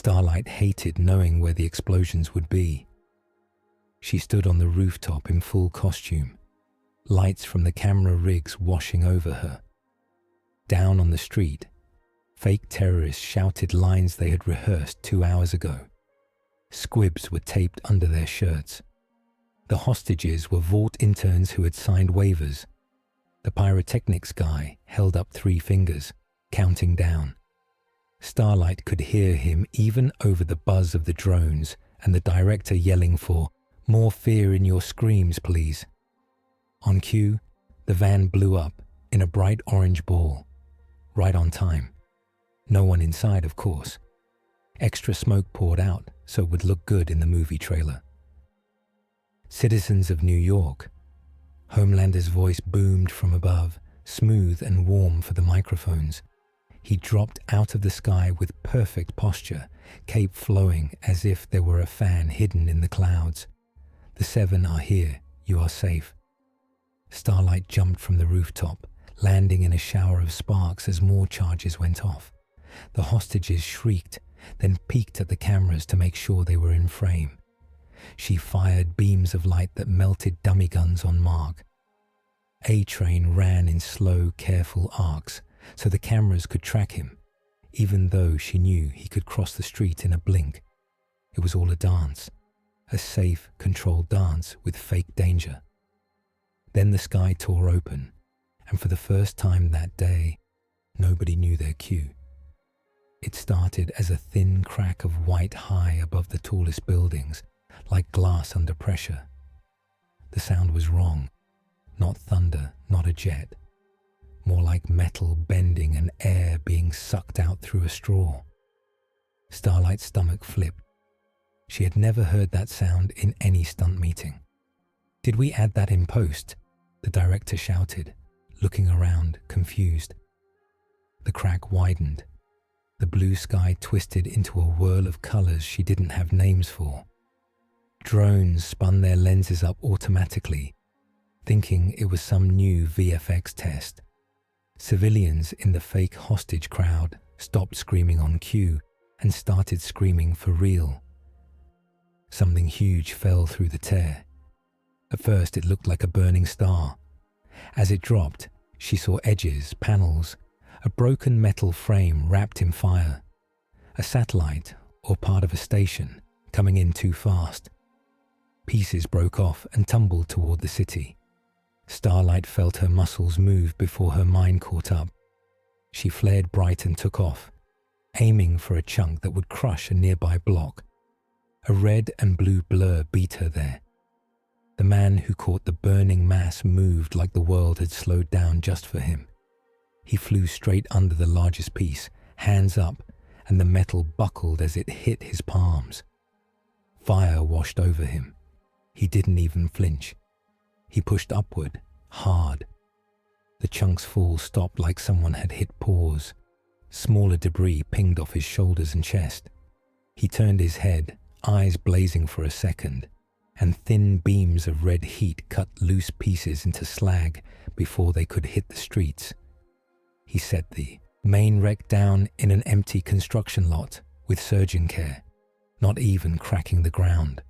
Starlight hated knowing where the explosions would be. She stood on the rooftop in full costume, lights from the camera rigs washing over her. Down on the street, fake terrorists shouted lines they had rehearsed 2 hours ago. Squibs were taped under their shirts. The hostages were vault interns who had signed waivers. The pyrotechnics guy held up 3 fingers, counting down. Starlight could hear him even over the buzz of the drones and the director yelling for "More fear in your screams, please." On cue, the van blew up in a bright orange ball, right on time. No one inside, of course. Extra smoke poured out so it would look good in the movie trailer. "Citizens of New York." Homelander's voice boomed from above, smooth and warm for the microphones. He dropped out of the sky with perfect posture, cape flowing as if there were a fan hidden in the clouds. "The 7 are here. You are safe." Starlight jumped from the rooftop, landing in a shower of sparks as more charges went off. The hostages shrieked, then peeked at the cameras to make sure they were in frame. She fired beams of light that melted dummy guns on Mark. A-Train ran in slow, careful arcs, so the cameras could track him, even though she knew he could cross the street in a blink. It was all a dance, a safe, controlled dance with fake danger. Then the sky tore open, and for the first time that day, nobody knew their cue. It started as a thin crack of white high above the tallest buildings, like glass under pressure. The sound was wrong, not thunder, not a jet. More like metal bending and air being sucked out through a straw. Starlight's stomach flipped. She had never heard that sound in any stunt meeting. "Did we add that in post?" the director shouted, looking around, confused. The crack widened. The blue sky twisted into a whirl of colors she didn't have names for. Drones spun their lenses up automatically, thinking it was some new VFX test. Civilians in the fake hostage crowd stopped screaming on cue and started screaming for real. Something huge fell through the tear. At first it looked like a burning star. As it dropped, she saw edges, panels, a broken metal frame wrapped in fire. A satellite, or part of a station, coming in too fast. Pieces broke off and tumbled toward the city. Starlight felt her muscles move before her mind caught up. She flared bright and took off, aiming for a chunk that would crush a nearby block. A red and blue blur beat her there. The man who caught the burning mass moved like the world had slowed down just for him. He flew straight under the largest piece, hands up, and the metal buckled as it hit his palms. Fire washed over him. He didn't even flinch. He pushed upward, hard. The chunk's fall stopped like someone had hit pause. Smaller debris pinged off his shoulders and chest. He turned his head, eyes blazing for a second, and thin beams of red heat cut loose pieces into slag before they could hit the streets. He set the main wreck down in an empty construction lot with surgeon care, not even cracking the ground.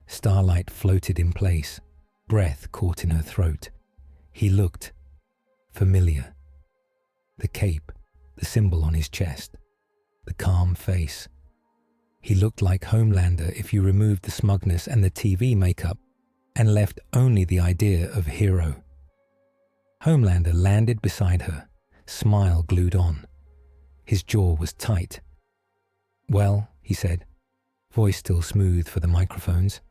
Starlight floated in place, breath caught in her throat. He looked familiar. The cape, the symbol on his chest, the calm face. He looked like Homelander if you removed the smugness and the TV makeup and left only the idea of hero. Homelander landed beside her, smile glued on. His jaw was tight. "Well," he said, voice still smooth for the microphones,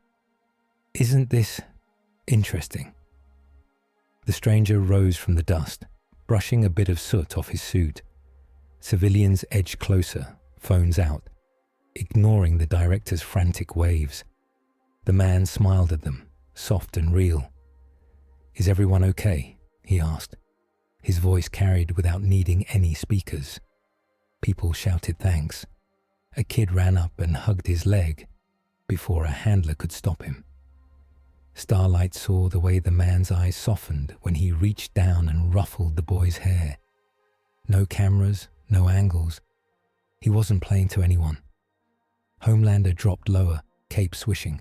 "isn't this interesting?" The stranger rose from the dust, brushing a bit of soot off his suit. Civilians edged closer, phones out, ignoring the director's frantic waves. The man smiled at them, soft and real. "Is everyone okay?" he asked. His voice carried without needing any speakers. People shouted thanks. A kid ran up and hugged his leg before a handler could stop him. Starlight saw the way the man's eyes softened when he reached down and ruffled the boy's hair. No cameras, no angles. He wasn't playing to anyone, Homelander dropped lower, cape swishing.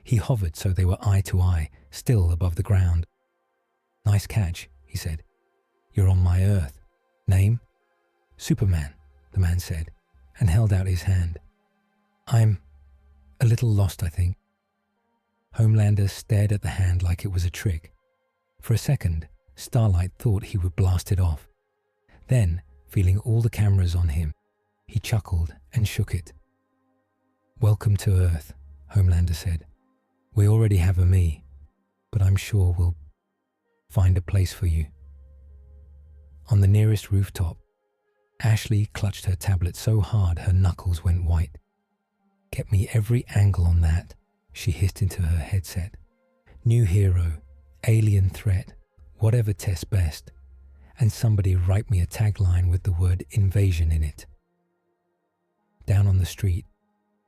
He hovered so they were eye to eye, still above the ground. "Nice catch," he said. "You're on my Earth. Name?" "Superman," the man said, and held out his hand. "I'm a little lost, I think." Homelander stared at the hand like it was a trick. For a second, Starlight thought he would blast it off. Then, feeling all the cameras on him, he chuckled and shook it. "Welcome to Earth," Homelander said. "We already have a me, but I'm sure we'll find a place for you." On the nearest rooftop, Ashley clutched her tablet so hard her knuckles went white. "Get me every angle on that," she hissed into her headset. "New hero, alien threat, whatever tests best. And somebody write me a tagline with the word invasion in it." Down on the street,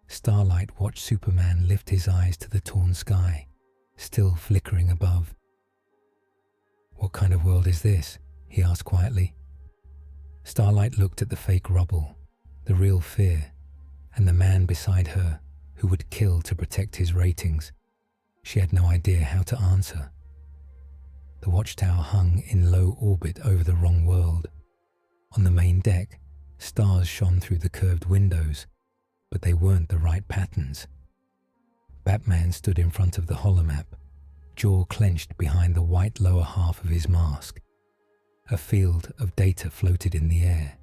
Starlight watched Superman lift his eyes to the torn sky, still flickering above. "What kind of world is this?" he asked quietly. Starlight looked at the fake rubble, the real fear, and the man beside her who would kill to protect his ratings. She had no idea how to answer. The watchtower hung in low orbit over the wrong world. On the main deck, stars shone through the curved windows, but they weren't the right patterns. Batman stood in front of the holomap, jaw clenched behind the white lower half of his mask. A field of data floated in the air.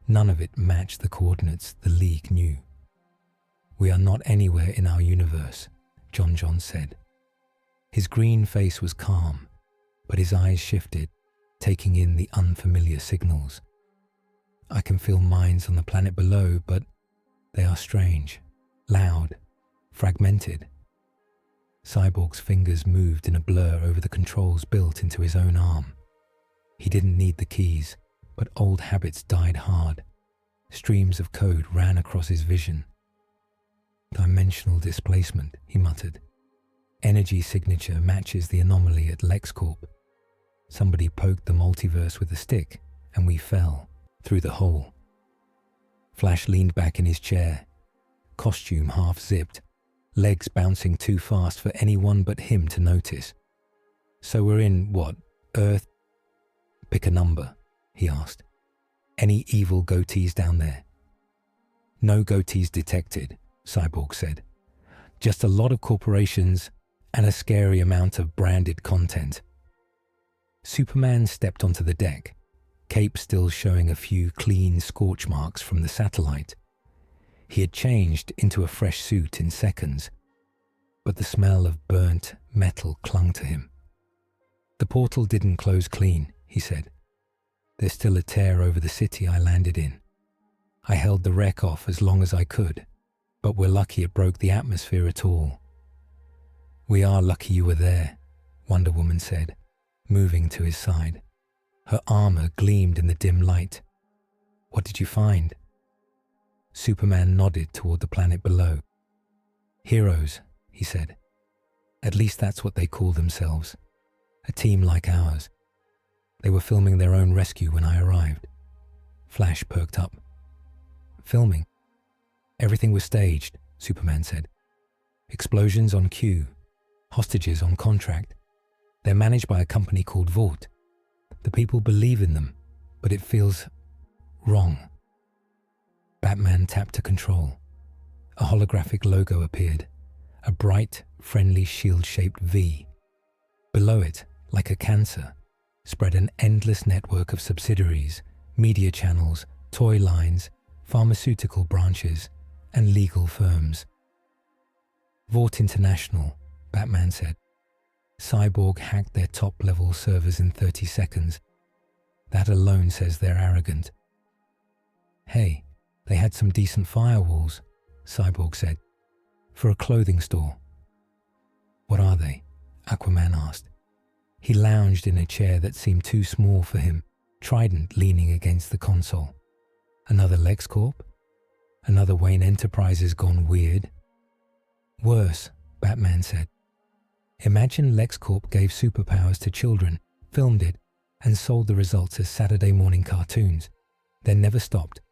None of it matched the coordinates the League knew. "We are not anywhere in our universe," John said. His green face was calm, but his eyes shifted, taking in the unfamiliar signals. "I can feel minds on the planet below, but they are strange, loud, fragmented." Cyborg's fingers moved in a blur over the controls built into his own arm. He didn't need the keys, but old habits died hard. Streams of code ran across his vision. "Dimensional displacement," he muttered. "Energy signature matches the anomaly at LexCorp. Somebody poked the multiverse with a stick, and we fell through the hole." Flash leaned back in his chair, costume half zipped, legs bouncing too fast for anyone but him to notice. "So we're in, what, Earth? Pick a number," he asked. "Any evil goatees down there?" "No goatees detected," Cyborg said. "Just a lot of corporations and a scary amount of branded content." Superman stepped onto the deck, cape still showing a few clean scorch marks from the satellite. He had changed into a fresh suit in seconds, but the smell of burnt metal clung to him. "The portal didn't close clean," he said. "There's still a tear over the city I landed in. I held the wreck off as long as I could, but we're lucky it broke the atmosphere at all." "We are lucky you were there," Wonder Woman said, moving to his side. Her armor gleamed in the dim light. "What did you find?" Superman nodded toward the planet below. "Heroes," he said. "At least that's what they call themselves. A team like ours. They were filming their own rescue when I arrived." Flash perked up. "Filming?" "Everything was staged," Superman said. "Explosions on cue. Hostages on contract. They're managed by a company called Vought. The people believe in them, but it feels wrong." Batman tapped to control. A holographic logo appeared, a bright, friendly shield-shaped V. Below it, like a cancer, spread an endless network of subsidiaries, media channels, toy lines, pharmaceutical branches, and legal firms. "Vought International," Batman said. "Cyborg hacked their top-level servers in 30 seconds. That alone says they're arrogant." "Hey, they had some decent firewalls," Cyborg said. "For a clothing store." "What are they?" Aquaman asked. He lounged in a chair that seemed too small for him, Trident leaning against the console. "Another LexCorp? Another Wayne Enterprises gone weird?" "Worse," Batman said. "Imagine LexCorp gave superpowers to children, filmed it, and sold the results as Saturday morning cartoons, then never stopped."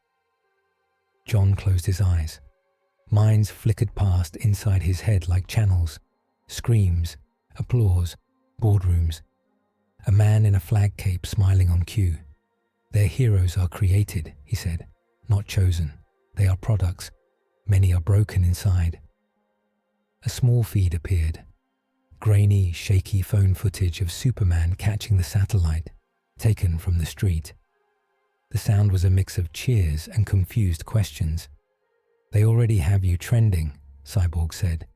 John closed his eyes. Minds flickered past inside his head like channels. Screams, applause, boardrooms. A man in a flag cape smiling on cue. Their heroes are created, he said, not chosen. They are products. Many are broken inside. A small feed appeared. Grainy, shaky phone footage of Superman catching the satellite, taken from the street. The sound was a mix of cheers and confused questions. They already have you trending, Cyborg said.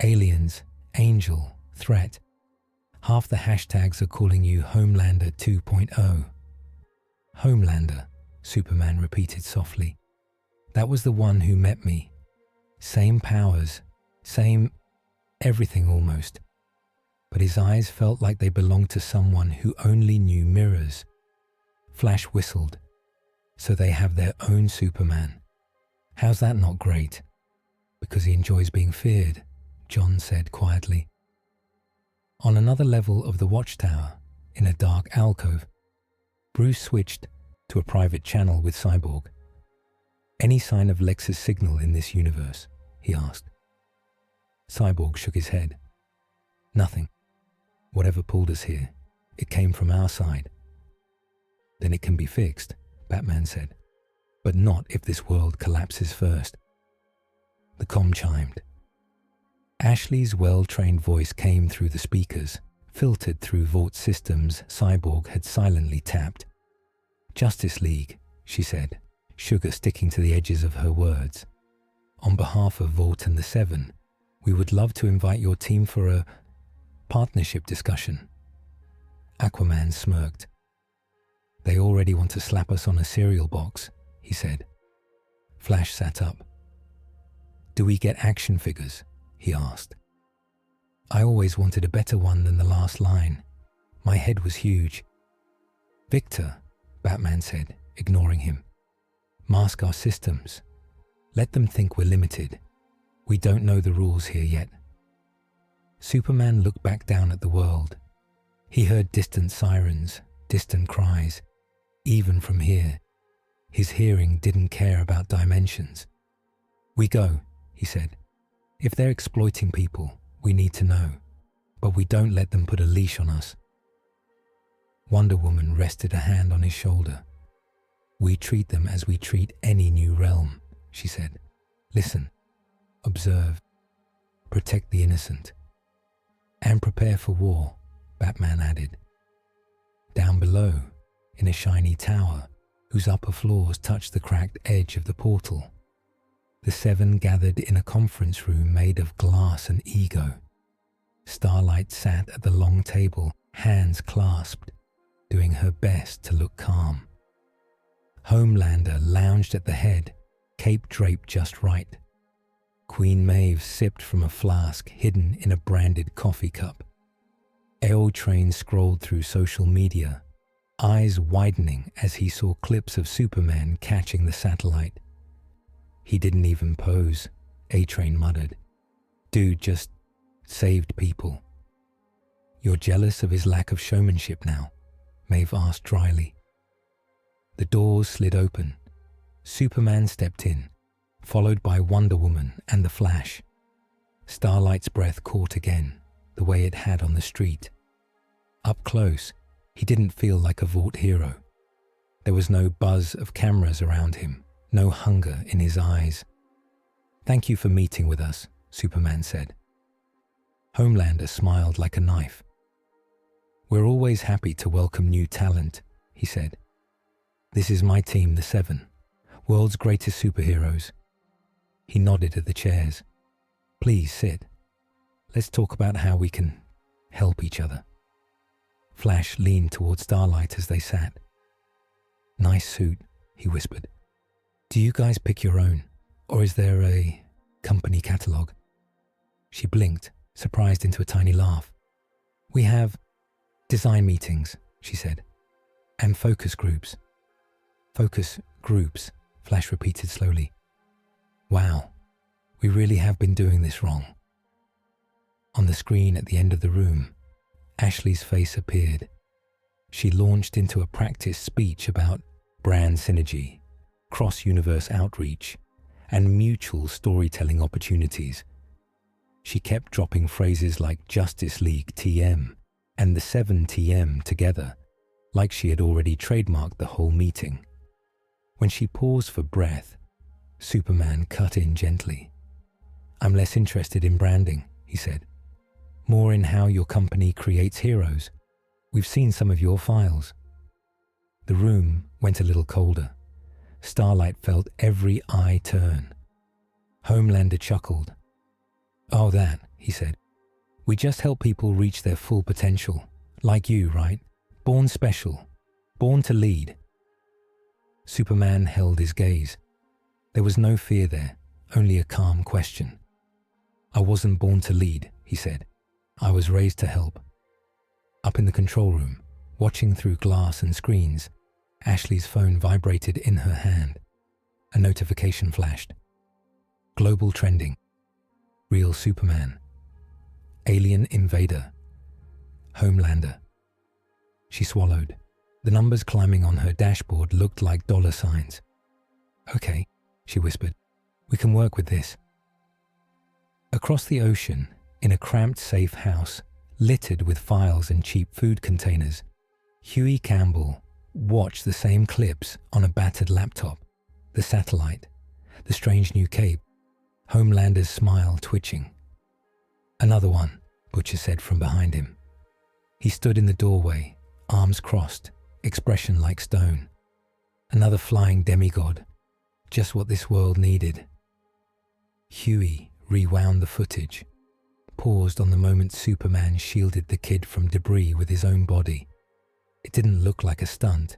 Aliens, Angel, Threat. Half the hashtags are calling you Homelander 2.0. Homelander, Superman repeated softly. That was the one who met me. Same powers, same everything almost. But his eyes felt like they belonged to someone who only knew mirrors. Flash whistled. So they have their own Superman. How's that not great? Because he enjoys being feared, John said quietly. On another level of the watchtower, in a dark alcove, Bruce switched to a private channel with Cyborg. Any sign of Lex's signal in this universe? He asked. Cyborg shook his head. Nothing. Whatever pulled us here, it came from our side. Then it can be fixed, Batman said. But not if this world collapses first. The comm chimed. Ashley's well-trained voice came through the speakers, filtered through Vort's systems Cyborg had silently tapped. Justice League, she said, sugar sticking to the edges of her words. On behalf of Vort and the Seven, we would love to invite your team for a partnership discussion. Aquaman smirked. They already want to slap us on a cereal box, he said. Flash sat up. Do we get action figures? He asked. I always wanted a better one than the last line. My head was huge. Victor, Batman said, ignoring him. Mask our systems. Let them think we're limited. We don't know the rules here yet. Superman looked back down at the world. He heard distant sirens, distant cries. Even from here, his hearing didn't care about dimensions. We go, he said. If they're exploiting people, we need to know. But we don't let them put a leash on us. Wonder Woman rested a hand on his shoulder. We treat them as we treat any new realm, she said. Listen, observe, protect the innocent. And prepare for war, Batman added. Down below, in a shiny tower, whose upper floors touched the cracked edge of the portal, the Seven gathered in a conference room made of glass and ego. Starlight sat at the long table, hands clasped, doing her best to look calm. Homelander lounged at the head, cape draped just right. Queen Maeve sipped from a flask hidden in a branded coffee cup. Train scrolled through social media, eyes widening as he saw clips of Superman catching the satellite. He didn't even pose, A-Train muttered. Dude just saved people. You're jealous of his lack of showmanship now? Maeve asked dryly. The doors slid open. Superman stepped in, followed by Wonder Woman and the Flash. Starlight's breath caught again, the way it had on the street. Up close, he didn't feel like a Vought hero. There was no buzz of cameras around him, no hunger in his eyes. Thank you for meeting with us, Superman said. Homelander smiled like a knife. We're always happy to welcome new talent, he said. This is my team, the Seven, world's greatest superheroes. He nodded at the chairs. Please sit. Let's talk about how we can help each other. Flash leaned toward Starlight as they sat. Nice suit, he whispered. Do you guys pick your own, or is there a company catalogue? She blinked, surprised into a tiny laugh. We have design meetings, she said, and focus groups. Focus groups, Flash repeated slowly. Wow, we really have been doing this wrong. On the screen at the end of the room, Ashley's face appeared. She launched into a practice speech about brand synergy, cross-universe outreach, and mutual storytelling opportunities. She kept dropping phrases like Justice League TM and the 7TM together, like she had already trademarked the whole meeting. When she paused for breath, Superman cut in gently. "I'm less interested in branding," he said. "More in how your company creates heroes. We've seen some of your files." The room went a little colder. Starlight felt every eye turn. Homelander chuckled. "Oh, that," he said. "We just help people reach their full potential. Like you, right? Born special. Born to lead." Superman held his gaze. There was no fear there, only a calm question. "I wasn't born to lead," he said. "I was raised to help." Up in the control room, watching through glass and screens, Ashley's phone vibrated in her hand. A notification flashed. Global trending. Real Superman. Alien invader. Homelander. She swallowed. The numbers climbing on her dashboard looked like dollar signs. "Okay," she whispered. "We can work with this." Across the ocean, in a cramped safe house, littered with files and cheap food containers, Huey Campbell watched the same clips on a battered laptop, the satellite, the strange new cape, Homelander's smile twitching. "Another one," Butcher said from behind him. He stood in the doorway, arms crossed, expression like stone. Another flying demigod, just what this world needed. Huey rewound the footage, paused on the moment Superman shielded the kid from debris with his own body. It didn't look like a stunt.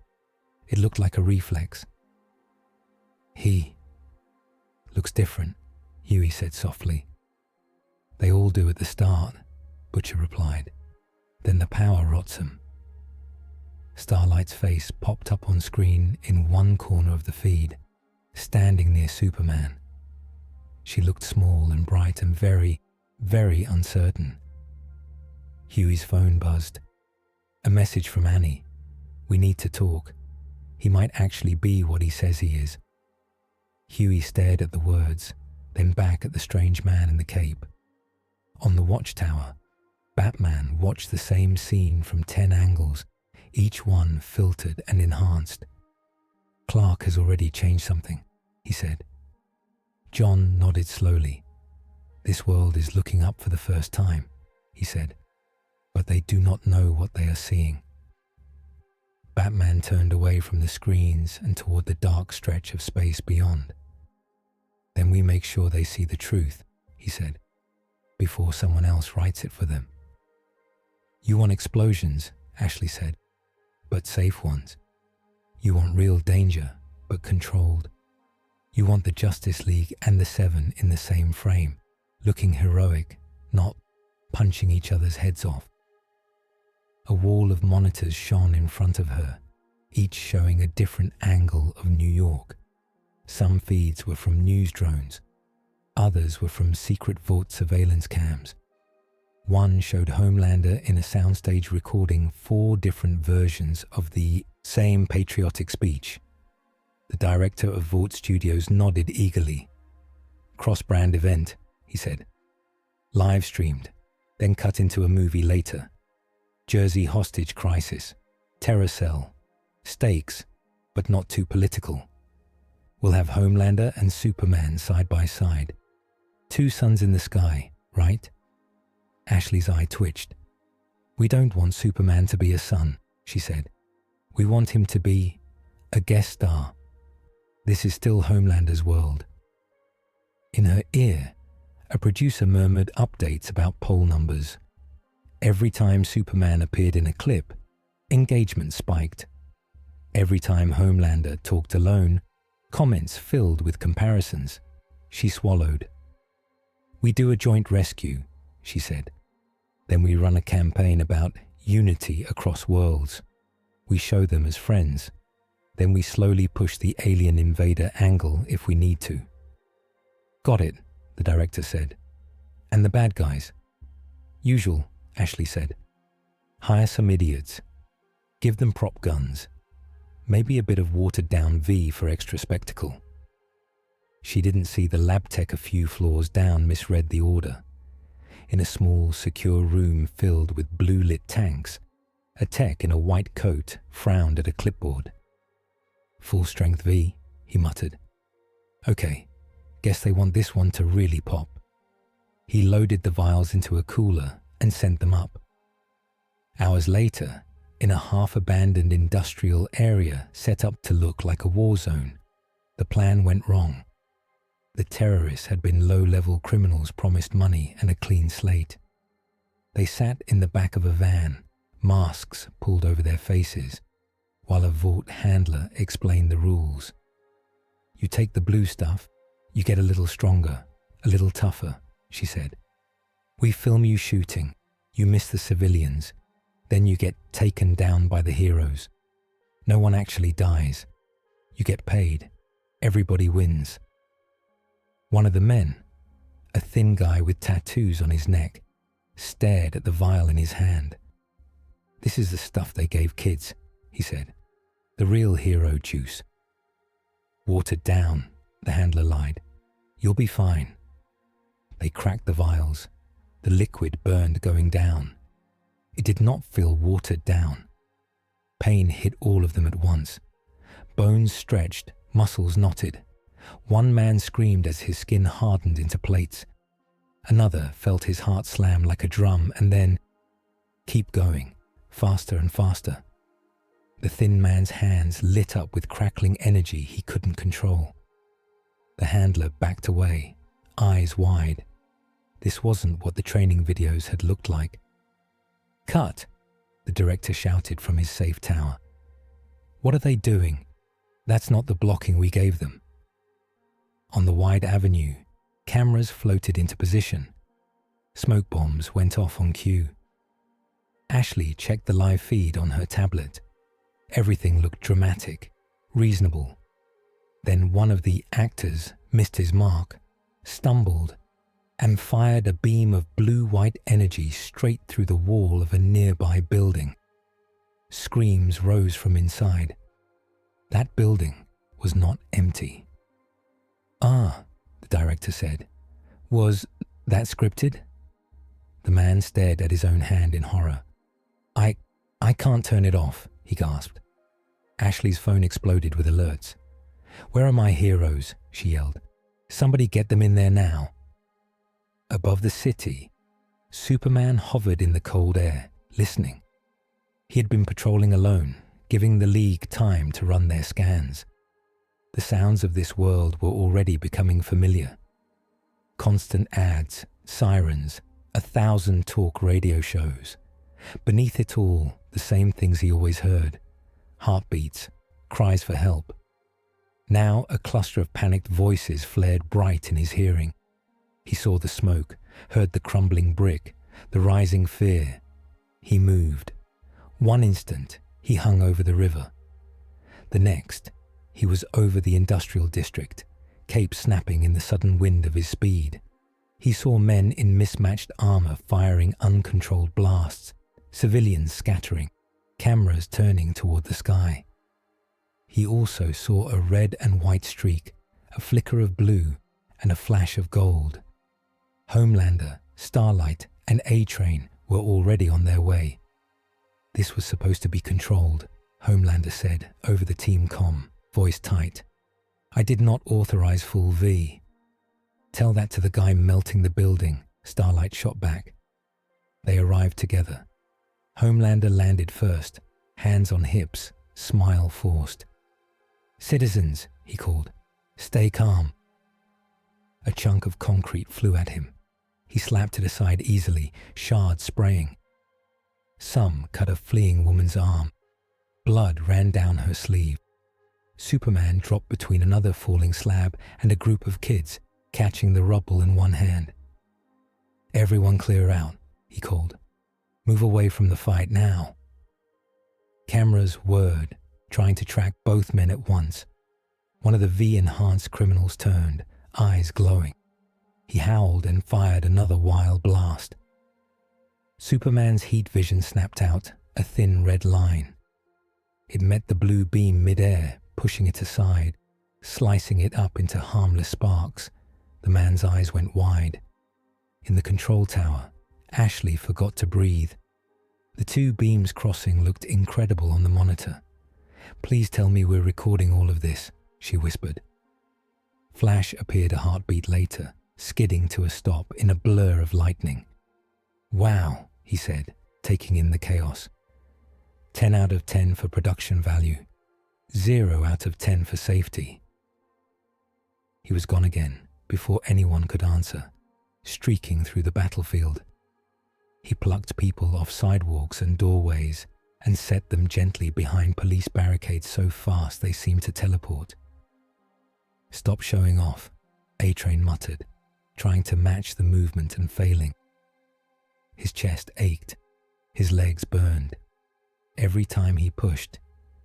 It looked like a reflex. "He looks different," Huey said softly. "They all do at the start," Butcher replied. "Then the power rots him." Starlight's face popped up on screen in one corner of the feed, standing near Superman. She looked small and bright and very, very uncertain. Huey's phone buzzed. A message from Annie. "We need to talk. He might actually be what he says he is." Huey stared at the words, then back at the strange man in the cape. On the watchtower, Batman watched the same scene from 10 angles, each one filtered and enhanced. "Clark has already changed something," he said. John nodded slowly. "This world is looking up for the first time," he said, "but they do not know what they are seeing." Batman turned away from the screens and toward the dark stretch of space beyond. "Then we make sure they see the truth," he said, "before someone else writes it for them." "You want explosions," Ashley said, "but safe ones. You want real danger, but controlled. You want the Justice League and the Seven in the same frame, looking heroic, not punching each other's heads off." A wall of monitors shone in front of her, each showing a different angle of New York. Some feeds were from news drones. Others were from secret vault surveillance cams. One showed Homelander in a soundstage recording 4 different versions of the same patriotic speech. The director of Vault Studios nodded eagerly. "Cross-brand event," he said. "Live streamed, then cut into a movie later. Jersey hostage crisis, terror cell, stakes, but not too political. We'll have Homelander and Superman side by side. 2 suns in the sky, right?" Ashley's eye twitched. "We don't want Superman to be a sun," she said. "We want him to be a guest star. This is still Homelander's world." In her ear, a producer murmured updates about poll numbers. Every time Superman appeared in a clip, engagement spiked. Every time Homelander talked alone, comments filled with comparisons. She swallowed. "We do a joint rescue," she said. "Then we run a campaign about unity across worlds. We show them as friends. Then we slowly push the alien invader angle if we need to." "Got it," the director said. "And the bad guys?" "Usual," Ashley said. "Hire some idiots. Give them prop guns. Maybe a bit of watered-down V for extra spectacle." She didn't see the lab tech a few floors down misread the order. In a small, secure room filled with blue-lit tanks, a tech in a white coat frowned at a clipboard. "Full-strength V," he muttered. "Okay, guess they want this one to really pop." He loaded the vials into a cooler and sent them up. Hours later, in a half-abandoned industrial area set up to look like a war zone, the plan went wrong. The terrorists had been low-level criminals promised money and a clean slate. They sat in the back of a van, masks pulled over their faces, while a vault handler explained the rules. "You take the blue stuff, you get a little stronger, a little tougher," she said. "We film you shooting, you miss the civilians, then you get taken down by the heroes. No one actually dies. You get paid. Everybody wins." One of the men, a thin guy with tattoos on his neck, stared at the vial in his hand. "This is the stuff they gave kids," he said. "The real hero juice." "Watered down," the handler lied. "You'll be fine." They cracked the vials. The liquid burned going down. It did not feel watered down. Pain hit all of them at once. Bones stretched, muscles knotted. One man screamed as his skin hardened into plates. Another felt his heart slam like a drum and then keep going, faster and faster. The thin man's hands lit up with crackling energy he couldn't control. The handler backed away, eyes wide. This wasn't what the training videos had looked like. "Cut!" the director shouted from his safe tower. "What are they doing? That's not the blocking we gave them." On the wide avenue, cameras floated into position. Smoke bombs went off on cue. Ashley checked the live feed on her tablet. Everything looked dramatic, reasonable. Then one of the actors missed his mark, stumbled, and fired a beam of blue-white energy straight through the wall of a nearby building. Screams rose from inside. That building was not empty. "Ah," the director said. "Was that scripted?" The man stared at his own hand in horror. I can't turn it off," he gasped. Ashley's phone exploded with alerts. "Where are my heroes?" she yelled. "Somebody get them in there now." Above the city, Superman hovered in the cold air, listening. He had been patrolling alone, giving the League time to run their scans. The sounds of this world were already becoming familiar. Constant ads, sirens, 1,000 talk radio shows. Beneath it all, the same things he always heard. Heartbeats, cries for help. Now a cluster of panicked voices flared bright in his hearing. He saw the smoke, heard the crumbling brick, the rising fear. He moved. One instant, he hung over the river. The next, he was over the industrial district, cape snapping in the sudden wind of his speed. He saw men in mismatched armor firing uncontrolled blasts, civilians scattering, cameras turning toward the sky. He also saw a red and white streak, a flicker of blue, and a flash of gold. Homelander, Starlight, and A-Train were already on their way. "This was supposed to be controlled," Homelander said over the team comm, voice tight. "I did not authorize full V." "Tell that to the guy melting the building," Starlight shot back. They arrived together. Homelander landed first, hands on hips, smile forced. "Citizens," he called, "stay calm." A chunk of concrete flew at him. He slapped it aside easily, shards spraying. Some cut a fleeing woman's arm. Blood ran down her sleeve. Superman dropped between another falling slab and a group of kids, catching the rubble in one hand. "Everyone clear out," he called. "Move away from the fight now." Cameras whirred, trying to track both men at once. One of the V-enhanced criminals turned, eyes glowing. He howled and fired another wild blast. Superman's heat vision snapped out, a thin red line. It met the blue beam mid-air, pushing it aside, slicing it up into harmless sparks. The man's eyes went wide. In the control tower, Ashley forgot to breathe. The two beams crossing looked incredible on the monitor. "Please tell me we're recording all of this," she whispered. Flash appeared a heartbeat later, skidding to a stop in a blur of lightning. "Wow," he said, taking in the chaos. 10 out of 10 for production value. 0 out of 10 for safety. He was gone again before anyone could answer, streaking through the battlefield. He plucked people off sidewalks and doorways and set them gently behind police barricades so fast they seemed to teleport. "Stop showing off," A-Train muttered, trying to match the movement and failing. His chest ached, his legs burned. Every time he pushed,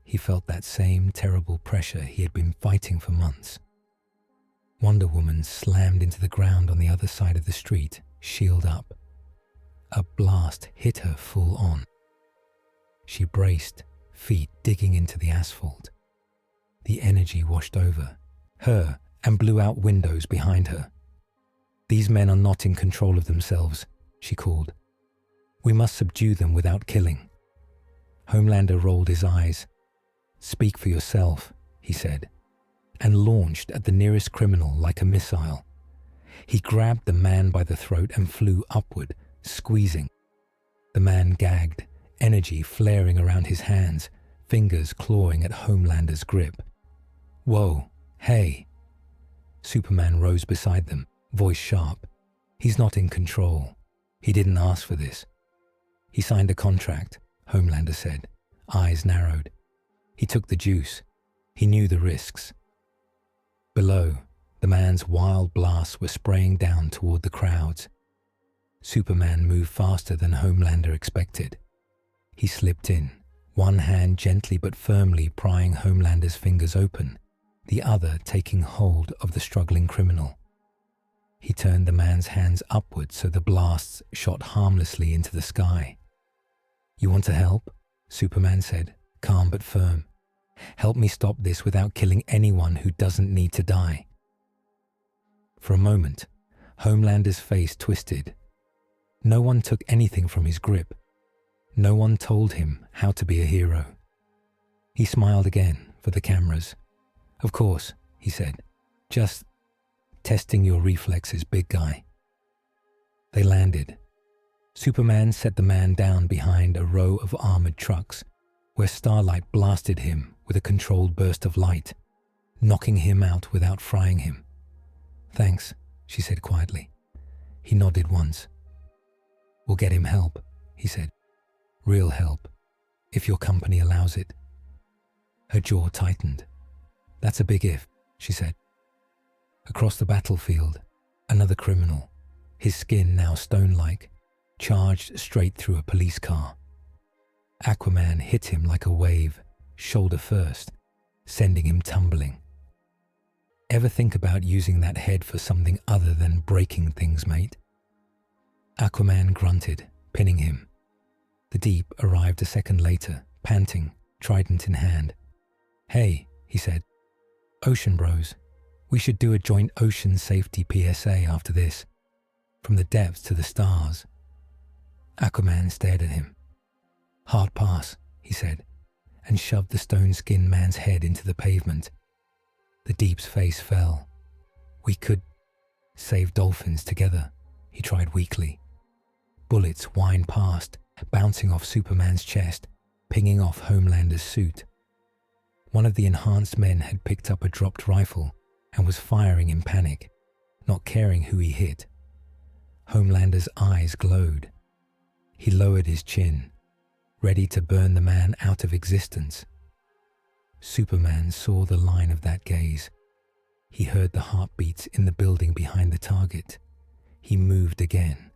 he felt that same terrible pressure he had been fighting for months. Wonder Woman slammed into the ground on the other side of the street, shield up. A blast hit her full on. She braced, feet digging into the asphalt. The energy washed over her and blew out windows behind her. "These men are not in control of themselves," she called. "We must subdue them without killing." Homelander rolled his eyes. "Speak for yourself," he said, and launched at the nearest criminal like a missile. He grabbed the man by the throat and flew upward, squeezing. The man gagged, energy flaring around his hands, fingers clawing at Homelander's grip. "Whoa, hey." Superman rose beside them, voice sharp. "He's not in control. He didn't ask for this." "He signed a contract," Homelander said, eyes narrowed. "He took the juice. He knew the risks." Below, the man's wild blasts were spraying down toward the crowds. Superman moved faster than Homelander expected. He slipped in, one hand gently but firmly prying Homelander's fingers open, the other taking hold of the struggling criminal. He turned the man's hands upward so the blasts shot harmlessly into the sky. "You want to help?" Superman said, calm but firm. "Help me stop this without killing anyone who doesn't need to die." For a moment, Homelander's face twisted. No one took anything from his grip. No one told him how to be a hero. He smiled again for the cameras. "Of course," he said. "Just testing your reflexes, big guy." They landed. Superman set the man down behind a row of armored trucks, where starlight blasted him with a controlled burst of light, knocking him out without frying him. "Thanks," she said quietly. He nodded once. "We'll get him help," he said. "Real help, if your company allows it." Her jaw tightened. "That's a big if," she said. Across the battlefield, another criminal, his skin now stone-like, charged straight through a police car. Aquaman hit him like a wave, shoulder first, sending him tumbling. "Ever think about using that head for something other than breaking things, mate?" Aquaman grunted, pinning him. The Deep arrived a second later, panting, trident in hand. "Hey," he said. "Ocean bros, we should do a joint ocean safety PSA after this. From the depths to the stars." Aquaman stared at him. "Hard pass," he said, and shoved the stone-skinned man's head into the pavement. The Deep's face fell. "We could save dolphins together," he tried weakly. Bullets whined past, bouncing off Superman's chest, pinging off Homelander's suit. One of the enhanced men had picked up a dropped rifle and was firing in panic, not caring who he hit. Homelander's eyes glowed. He lowered his chin, ready to burn the man out of existence. Superman saw the line of that gaze. He heard the heartbeats in the building behind the target. He moved again.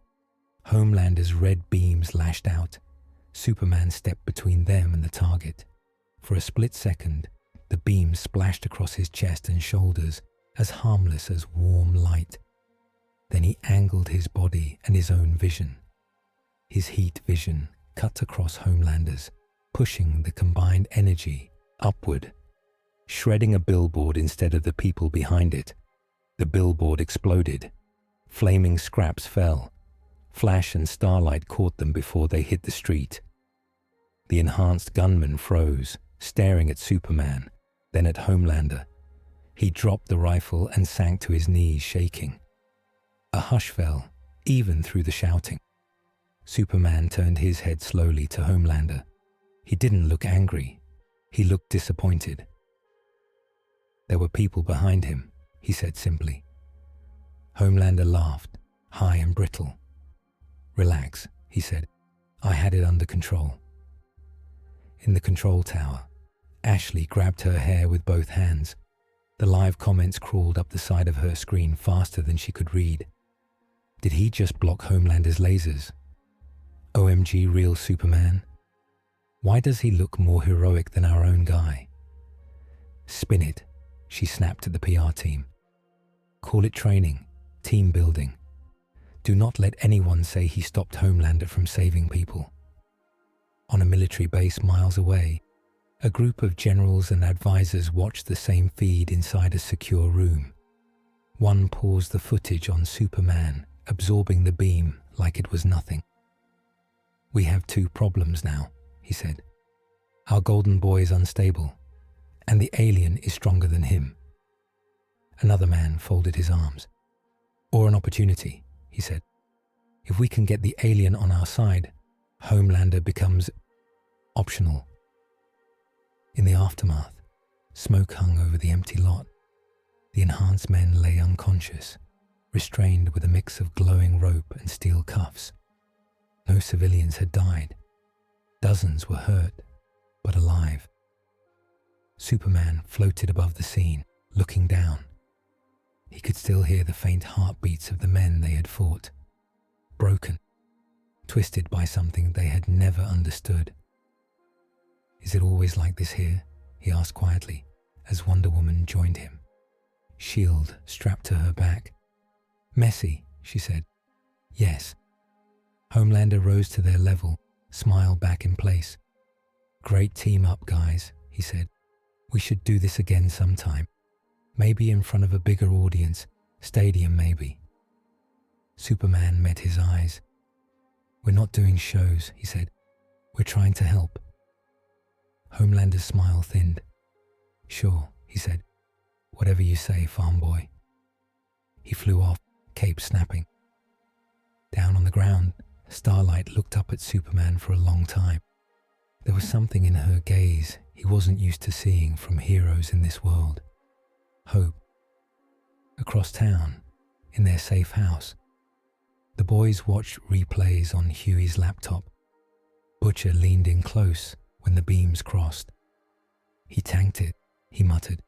Homelander's red beams lashed out. Superman stepped between them and the target. For a split second, the beams splashed across his chest and shoulders, as harmless as warm light. Then he angled his body and his own vision. His heat vision cut across Homelander's, pushing the combined energy upward. shredding a billboard instead of the people behind it. The billboard exploded. Flaming scraps fell. Flash and starlight caught them before they hit the street. The enhanced gunman froze, staring at Superman, then at Homelander. He dropped the rifle and sank to his knees, shaking. A hush fell, even through the shouting. Superman turned his head slowly to Homelander. He didn't look angry. He looked disappointed. "There were people behind him," he said simply. Homelander laughed, high and brittle. "Relax," he said. "I had it under control." In the control tower, Ashley grabbed her hair with both hands. The live comments crawled up the side of her screen faster than she could read. Did he just block Homelander's lasers? OMG real Superman? Why does he look more heroic than our own guy? "Spin it," she snapped at the PR team. "Call it training, team building. Do not let anyone say he stopped Homelander from saving people." On a military base miles away, a group of generals and advisors watched the same feed inside a secure room. One paused the footage on Superman, absorbing the beam like it was nothing. "We have two problems now," he said. "Our golden boy is unstable, and the alien is stronger than him." Another man folded his arms. "Or an opportunity," he said. "If we can get the alien on our side, Homelander becomes optional." In the aftermath, smoke hung over the empty lot. The enhanced men lay unconscious, restrained with a mix of glowing rope and steel cuffs. No civilians had died. Dozens were hurt, but alive. Superman floated above the scene, looking down. He could still hear the faint heartbeats of the men they had fought, broken, twisted by something they had never understood. "Is it always like this here?" he asked quietly, as Wonder Woman joined him. Shield strapped to her back. "Messy," she said. "Yes." Homelander rose to their level, smile back in place. "Great team up, guys," he said. "We should do this again sometime. Maybe in front of a bigger audience, stadium maybe." Superman met his eyes. "We're not doing shows," he said. "We're trying to help." Homelander's smile thinned. "Sure," he said. "Whatever you say, farm boy." He flew off, cape snapping. Down on the ground, Starlight looked up at Superman for a long time. There was something in her gaze he wasn't used to seeing from heroes in this world. Hope. Across town, in their safe house, the boys watched replays on Huey's laptop. Butcher leaned in close when the beams crossed. "He tanked it," he muttered.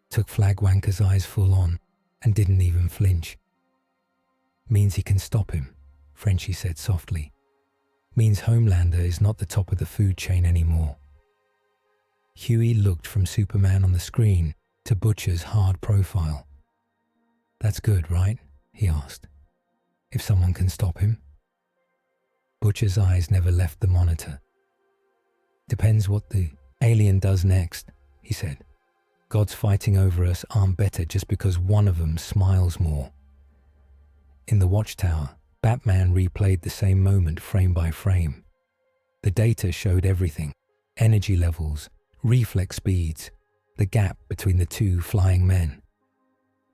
"Took Flagwanker's eyes full on and didn't even flinch." "Means he can stop him," Frenchie said softly. "Means Homelander is not the top of the food chain anymore." Huey looked from Superman on the screen to Butcher's hard profile. "That's good, right?" he asked. "If someone can stop him?" Butcher's eyes never left the monitor. "Depends what the alien does next," he said. "Gods fighting over us aren't better just because one of them smiles more." In the watchtower, Batman replayed the same moment frame by frame. The data showed everything: energy levels, reflex speeds, the gap between the two flying men.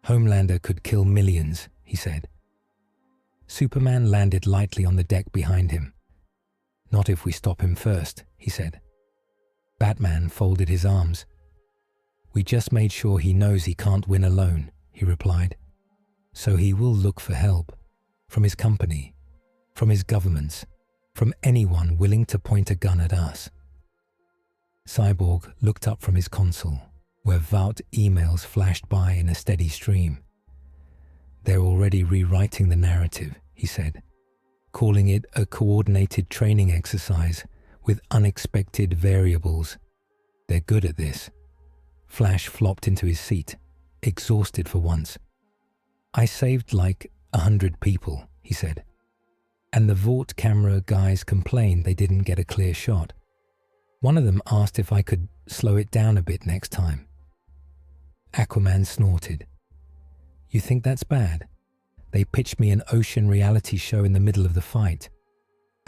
"Homelander could kill millions," he said. Superman landed lightly on the deck behind him. "Not if we stop him first," he said. Batman folded his arms. "We just made sure he knows he can't win alone," he replied. "So he will look for help. From his company, from his governments, from anyone willing to point a gun at us." Cyborg looked up from his console, where Vault emails flashed by in a steady stream. "They're already rewriting the narrative," he said, "calling it a coordinated training exercise with unexpected variables. They're good at this." Flash flopped into his seat, exhausted for once. "I saved like 100 people," he said. "And the Vought camera guys complained they didn't get a clear shot. One of them asked if I could slow it down a bit next time. Aquaman snorted. You think that's bad? They pitched me an ocean reality show in the middle of the fight.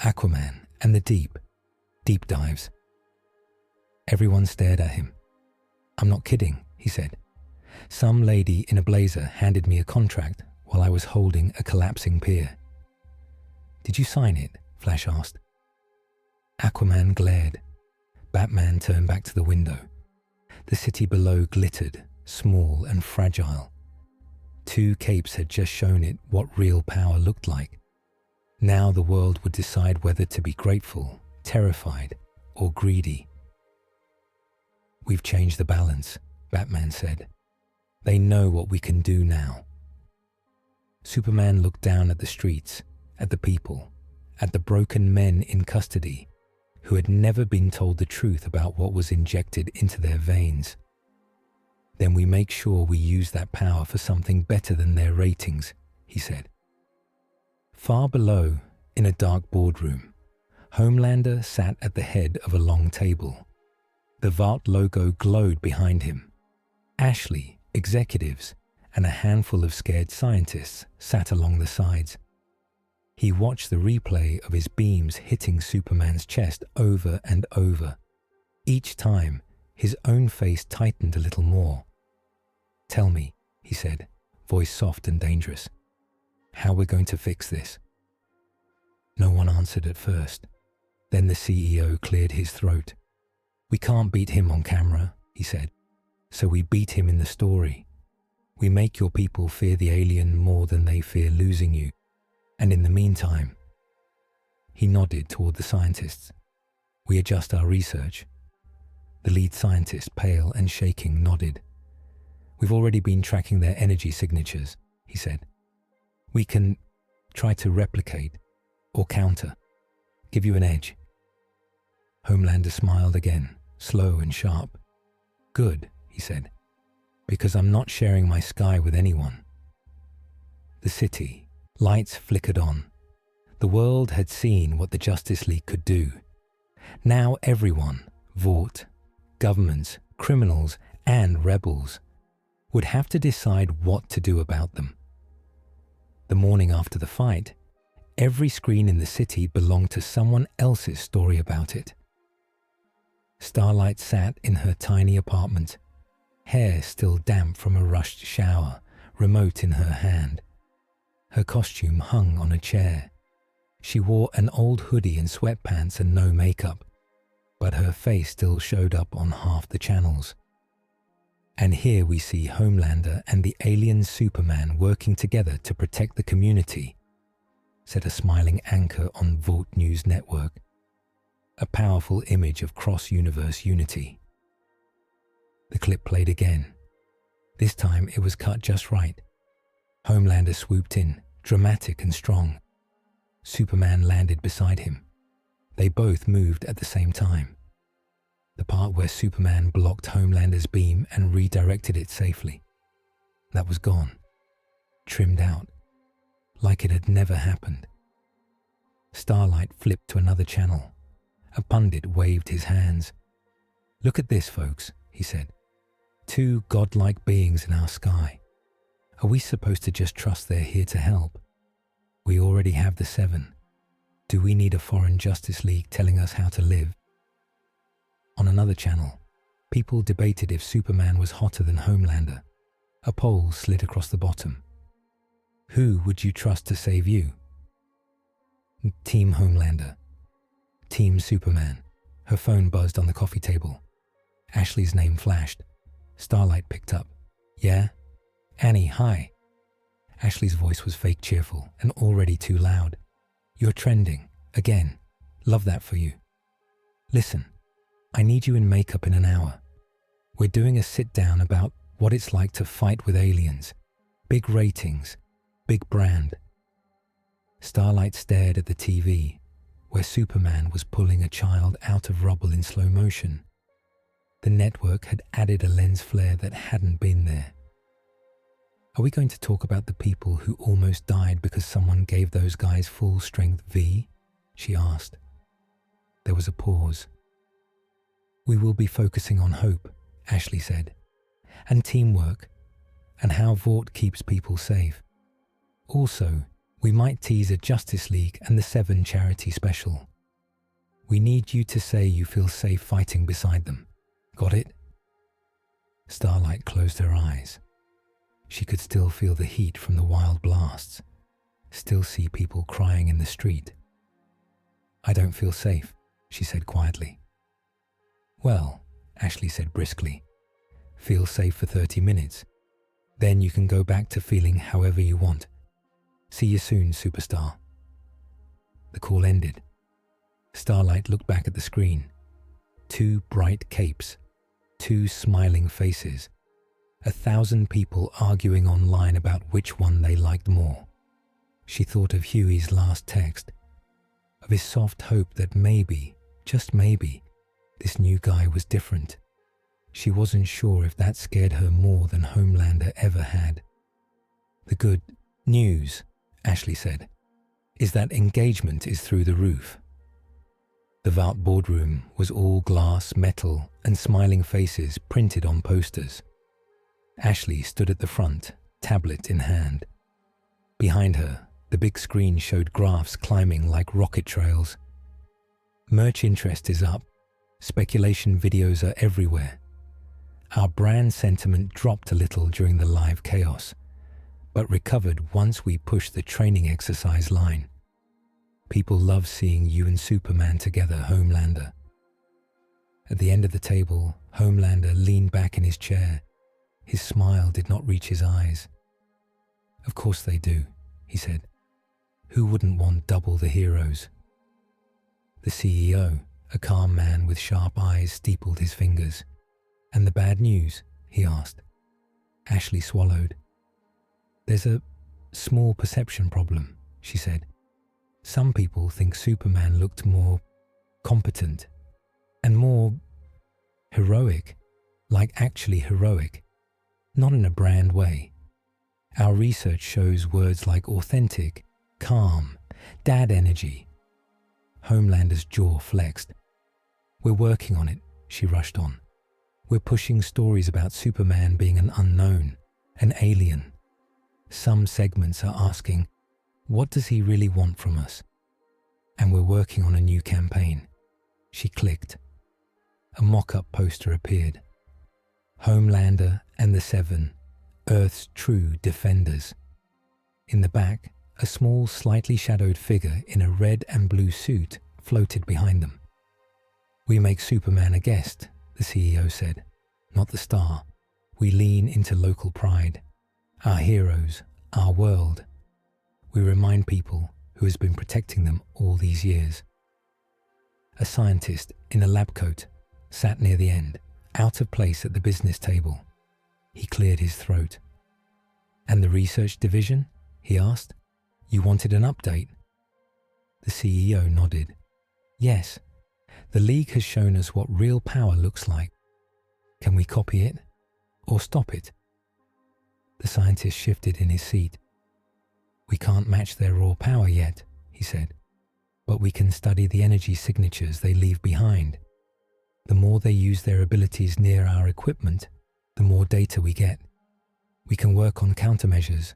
Aquaman and the deep dives. Everyone stared at him. I'm not kidding, he said. Some lady in a blazer handed me a contract while I was holding a collapsing pier. Did you sign it? Flash asked. Aquaman glared. Batman turned back to the window. The city below glittered, small and fragile. 2 capes had just shown it what real power looked like. Now the world would decide whether to be grateful, terrified, or greedy. We've changed the balance, Batman said. They know what we can do now. Superman looked down at the streets, at the people, at the broken men in custody who had never been told the truth about what was injected into their veins. Then we make sure we use that power for something better than their ratings, he said. Far below, in a dark boardroom, Homelander sat at the head of a long table. The Vought logo glowed behind him. Ashley, executives, and a handful of scared scientists sat along the sides. He watched the replay of his beams hitting Superman's chest over and over. Each time, his own face tightened a little more. Tell me, he said, voice soft and dangerous, how we're going to fix this. No one answered at first. Then the CEO cleared his throat. We can't beat him on camera, he said, so we beat him in the story. We make your people fear the alien more than they fear losing you. And in the meantime, he nodded toward the scientists. We adjust our research. The lead scientist, pale and shaking, nodded. We've already been tracking their energy signatures, he said. We can try to replicate or counter, give you an edge. Homelander smiled again, slow and sharp. Good, he said, because I'm not sharing my sky with anyone. The city, lights flickered on. The world had seen what the Justice League could do. Now everyone, Vought, governments, criminals, and rebels, would have to decide what to do about them. The morning after the fight, every screen in the city belonged to someone else's story about it. Starlight sat in her tiny apartment, hair still damp from a rushed shower, remote in her hand. Her costume hung on a chair. She wore an old hoodie and sweatpants and no makeup, but her face still showed up on half the channels. And here we see Homelander and the alien Superman working together to protect the community, said a smiling anchor on Vought News Network, a powerful image of cross-universe unity. The clip played again. This time it was cut just right. Homelander swooped in, dramatic and strong. Superman landed beside him. They both moved at the same time. The part where Superman blocked Homelander's beam and redirected it safely. That was gone, trimmed out, like it had never happened. Starlight flipped to another channel. A pundit waved his hands. Look at this, folks, he said. 2 godlike beings in our sky. Are we supposed to just trust they're here to help? We already have the 7. Do we need a foreign Justice League telling us how to live? On another channel, people debated if Superman was hotter than Homelander. A poll slid across the bottom. Who would you trust to save you? Team Homelander. Team Superman. Her phone buzzed on the coffee table. Ashley's name flashed. Starlight picked up. Yeah? Annie, hi. Ashley's voice was fake cheerful and already too loud. You're trending. Again. Love that for you. Listen, I need you in makeup in an hour. We're doing a sit-down about what it's like to fight with aliens. Big ratings. Big brand. Starlight stared at the TV, where Superman was pulling a child out of rubble in slow motion. The network had added a lens flare that hadn't been there. Are we going to talk about the people who almost died because someone gave those guys full-strength V? She asked. There was a pause. We will be focusing on hope, Ashley said. and teamwork, and how Vought keeps people safe. Also, we might tease a Justice League and the Seven charity special. We need you to say you feel safe fighting beside them. Got it? Starlight closed her eyes. She could still feel the heat from the wild blasts, still see people crying in the street. I don't feel safe, she said quietly. Well, Ashley said briskly, feel safe for 30 minutes. Then you can go back to feeling however you want. See you soon, superstar. The call ended. Starlight looked back at the screen. 2 bright capes, 2 smiling faces, 1,000 people arguing online about which one they liked more. She thought of Huey's last text, of his soft hope that maybe, just maybe, this new guy was different. She wasn't sure if that scared her more than Homelander ever had. The good news, Ashley said, is that engagement is through the roof. The Vought boardroom was all glass, metal, and smiling faces printed on posters. Ashley stood at the front, tablet in hand. Behind her, the big screen showed graphs climbing like rocket trails. Merch interest is up. Speculation videos are everywhere. Our brand sentiment dropped a little during the live chaos, but recovered once we pushed the training exercise line. People love seeing you and Superman together, Homelander. At the end of the table, Homelander leaned back in his chair. His smile did not reach his eyes. Of course they do, he said. Who wouldn't want double the heroes? The CEO, a calm man with sharp eyes, steepled his fingers. And the bad news? He asked. Ashley swallowed. There's a small perception problem, she said. Some people think Superman looked more competent and more heroic, like actually heroic, not in a brand way. Our research shows words like authentic, calm, dad energy. Homelander's jaw flexed. We're working on it, she rushed on. We're pushing stories about Superman being an unknown, an alien. Some segments are asking, what does he really want from us? And we're working on a new campaign. She clicked. A mock-up poster appeared. Homelander and the Seven, Earth's true defenders. In the back, a small, slightly shadowed figure in a red and blue suit floated behind them. We make Superman a guest, the CEO said, not the star. We lean into local pride. Our heroes, our world. We remind people who has been protecting them all these years. A scientist in a lab coat sat near the end, out of place at the business table. He cleared his throat. And the research division? He asked. You wanted an update? The CEO nodded. Yes, the League has shown us what real power looks like. Can we copy it or stop it? The scientist shifted in his seat. We can't match their raw power yet, he said, but we can study the energy signatures they leave behind. The more they use their abilities near our equipment, the more data we get. We can work on countermeasures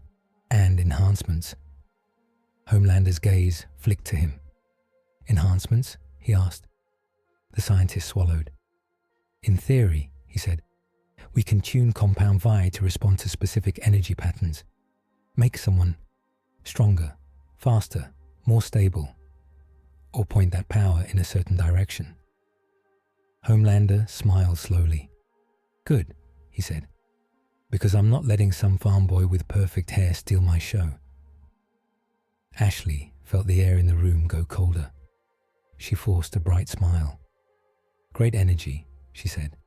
and enhancements. Homelander's gaze flicked to him. Enhancements? He asked. The scientist swallowed. In theory, he said, we can tune compound Vi to respond to specific energy patterns. Make someone stronger, faster, more stable, or point that power in a certain direction. Homelander smiled slowly. Good, he said, because I'm not letting some farm boy with perfect hair steal my show. Ashley felt the air in the room go colder. She forced a bright smile. Great energy, she said.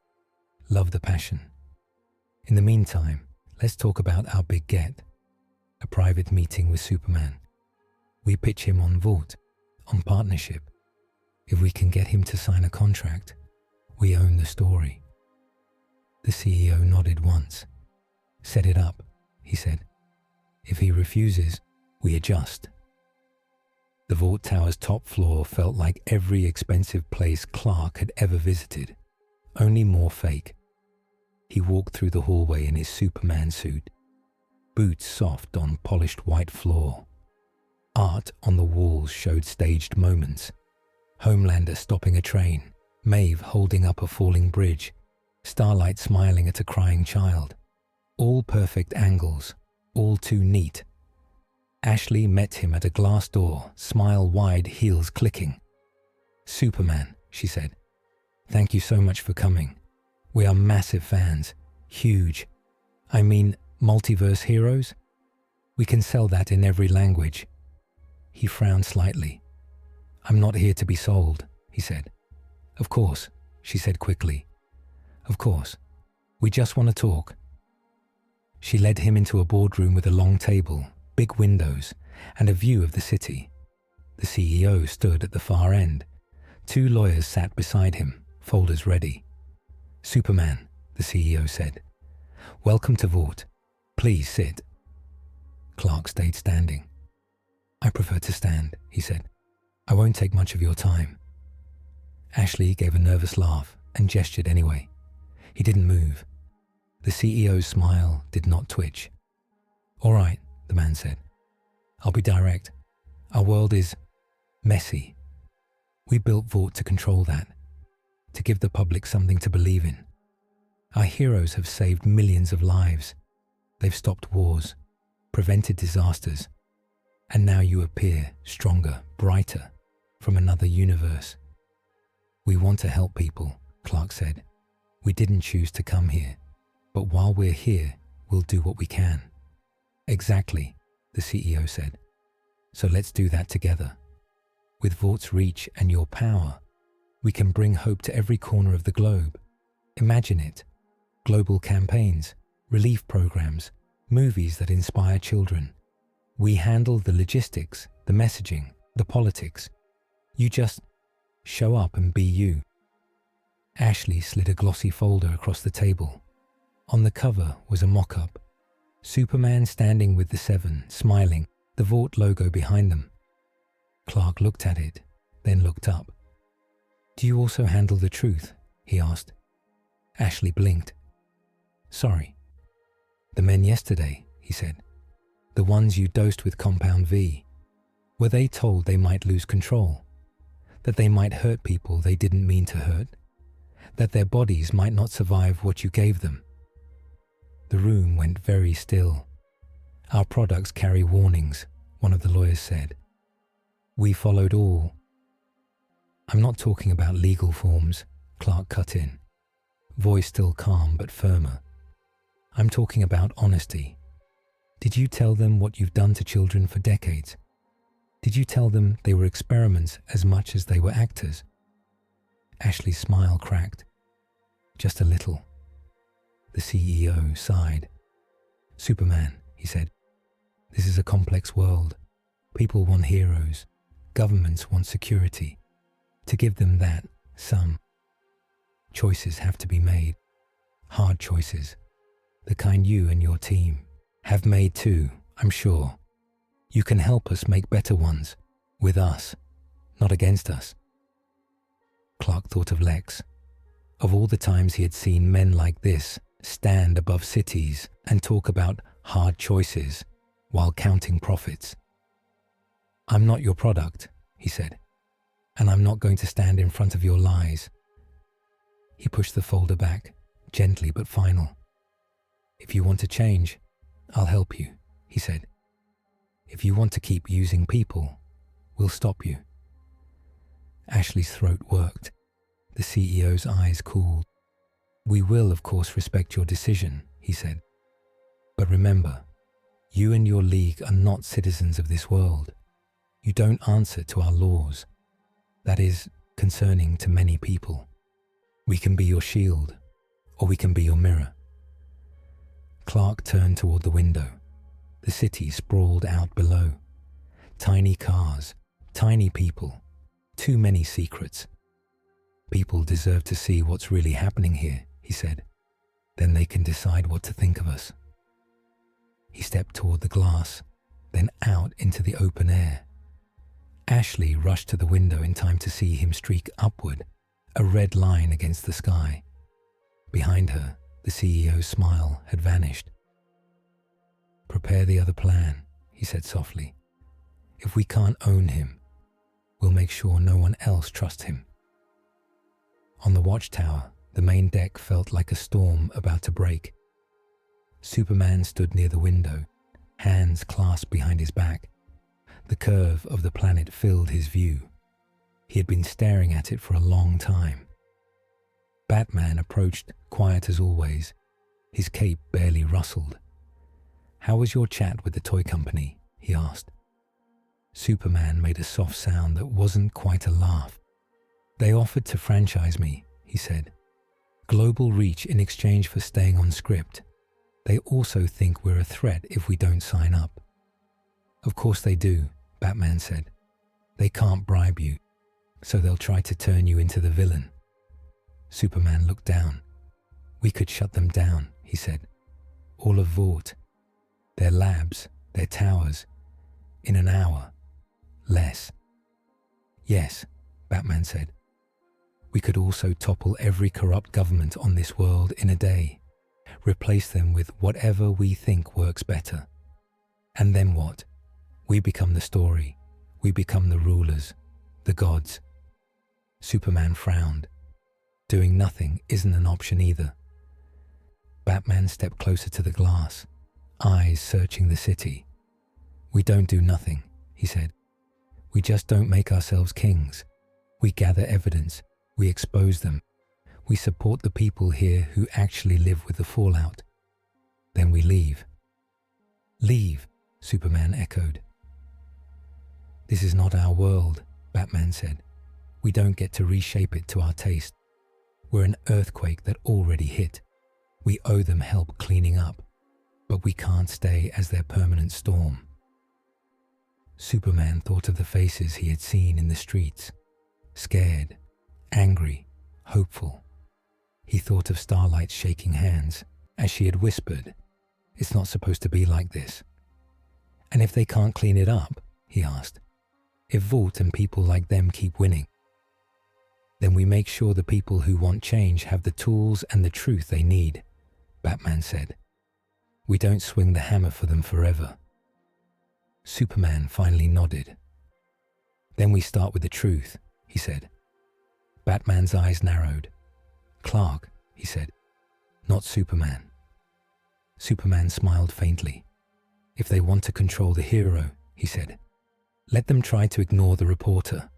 Love the passion. In the meantime, let's talk about our big get. A private meeting with Superman. We pitch him on Vought, on partnership. If we can get him to sign a contract, we own the story. The CEO nodded once. Set it up, he said. If he refuses, we adjust. The Vought Tower's top floor felt like every expensive place Clark had ever visited, only more fake. He walked through the hallway in his Superman suit, boots soft on polished white floor. Art on the walls showed staged moments. Homelander stopping a train, Maeve holding up a falling bridge, Starlight smiling at a crying child. All perfect angles, all too neat. Ashley met him at a glass door, smile wide, heels clicking. "Superman," she said. "Thank you so much for coming. We are massive fans. Huge. I mean, multiverse heroes? We can sell that in every language." He frowned slightly. "I'm not here to be sold," he said. "Of course," she said quickly. "Of course. We just want to talk." She led him into a boardroom with a long table, big windows, and a view of the city. The CEO stood at the far end. 2 lawyers sat beside him, folders ready. "Superman," the CEO said. "Welcome to Vought. Please sit." Clark stayed standing. "I prefer to stand," he said. "I won't take much of your time." Ashley gave a nervous laugh and gestured anyway. He didn't move. The CEO's smile did not twitch. "All right," the man said. "I'll be direct. Our world is messy. We built Vought to control that, to give the public something to believe in. Our heroes have saved millions of lives. They've stopped wars, prevented disasters, and now you appear stronger, brighter, from another universe. We want to help people," Clark said. "We didn't choose to come here, but while we're here, we'll do what we can." "Exactly," the CEO said. "So let's do that together. With Vaught's reach and your power, we can bring hope to every corner of the globe. Imagine it. Global campaigns, relief programs, movies that inspire children. We handle the logistics, the messaging, the politics. You just show up and be you." Ashley slid a glossy folder across the table. On the cover was a mock-up. Superman standing with the 7, smiling, the Vought logo behind them. Clark looked at it, then looked up. "Do you also handle the truth?" he asked. Ashley blinked. "Sorry." "The men yesterday," he said. "The ones you dosed with Compound V. Were they told they might lose control? That they might hurt people they didn't mean to hurt? That their bodies might not survive what you gave them?" The room went very still. "Our products carry warnings," one of the lawyers said. "We followed all." "I'm not talking about legal forms," Clark cut in, voice still calm but firmer. "I'm talking about honesty. Did you tell them what you've done to children for decades? Did you tell them they were experiments as much as they were actors?" Ashley's smile cracked. "Just a little." The CEO sighed. "Superman," he said, "this is a complex world. People want heroes. Governments want security. To give them that, some choices have to be made. Hard choices. The kind you and your team have made too, I'm sure. You can help us make better ones. With us, not against us." Clark thought of Lex. Of all the times he had seen men like this stand above cities and talk about hard choices while counting profits. "I'm not your product," he said, "and I'm not going to stand in front of your lies." He pushed the folder back, gently but final. "If you want to change, I'll help you," he said. "If you want to keep using people, we'll stop you." Ashley's throat worked. The CEO's eyes cooled. "We will, of course, respect your decision," he said. "But remember, you and your league are not citizens of this world. You don't answer to our laws. That is concerning to many people. We can be your shield, or we can be your mirror." Clark turned toward the window. The city sprawled out below. Tiny cars, tiny people, too many secrets. "People deserve to see what's really happening here," he said. "Then they can decide what to think of us." He stepped toward the glass, then out into the open air. Ashley rushed to the window in time to see him streak upward, a red line against the sky. Behind her, The CEO's smile had vanished. "Prepare the other plan," he said softly. "If we can't own him, we'll make sure no one else trusts him." On the watchtower, the main deck felt like a storm about to break. Superman stood near the window, hands clasped behind his back. The curve of the planet filled his view. He had been staring at it for a long time. Batman approached, quiet as always. His cape barely rustled. "How was your chat with the toy company?" he asked. Superman made a soft sound that wasn't quite a laugh. "They offered to franchise me," he said. "Global reach in exchange for staying on script. They also think we're a threat if we don't sign up." "Of course they do," Batman said. "They can't bribe you, so they'll try to turn you into the villain." Superman looked down. "We could shut them down," he said. "All of Vought. Their labs, their towers. In an hour. Less." "Yes," Batman said. "We could also topple every corrupt government on this world in a day. Replace them with whatever we think works better. And then what? We become the story. We become the rulers. The gods." Superman frowned. Doing nothing isn't an option either. Batman stepped closer to the glass, eyes searching the city. "We don't do nothing," he said. "We just don't make ourselves kings. We gather evidence. We expose them. We support the people here who actually live with the fallout. Then we leave." "Leave," Superman echoed. "This is not our world," Batman said. "We don't get to reshape it to our taste. We're an earthquake that already hit. We owe them help cleaning up, but we can't stay as their permanent storm." Superman thought of the faces he had seen in the streets. Scared, angry, hopeful. He thought of Starlight shaking hands, as she had whispered, "It's not supposed to be like this." "And if they can't clean it up," he asked, "if Vought and people like them keep winning?" "Then we make sure the people who want change have the tools and the truth they need," Batman said. "We don't swing the hammer for them forever." Superman finally nodded. "Then we start with the truth," he said. Batman's eyes narrowed. "Clark," he said, "not Superman." Superman smiled faintly. "If they want to control the hero," he said, "let them try to ignore the reporter."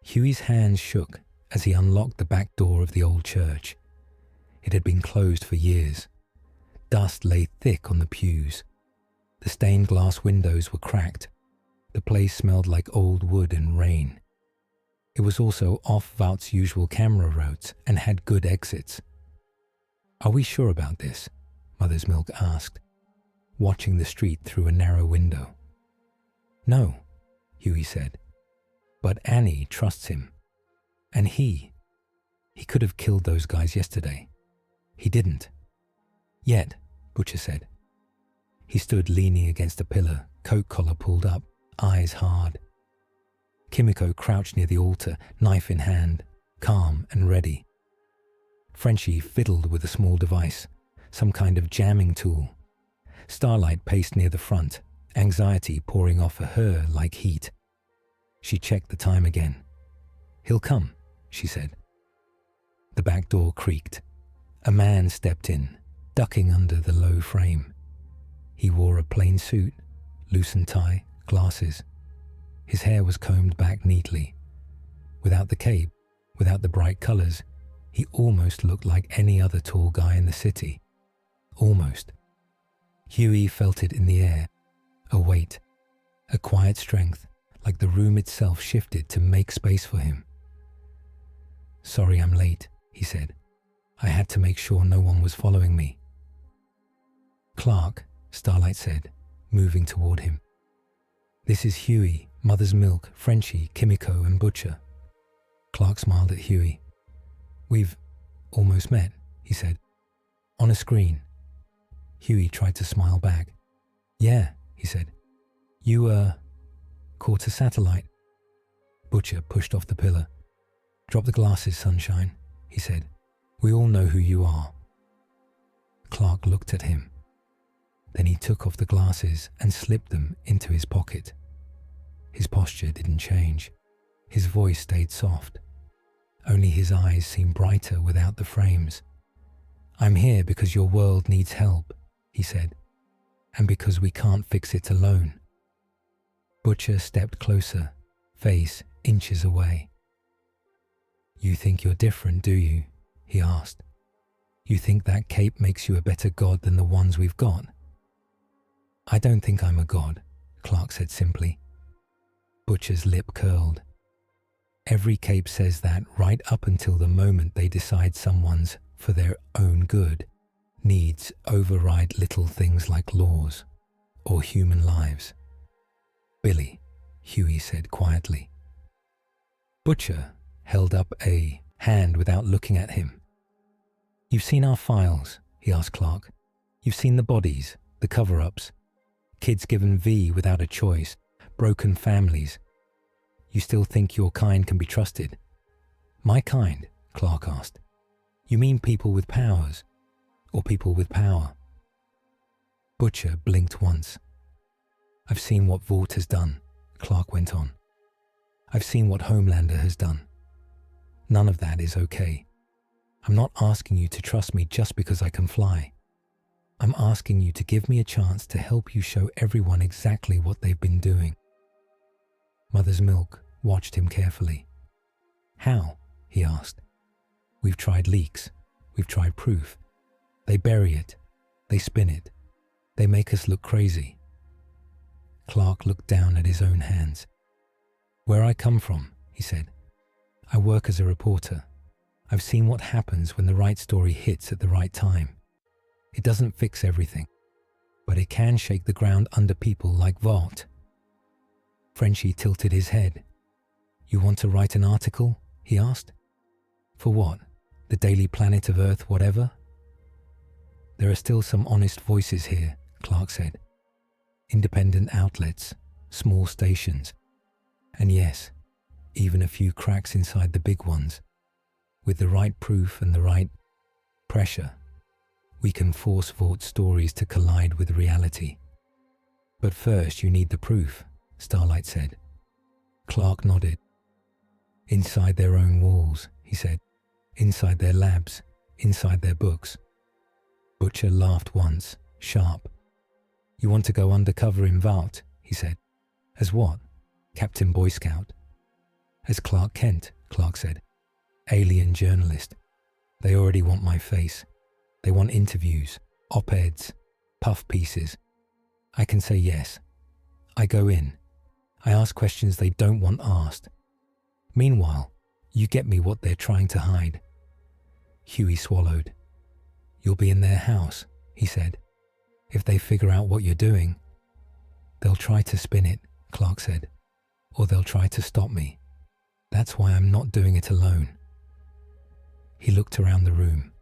Huey's hands shook as he unlocked the back door of the old church. It had been closed for years. Dust lay thick on the pews. The stained glass windows were cracked. The place smelled like old wood and rain. It was also off Vought's usual camera routes and had good exits. "Are we sure about this?" Mother's Milk asked, watching the street through a narrow window. "No," Huey said. "But Annie trusts him. And he could have killed those guys yesterday. He didn't. Yet," Butcher said. He stood leaning against a pillar, coat collar pulled up, eyes hard. Kimiko crouched near the altar, knife in hand, calm and ready. Frenchie fiddled with a small device, some kind of jamming tool. Starlight paced near the front, anxiety pouring off of her like heat. She checked the time again. "He'll come," she said. The back door creaked. A man stepped in, ducking under the low frame. He wore a plain suit, loosened tie, glasses. His hair was combed back neatly. Without the cape, without the bright colors, he almost looked like any other tall guy in the city. Almost. Huey felt it in the air, a weight, a quiet strength, like the room itself shifted to make space for him. "Sorry I'm late," he said. "I had to make sure no one was following me." "Clark," Starlight said, moving toward him. "This is Huey, Mother's Milk, Frenchie, Kimiko, and Butcher." Clark smiled at Huey. "We've almost met," he said. "On a screen." Huey tried to smile back. "Yeah," he said. You caught a satellite." Butcher pushed off the pillar. "Drop the glasses, Sunshine," he said. "We all know who you are. Clark looked at him. Then he took off the glasses and slipped them into his pocket. His posture didn't change. His voice stayed soft. Only his eyes seemed brighter without the frames. "I'm here because your world needs help," he said, "and because we can't fix it alone." Butcher stepped closer, face inches away. "You think you're different, do you?" he asked. "You think that cape makes you a better god than the ones we've got?" "I don't think I'm a god," Clark said simply. Butcher's lip curled. "Every cape says that right up until the moment they decide someone's, for their own good, needs override little things like laws or human lives." "Billy," Huey said quietly. Butcher held up a hand without looking at him. "You've seen our files," he asked Clark. "You've seen the bodies, the cover-ups, kids given V without a choice, broken families. You still think your kind can be trusted?" "My kind?" Clark asked. "You mean people with powers, or people with power?" Butcher blinked once. "I've seen what Vought has done," Clark went on. "I've seen what Homelander has done. None of that is okay. I'm not asking you to trust me just because I can fly. I'm asking you to give me a chance to help you show everyone exactly what they've been doing." Mother's Milk watched him carefully. "How?" he asked. "We've tried leaks. We've tried proof. They bury it. They spin it. They make us look crazy." Clark looked down at his own hands. "Where I come from," he said, "I work as a reporter. I've seen what happens when the right story hits at the right time. It doesn't fix everything, but it can shake the ground under people like Vought." Frenchie tilted his head. "You want to write an article?" he asked. "For what? The Daily Planet of Earth whatever?" "There are still some honest voices here," Clark said. "Independent outlets, small stations, and yes, even a few cracks inside the big ones. With the right proof and the right pressure, we can force Vaught's stories to collide with reality. But first you need the proof," Starlight said. Clark nodded. "Inside their own walls," he said. "Inside their labs, inside their books." Butcher laughed once, sharp. "You want to go undercover in Vought," he said. "As what? Captain Boy Scout?" "As Clark Kent," Clark said. "Alien journalist. They already want my face. They want interviews, op-eds, puff pieces. I can say yes. I go in. I ask questions they don't want asked. Meanwhile, you get me what they're trying to hide." Huey swallowed. "You'll be in their house," he said. "If they figure out what you're doing." "They'll try to spin it," Clark said. "Or they'll try to stop me. That's why I'm not doing it alone." He looked around the room,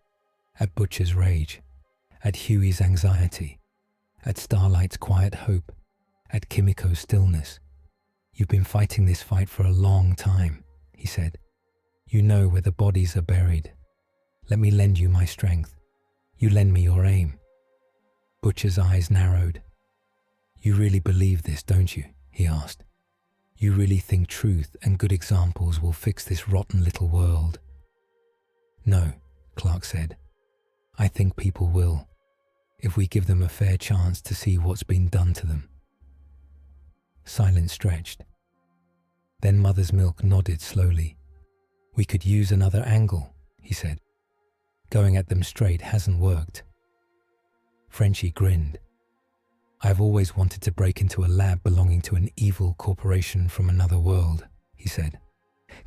at Butcher's rage, at Huey's anxiety, at Starlight's quiet hope, at Kimiko's stillness. "You've been fighting this fight for a long time," he said. "You know where the bodies are buried. Let me lend you my strength. You lend me your aim." Butcher's eyes narrowed. "You really believe this, don't you?" he asked. "You really think truth and good examples will fix this rotten little world?" "No," Clark said. "I think people will, if we give them a fair chance to see what's been done to them." Silence stretched. Then Mother's Milk nodded slowly. "We could use another angle," he said. "Going at them straight hasn't worked." Frenchie grinned. "I've always wanted to break into a lab belonging to an evil corporation from another world," he said.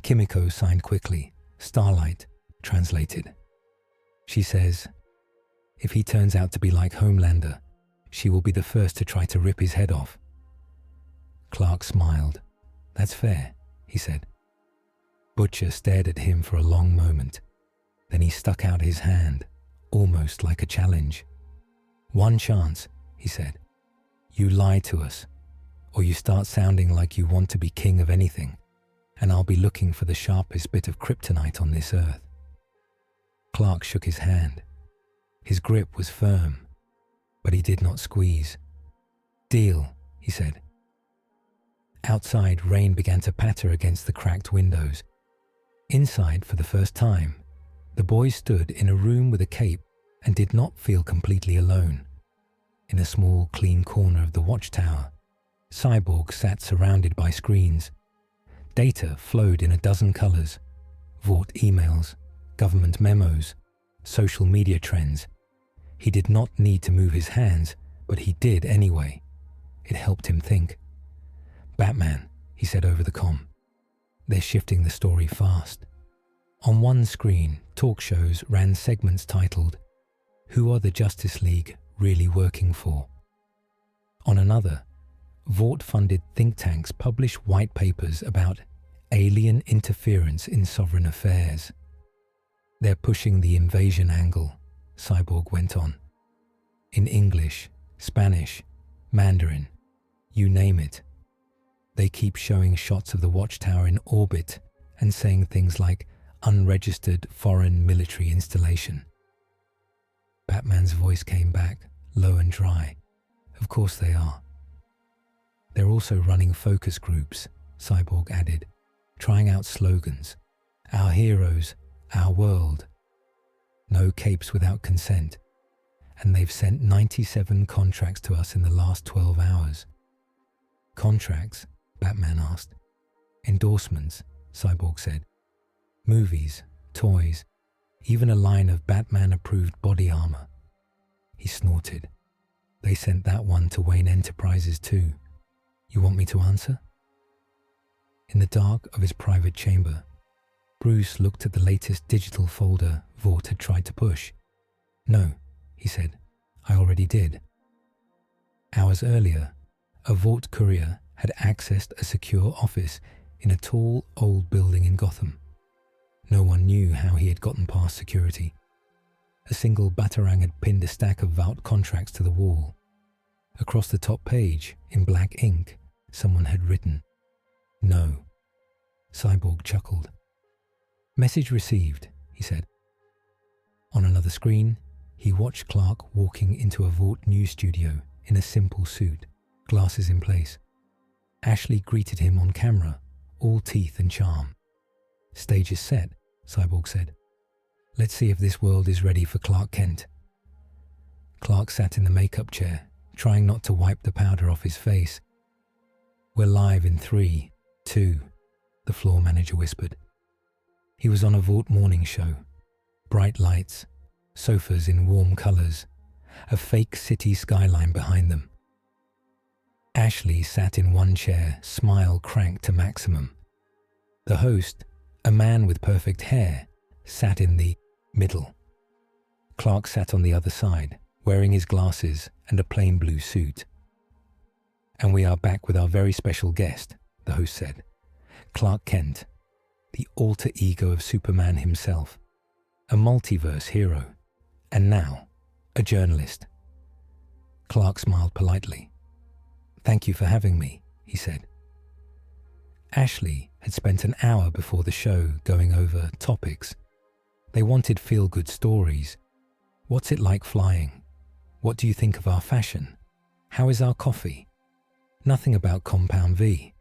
Kimiko signed quickly. Starlight translated. She says, "If he turns out to be like Homelander, she will be the first to try to rip his head off." Clark smiled. "That's fair," he said. Butcher stared at him for a long moment. Then he stuck out his hand, almost like a challenge. "One chance," he said. "You lie to us, or you start sounding like you want to be king of anything, and I'll be looking for the sharpest bit of kryptonite on this earth." Clark shook his hand. His grip was firm, but he did not squeeze. "Deal," he said. Outside, rain began to patter against the cracked windows. Inside, for the first time, the boys stood in a room with a cape and did not feel completely alone. In a small, clean corner of the watchtower, Cyborg sat surrounded by screens. Data flowed in a dozen colors: Vought emails, government memos, social media trends. He did not need to move his hands, but he did anyway. It helped him think. "Batman," he said over the comm. "They're shifting the story fast." On one screen, talk shows ran segments titled, "Who are the Justice League really working for?" On another, Vought-funded think tanks publish white papers about alien interference in sovereign affairs. "They're pushing the invasion angle," Cyborg went on. "In English, Spanish, Mandarin, you name it. They keep showing shots of the watchtower in orbit and saying things like unregistered foreign military installation." Batman's voice came back, low and dry. "Of course they are." "They're also running focus groups," Cyborg added, "trying out slogans. Our heroes, our world. No capes without consent. And they've sent 97 contracts to us in the last 12 hours. "Contracts?" Batman asked. "Endorsements," Cyborg said. "Movies, toys, even a line of Batman-approved body armor." He snorted. "They sent that one to Wayne Enterprises too. You want me to answer?" In the dark of his private chamber, Bruce looked at the latest digital folder Vought had tried to push. "No," he said. "I already did." Hours earlier, a Vought courier had accessed a secure office in a tall, old building in Gotham. No one knew how he had gotten past security. A single Batarang had pinned a stack of Vought contracts to the wall. Across the top page, in black ink, someone had written, "No." Cyborg chuckled. "Message received," he said. On another screen, he watched Clark walking into a Vought news studio in a simple suit, glasses in place. Ashley greeted him on camera, all teeth and charm. "Stage is set," Cyborg said. "Let's see if this world is ready for Clark Kent." Clark sat in the makeup chair, trying not to wipe the powder off his face. "We're live in 3, 2, the floor manager whispered. He was on a Vought morning show. Bright lights, sofas in warm colors, a fake city skyline behind them. Ashley sat in one chair, smile cranked to maximum. The host, a man with perfect hair, sat in the middle. Clark sat on the other side, wearing his glasses and a plain blue suit. "And we are back with our very special guest," the host said. "Clark Kent, the alter ego of Superman himself, a multiverse hero, and now a journalist." Clark smiled politely. "Thank you for having me," he said. Ashley had spent an hour before the show going over topics. They wanted feel-good stories. What's it like flying? What do you think of our fashion? How is our coffee? Nothing about Compound V.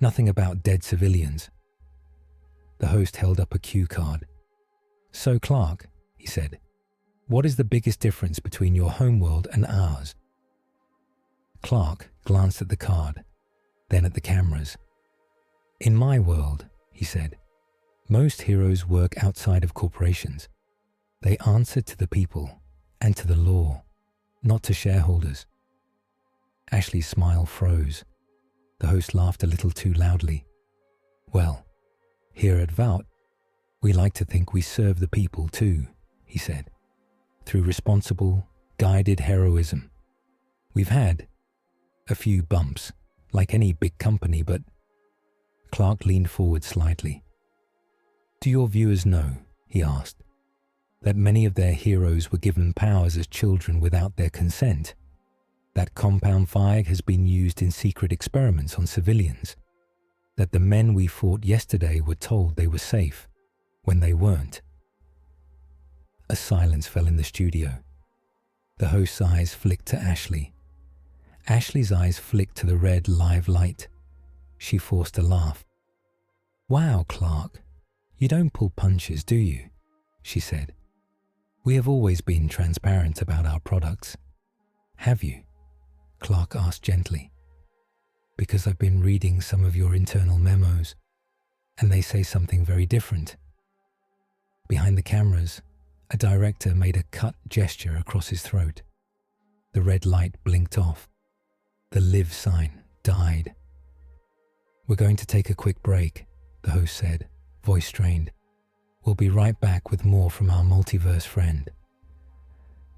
Nothing about dead civilians. The host held up a cue card. "So Clark," he said, "what is the biggest difference between your homeworld and ours?" Clark glanced at the card, then at the cameras. "In my world," he said, "most heroes work outside of corporations. They answer to the people and to the law, not to shareholders." Ashley's smile froze. The host laughed a little too loudly. "Well, here at Vought, we like to think we serve the people too," he said, "through responsible, guided heroism. We've had a few bumps, like any big company, but..." Clark leaned forward slightly. "Do your viewers know," he asked, "that many of their heroes were given powers as children without their consent? That Compound V has been used in secret experiments on civilians? That the men we fought yesterday were told they were safe when they weren't?" A silence fell in the studio. The host's eyes flicked to Ashley. Ashley's eyes flicked to the red live light. She forced a laugh. "Wow, Clark, you don't pull punches, do you?" she said. "We have always been transparent about our products." "Have you?" Clark asked gently. "Because I've been reading some of your internal memos, and they say something very different." Behind the cameras, a director made a cut gesture across his throat. The red light blinked off. The live sign died. "We're going to take a quick break," the host said, voice strained. "We'll be right back with more from our multiverse friend."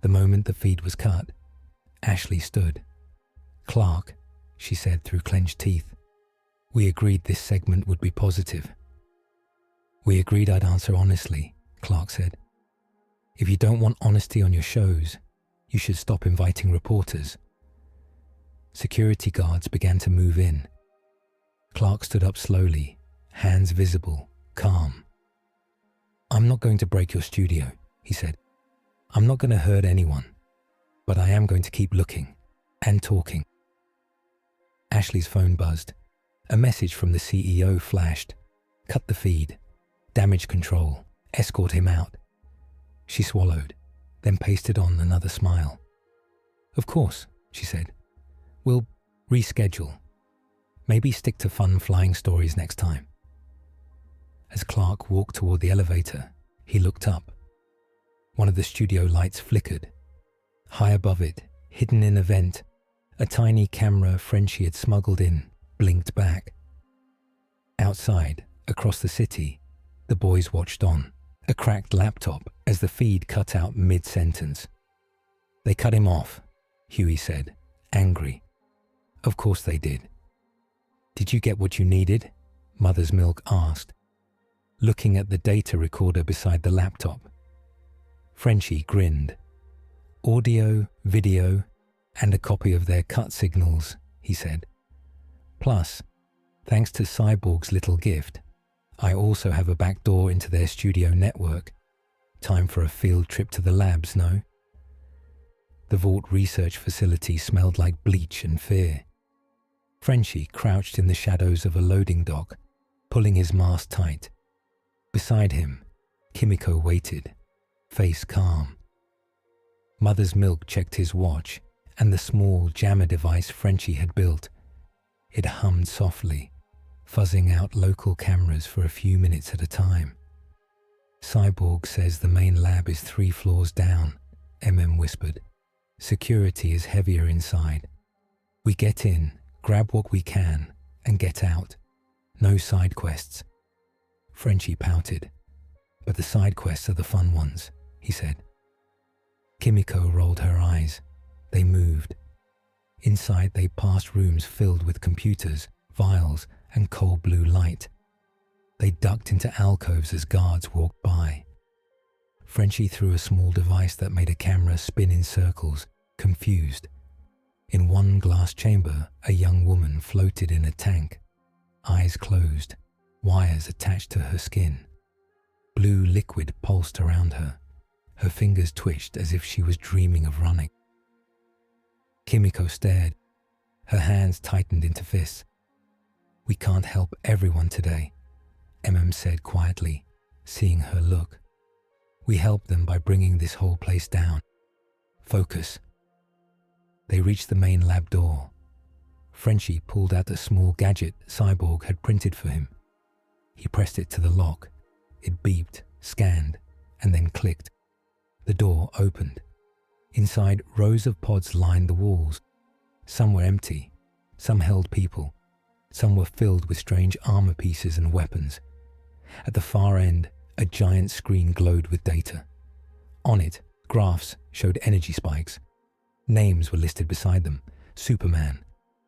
The moment the feed was cut, Ashley stood. "Clark," she said through clenched teeth, "we agreed this segment would be positive." "We agreed I'd answer honestly," Clark said. "If you don't want honesty on your shows, you should stop inviting reporters." Security guards began to move in. Clark stood up slowly, hands visible, calm. "I'm not going to break your studio," he said. "I'm not going to hurt anyone, but I am going to keep looking and talking." Ashley's phone buzzed. A message from the CEO flashed. "Cut the feed. Damage control. Escort him out." She swallowed, then pasted on another smile. "Of course," she said. "We'll reschedule. Maybe stick to fun flying stories next time." As Clark walked toward the elevator, he looked up. One of the studio lights flickered. High above it, hidden in a vent, a tiny camera Frenchie had smuggled in blinked back. Outside, across the city, the boys watched on, a cracked laptop as the feed cut out mid-sentence. "They cut him off," Huey said, angry. "Of course they did." "Did you get what you needed?" Mother's Milk asked, looking at the data recorder beside the laptop. Frenchie grinned. "Audio, video, and a copy of their cut signals," he said. "Plus, thanks to Cyborg's little gift, I also have a back door into their studio network. Time for a field trip to the labs, no?" The Vault research facility smelled like bleach and fear. Frenchie crouched in the shadows of a loading dock, pulling his mask tight. Beside him, Kimiko waited, face calm. Mother's Milk checked his watch and the small jammer device Frenchie had built. It hummed softly, fuzzing out local cameras for a few minutes at a time. "Cyborg says the main lab is 3 floors down," whispered. "Security is heavier inside. We get in, grab what we can, and get out. No side quests." Frenchie pouted. "But the side quests are the fun ones," he said. Kimiko rolled her eyes. They moved. Inside they passed rooms filled with computers, vials, and cold blue light. They ducked into alcoves as guards walked by. Frenchie threw a small device that made a camera spin in circles, confused. In one glass chamber, a young woman floated in a tank, eyes closed, wires attached to her skin. Blue liquid pulsed around her. Her fingers twitched as if she was dreaming of running. Kimiko stared. Her hands tightened into fists. "We can't help everyone today," said quietly, seeing her look. "We help them by bringing this whole place down. Focus." They reached the main lab door. Frenchie pulled out a small gadget Cyborg had printed for him. He pressed it to the lock. It beeped, scanned, and then clicked. The door opened. Inside, rows of pods lined the walls. Some were empty, some held people, some were filled with strange armor pieces and weapons. At the far end, a giant screen glowed with data. On it, graphs showed energy spikes. Names were listed beside them: Superman,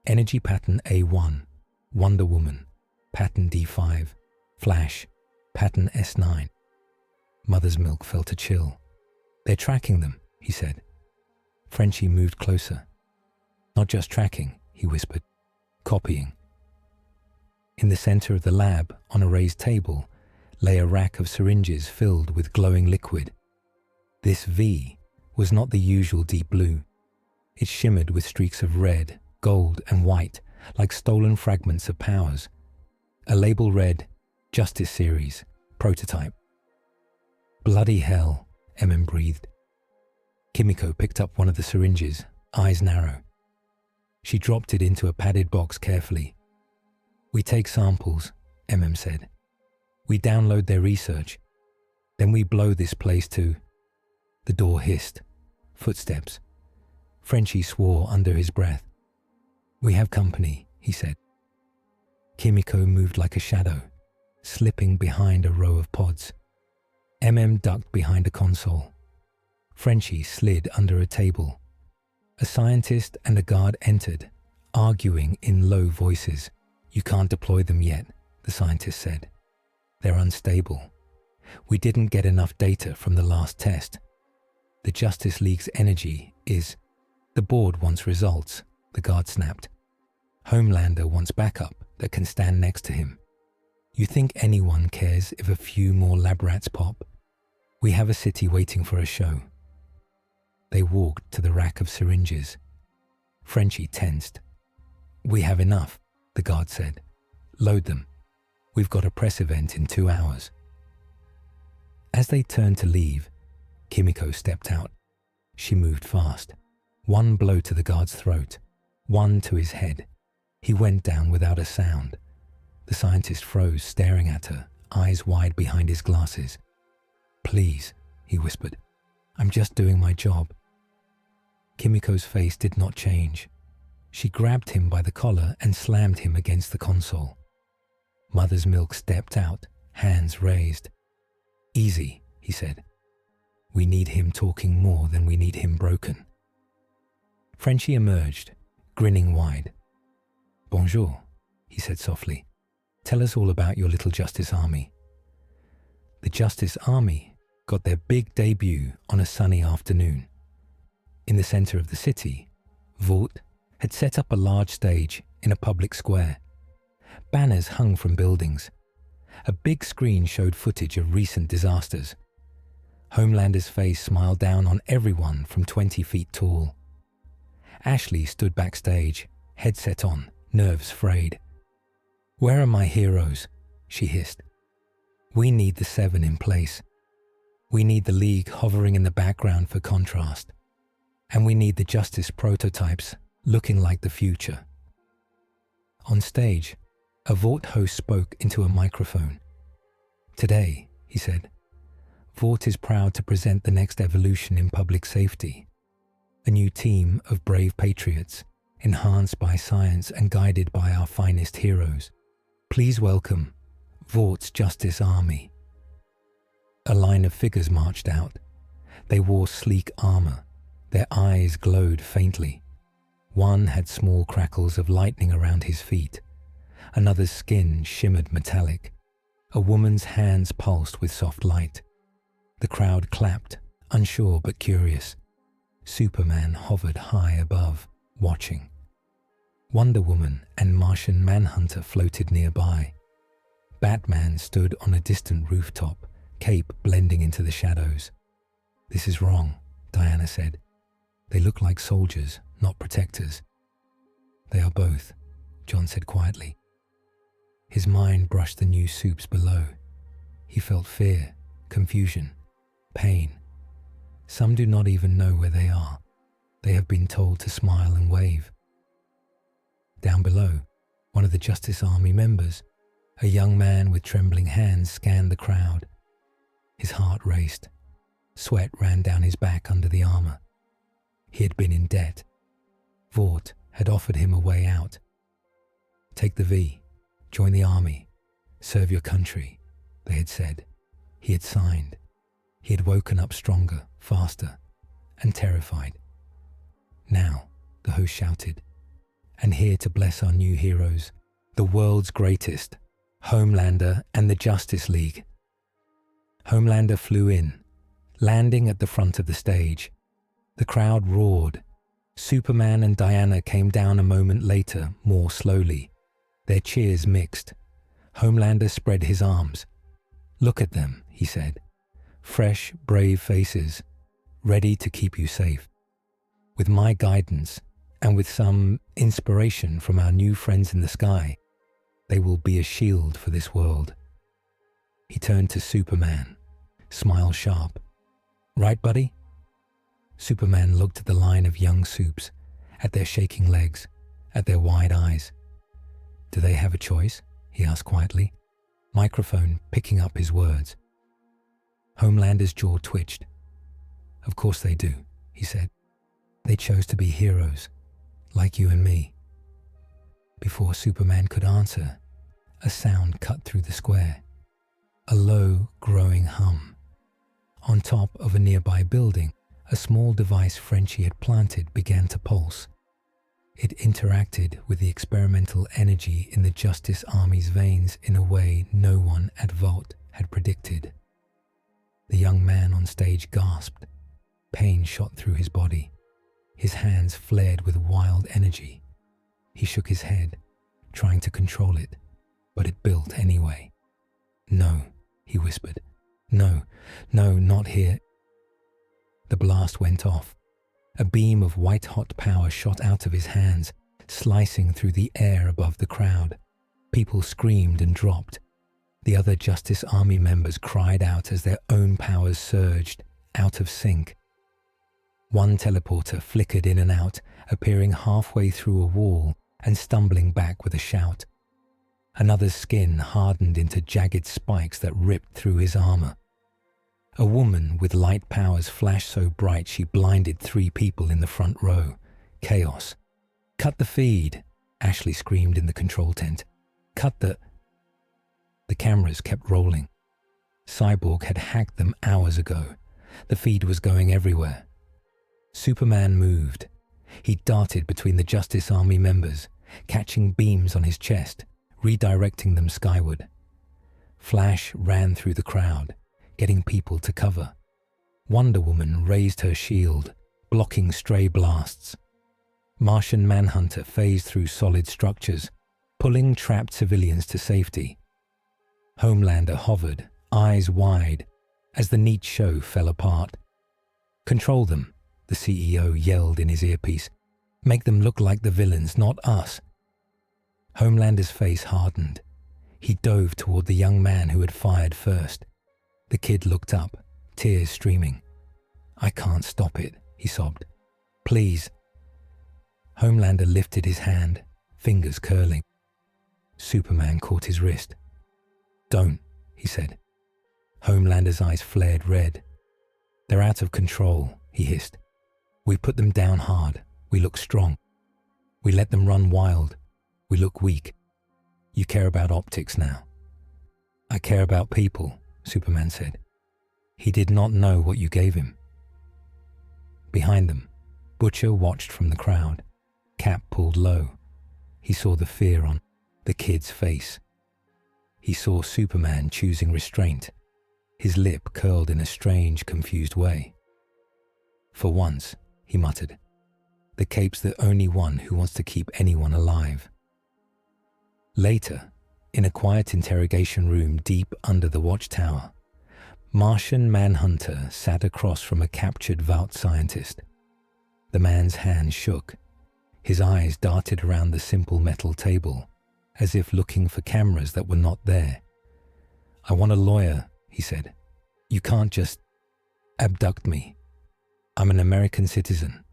Energy Pattern A1, Wonder Woman, Pattern D5, Flash, Pattern S9. Mother's Milk felt a chill. "They're tracking them," he said. Frenchie moved closer. "Not just tracking," he whispered. "Copying." In the center of the lab, on a raised table, lay a rack of syringes filled with glowing liquid. This V was not the usual deep blue. It shimmered with streaks of red, gold, and white, like stolen fragments of powers. A label read, Justice Series, Prototype. Bloody hell, MM breathed. Kimiko picked up one of the syringes, eyes narrow. She dropped it into a padded box carefully. We take samples, MM said. We download their research. Then we blow this place to... The door hissed. Footsteps. Frenchie swore under his breath. We have company, he said. Kimiko moved like a shadow, slipping behind a row of pods. MM ducked behind a console. Frenchie slid under a table. A scientist and a guard entered, arguing in low voices. You can't deploy them yet, the scientist said. They're unstable. We didn't get enough data from the last test. The Justice League's energy is... The board wants results, the guard snapped. Homelander wants backup that can stand next to him. You think anyone cares if a few more lab rats pop? We have a city waiting for a show. They walked to the rack of syringes. Frenchie tensed. We have enough, the guard said. Load them. We've got a press event in 2 hours. As they turned to leave, Kimiko stepped out. She moved fast. One blow to the guard's throat, one to his head. He went down without a sound. The scientist froze, staring at her, eyes wide behind his glasses. Please, he whispered. I'm just doing my job. Kimiko's face did not change. She grabbed him by the collar and slammed him against the console. Mother's Milk stepped out, hands raised. Easy, he said. We need him talking more than we need him broken. Frenchie emerged, grinning wide. Bonjour, he said softly. Tell us all about your little Justice Army. The Justice Army got their big debut on a sunny afternoon. In the center of the city, Vought had set up a large stage in a public square. Banners hung from buildings. A big screen showed footage of recent disasters. Homelander's face smiled down on everyone from 20 feet tall. Ashley stood backstage, headset on, nerves frayed. Where are my heroes? She hissed. We need the 7 in place. We need the League hovering in the background for contrast. And we need the Justice prototypes looking like the future. On stage, a Vought host spoke into a microphone. Today, he said, Vought is proud to present the next evolution in public safety. A new team of brave patriots, enhanced by science and guided by our finest heroes. Please welcome Vaught's Justice Army. A line of figures marched out. They wore sleek armor. Their eyes glowed faintly. One had small crackles of lightning around his feet. Another's skin shimmered metallic. A woman's hands pulsed with soft light. The crowd clapped, unsure but curious. Superman hovered high above, watching. Wonder Woman and Martian Manhunter floated nearby. Batman stood on a distant rooftop, cape blending into the shadows. This is wrong, Diana said. They look like soldiers, not protectors. They are both, John said quietly. His mind brushed the new soups below. He felt fear, confusion, pain. Some do not even know where they are. They have been told to smile and wave. Down below, one of the Justice Army members, a young man with trembling hands, scanned the crowd. His heart raced. Sweat ran down his back under the armor. He had been in debt. Vought had offered him a way out. Take the V, join the army, serve your country, they had said. He had signed. He had woken up stronger, faster, and terrified. Now, the host shouted, and here to bless our new heroes, the world's greatest, Homelander and the Justice League. Homelander flew in, landing at the front of the stage. The crowd roared. Superman and Diana came down a moment later, more slowly. Their cheers mixed. Homelander spread his arms. Look at them, he said. Fresh, brave faces. ready to keep you safe. With my guidance and with some inspiration from our new friends in the sky, they will be a shield for this world." He turned to Superman, smile sharp. "Right, buddy?" Superman looked at the line of young Supes, at their shaking legs, at their wide eyes. "Do they have a choice?" he asked quietly, microphone picking up his words. Homelander's jaw twitched. "Of course they do," he said. "They chose to be heroes, like you and me." Before Superman could answer, a sound cut through the square. A low, growing hum. On top of a nearby building, a small device Frenchie had planted began to pulse. It interacted with the experimental energy in the Justice Army's veins in a way no one at Vault had predicted. The young man on stage gasped. Pain shot through his body. His hands flared with wild energy. He shook his head, trying to control it, but it built anyway. "No," he whispered. "No, no, not here." The blast went off. A beam of white-hot power shot out of his hands, slicing through the air above the crowd. People screamed and dropped. The other Justice Army members cried out as their own powers surged, out of sync. One teleporter flickered in and out, appearing halfway through a wall and stumbling back with a shout. Another's skin hardened into jagged spikes that ripped through his armor. A woman with light powers flashed so bright she blinded 3 people in the front row. Chaos. "Cut the feed," Ashley screamed in the control tent. "Cut the..." The cameras kept rolling. Cyborg had hacked them hours ago. The feed was going everywhere. Superman moved. He darted between the Justice Army members, catching beams on his chest, redirecting them skyward. Flash ran through the crowd, getting people to cover. Wonder Woman raised her shield, blocking stray blasts. Martian Manhunter phased through solid structures, pulling trapped civilians to safety. Homelander hovered, eyes wide, as the neat show fell apart. "Control them," the CEO yelled in his earpiece. "Make them look like the villains, not us." Homelander's face hardened. He dove toward the young man who had fired first. The kid looked up, tears streaming. "I can't stop it," he sobbed. "Please." Homelander lifted his hand, fingers curling. Superman caught his wrist. "Don't," he said. Homelander's eyes flared red. "They're out of control," he hissed. "We put them down hard. We look strong. We let them run wild. We look weak. You care about optics now." "I care about people," Superman said. "He did not know what you gave him." Behind them, Butcher watched from the crowd, cap pulled low. He saw the fear on the kid's face. He saw Superman choosing restraint, his lip curled in a strange, confused way. "For once," he muttered, "the Cape's the only one who wants to keep anyone alive." Later, in a quiet interrogation room deep under the watchtower, Martian Manhunter sat across from a captured Vault scientist. The man's hand shook. His eyes darted around the simple metal table, as if looking for cameras that were not there. "I want a lawyer," he said. "You can't just abduct me. I'm an American citizen.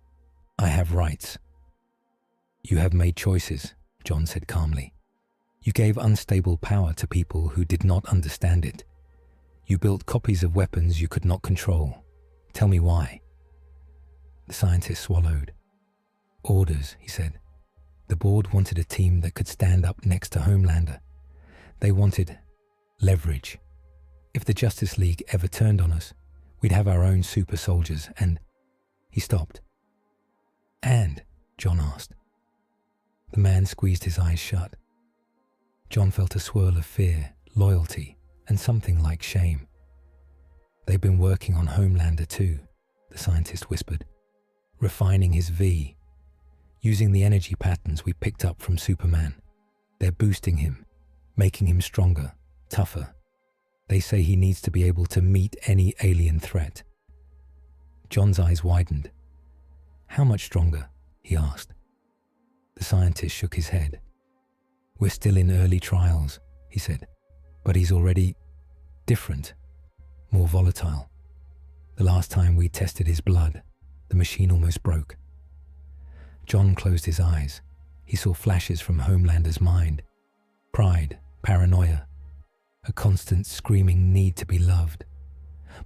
I have rights." "You have made choices," John said calmly. "You gave unstable power to people who did not understand it. You built copies of weapons you could not control. Tell me why." The scientist swallowed. "Orders," he said. "The board wanted a team that could stand up next to Homelander. They wanted leverage. If the Justice League ever turned on us, we'd have our own super soldiers and..." He stopped. "And?" John asked. The man squeezed his eyes shut. John felt a swirl of fear, loyalty, and something like shame. "They've been working on Homelander too," the scientist whispered, "refining his V, using the energy patterns we picked up from Superman. They're boosting him, making him stronger, tougher. They say he needs to be able to meet any alien threat." John's eyes widened. How much stronger? He asked. The scientist shook his head. We're still in early trials, he said, but he's already different, more volatile. The last time we tested his blood, the machine almost broke. John closed his eyes. He saw flashes from Homelander's mind. Pride, paranoia, a constant screaming need to be loved.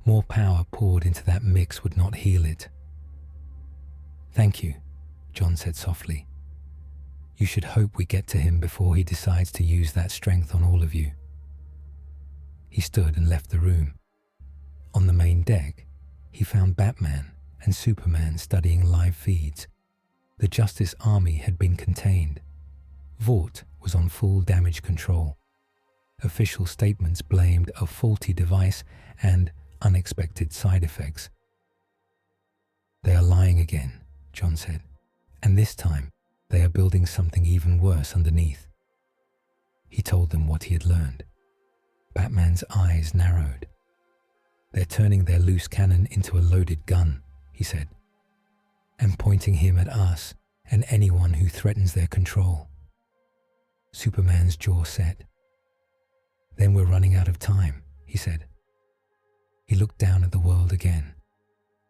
More power poured into that mix would not heal it. Thank you, John said softly. You should hope we get to him before he decides to use that strength on all of you. He stood and left the room. On the main deck, he found Batman and Superman studying live feeds. The Justice Army had been contained. Vought was on full damage control. Official statements blamed a faulty device and unexpected side effects. They are lying again, John said, and this time they are building something even worse underneath. He told them what he had learned. Batman's eyes narrowed. They're turning their loose cannon into a loaded gun, he said, and pointing him at us and anyone who threatens their control. Superman's jaw set. Then we're running out of time, he said. He looked down at the world again.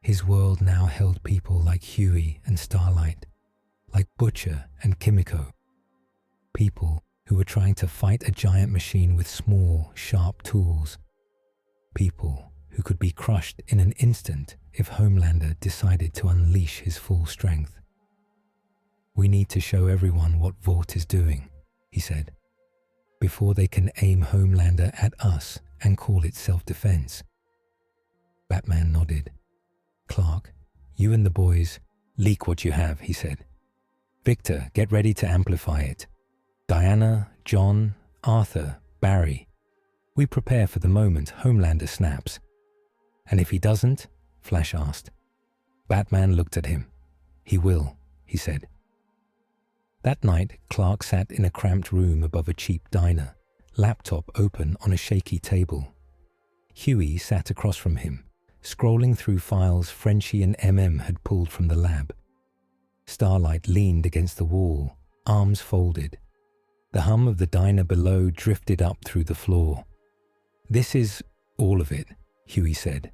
His world now held people like Huey and Starlight, like Butcher and Kimiko. People who were trying to fight a giant machine with small, sharp tools. People who could be crushed in an instant if Homelander decided to unleash his full strength. We need to show everyone what Vought is doing, he said, before they can aim Homelander at us and call it self-defense. Batman nodded. Clark, you and the boys, leak what you have, he said. Victor, get ready to amplify it. Diana, John, Arthur, Barry. We prepare for the moment Homelander snaps. And if he doesn't? Flash asked. Batman looked at him. He will, he said. That night, Clark sat in a cramped room above a cheap diner, laptop open on a shaky table. Huey sat across from him, scrolling through files Frenchie and MM had pulled from the lab. Starlight leaned against the wall, arms folded. The hum of the diner below drifted up through the floor. This is all of it, Huey said.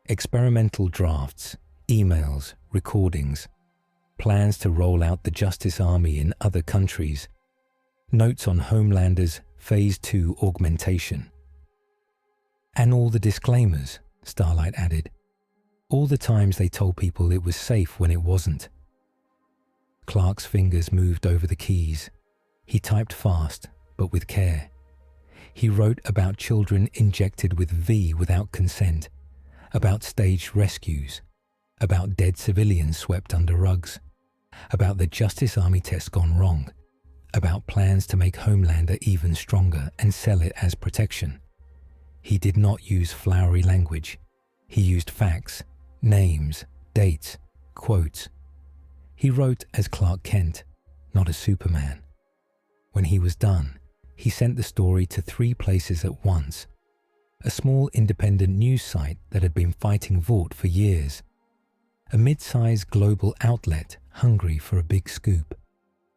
Experimental drafts, emails, recordings, plans to roll out the Justice Army in other countries, notes on Homelander's Phase 2 augmentation. And all the disclaimers, Starlight added. All the times they told people it was safe when it wasn't. Clark's fingers moved over the keys. He typed fast, but with care. He wrote about children injected with V without consent, about staged rescues, about dead civilians swept under rugs, about the Justice Army test gone wrong, about plans to make Homelander even stronger and sell it as protection. He did not use flowery language. He used facts, names, dates, quotes. He wrote as Clark Kent, not as Superman. When he was done, he sent the story to 3 places at once. A small independent news site that had been fighting Vought for years. A mid-sized global outlet hungry for a big scoop.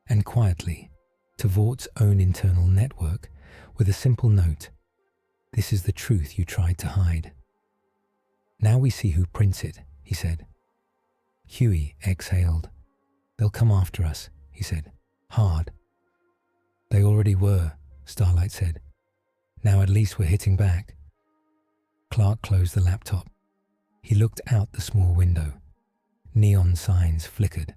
And quietly, to Vaught's own internal network, with a simple note. This is the truth you tried to hide. Now we see who prints it, he said. Huey exhaled. They'll come after us, he said, hard. They already were, Starlight said. Now at least we're hitting back. Clark closed the laptop. He looked out the small window. Neon signs flickered.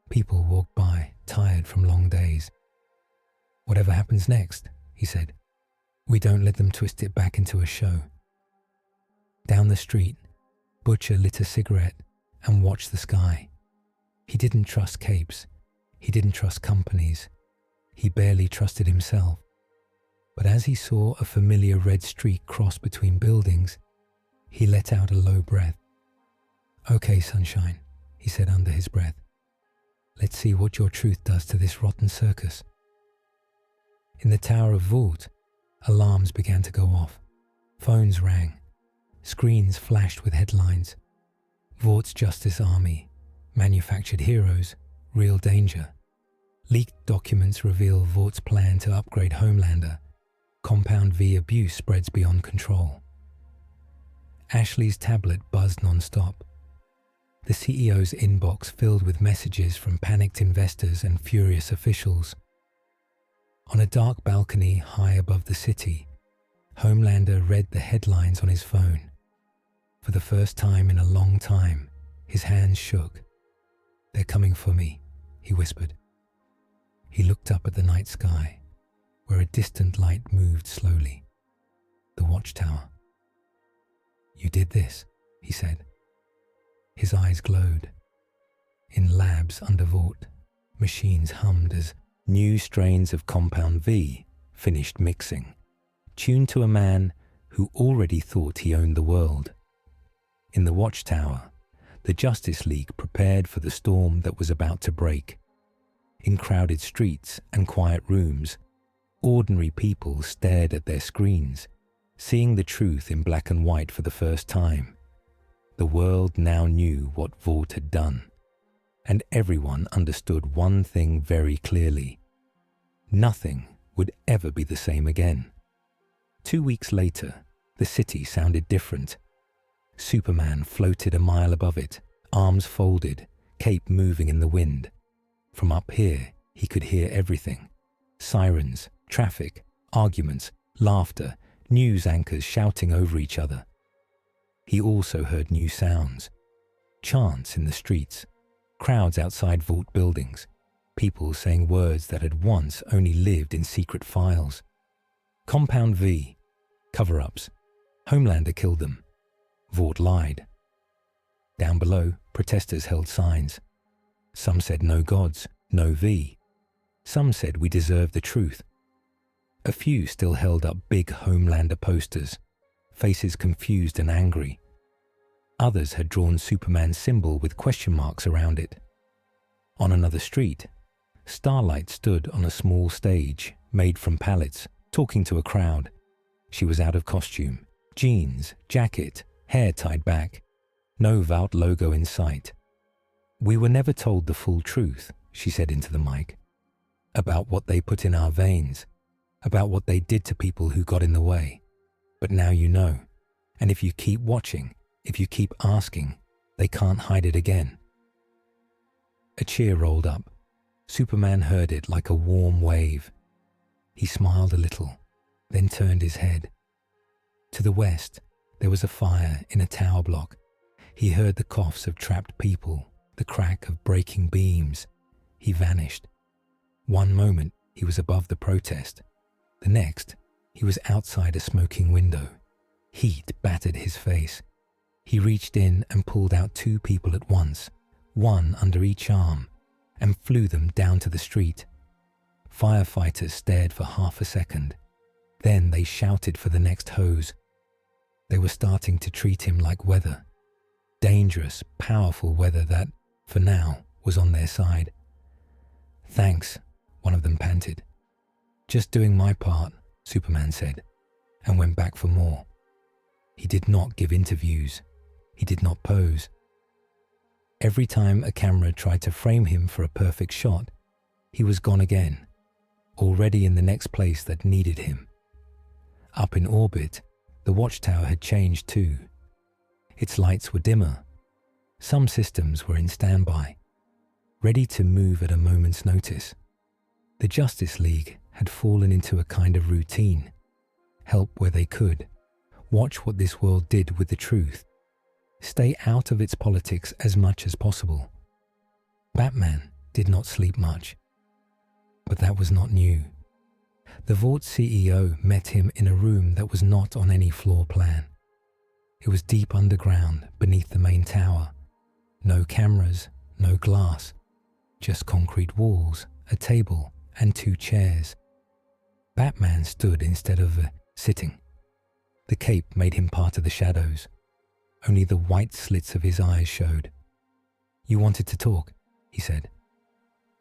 People walked by, tired from long days. Whatever happens next, he said. We don't let them twist it back into a show. Down the street, Butcher lit a cigarette and watched the sky. He didn't trust capes. He didn't trust companies. He barely trusted himself. But as he saw a familiar red streak cross between buildings, he let out a low breath. Okay, sunshine, he said under his breath. Let's see what your truth does to this rotten circus. In the Tower of Vought, alarms began to go off. Phones rang. Screens flashed with headlines. Vort's Justice Army, manufactured heroes, real danger. Leaked documents reveal Vort's plan to upgrade Homelander. Compound V abuse spreads beyond control. Ashley's tablet buzzed non-stop. The CEO's inbox filled with messages from panicked investors and furious officials. On a dark balcony high above the city, Homelander read the headlines on his phone. For the first time in a long time, his hands shook. "They're coming for me," he whispered. He looked up at the night sky, where a distant light moved slowly. The watchtower. "You did this," he said. His eyes glowed. In labs under Vought, machines hummed as new strains of Compound V finished mixing, tuned to a man who already thought he owned the world. In the watchtower, the Justice League prepared for the storm that was about to break. In crowded streets and quiet rooms, ordinary people stared at their screens, seeing the truth in black and white for the first time. The world now knew what Vought had done, and everyone understood one thing very clearly. Nothing would ever be the same again. 2 weeks later, the city sounded different. Superman floated a mile above it, arms folded, cape moving in the wind. From up here, he could hear everything. Sirens, traffic, arguments, laughter, news anchors shouting over each other. He also heard new sounds. Chants in the streets, crowds outside Vought buildings, people saying words that had once only lived in secret files. Compound V, cover-ups. Homelander killed them. Vought lied. Down below, protesters held signs. Some said no gods, no V. Some said we deserve the truth. A few still held up big Homelander posters, faces confused and angry. Others had drawn Superman's symbol with question marks around it. On another street, Starlight stood on a small stage made from pallets, talking to a crowd. She was out of costume, jeans, jacket, hair tied back. No Vought logo in sight. "We were never told the full truth," she said into the mic. "About what they put in our veins, about what they did to people who got in the way. But now you know. And if you keep watching, if you keep asking, they can't hide it again." A cheer rolled up. Superman heard it like a warm wave. He smiled a little, then turned his head. To the west, there was a fire in a tower block. He heard the coughs of trapped people, the crack of breaking beams. He vanished. One moment, he was above the protest. The next, he was outside a smoking window. Heat battered his face. He reached in and pulled out 2 people at once, one under each arm, and flew them down to the street. Firefighters stared for half a second. Then they shouted for the next hose. They were starting to treat him like weather. Dangerous, powerful weather that, for now, was on their side. "Thanks," one of them panted. "Just doing my part," Superman said, and went back for more. He did not give interviews. He did not pose. Every time a camera tried to frame him for a perfect shot, he was gone again, already in the next place that needed him. Up in orbit, the watchtower had changed too. Its lights were dimmer. Some systems were in standby, ready to move at a moment's notice. The Justice League had fallen into a kind of routine. Help where they could. Watch what this world did with the truth. Stay out of its politics as much as possible. Batman did not sleep much. But that was not new. The Vought CEO met him in a room that was not on any floor plan. It was deep underground beneath the main tower. No cameras, no glass, just concrete walls, a table, and 2 chairs. Batman stood instead of sitting. The cape made him part of the shadows. Only the white slits of his eyes showed. "You wanted to talk," he said.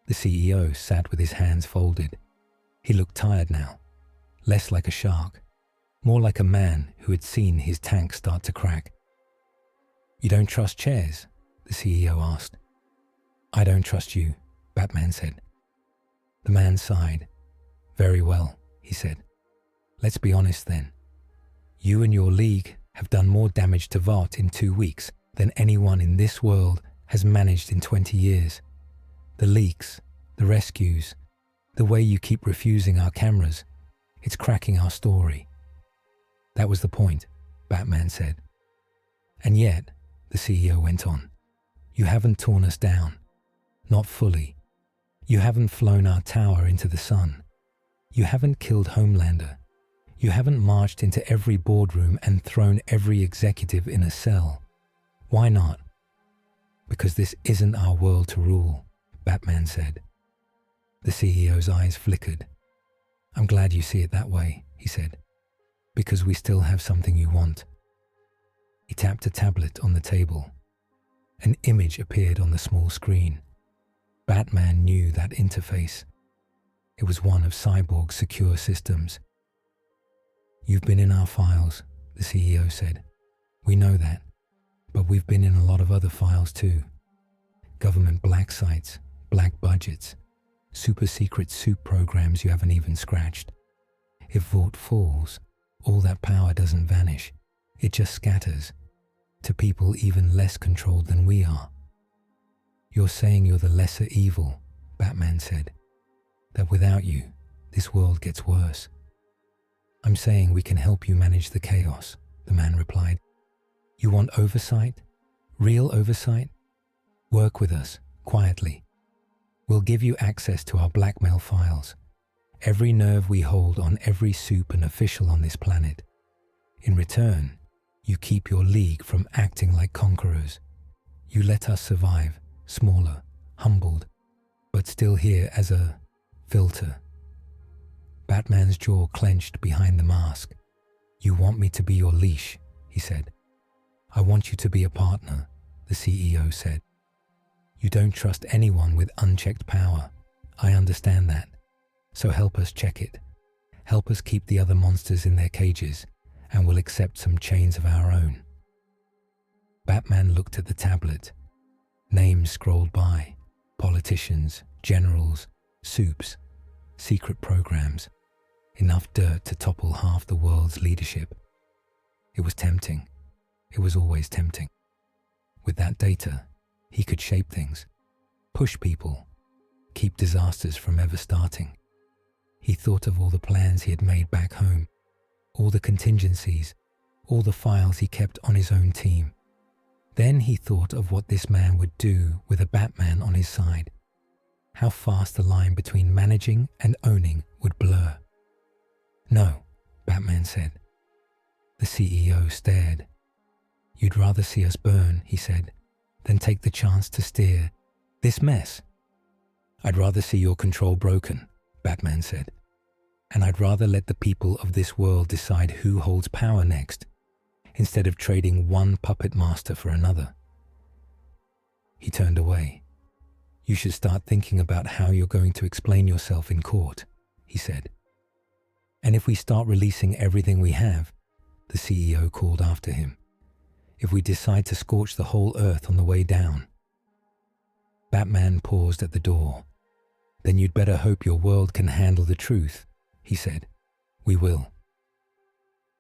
The CEO sat with his hands folded. He looked tired now, less like a shark, more like a man who had seen his tank start to crack. "You don't trust chairs?" the CEO asked. I don't trust you, Batman said. The man sighed. Very well, he said. Let's be honest then. You and your league have done more damage to Vought in 2 weeks than anyone in this world has managed in 20 years. The leaks, the rescues, the way you keep refusing our cameras, it's cracking our story. That was the point, Batman said. And yet, the CEO went on, you haven't torn us down. Not fully. You haven't flown our tower into the sun. You haven't killed Homelander. You haven't marched into every boardroom and thrown every executive in a cell. Why not? Because this isn't our world to rule, Batman said. The CEO's eyes flickered. I'm glad you see it that way, he said, because we still have something you want. He tapped a tablet on the table. An image appeared on the small screen. Batman knew that interface. It was one of Cyborg's secure systems. You've been in our files, the CEO said. We know that, but we've been in a lot of other files too. Government black sites, black budgets, super secret soup programs you haven't even scratched. If Vought falls, all that power doesn't vanish. It just scatters to people even less controlled than we are. You're saying you're the lesser evil, Batman said. That without you, this world gets worse. I'm saying we can help you manage the chaos, the man replied. You want oversight? Real oversight? Work with us, quietly. We'll give you access to our blackmail files. Every nerve we hold on every soup and official on this planet. In return, you keep your league from acting like conquerors. You let us survive, smaller, humbled, but still here as a filter. Batman's jaw clenched behind the mask. You want me to be your leash, he said. I want you to be a partner, the CEO said. You don't trust anyone with unchecked power. I understand that. So help us check it. Help us keep the other monsters in their cages, and we'll accept some chains of our own. Batman looked at the tablet. Names scrolled by. Politicians, generals, soups, secret programs. Enough dirt to topple half the world's leadership. It was tempting. It was always tempting. With that data, he could shape things, push people, keep disasters from ever starting. He thought of all the plans he had made back home, all the contingencies, all the files he kept on his own team. Then he thought of what this man would do with a Batman on his side. How fast the line between managing and owning would blur. No, Batman said. The CEO stared. You'd rather see us burn, he said, than take the chance to steer this mess. I'd rather see your control broken, Batman said. And I'd rather let the people of this world decide who holds power next, instead of trading one puppet master for another. He turned away. You should start thinking about how you're going to explain yourself in court, he said. And if we start releasing everything we have, the CEO called after him, if we decide to scorch the whole earth on the way down. Batman paused at the door. Then you'd better hope your world can handle the truth, he said. We will.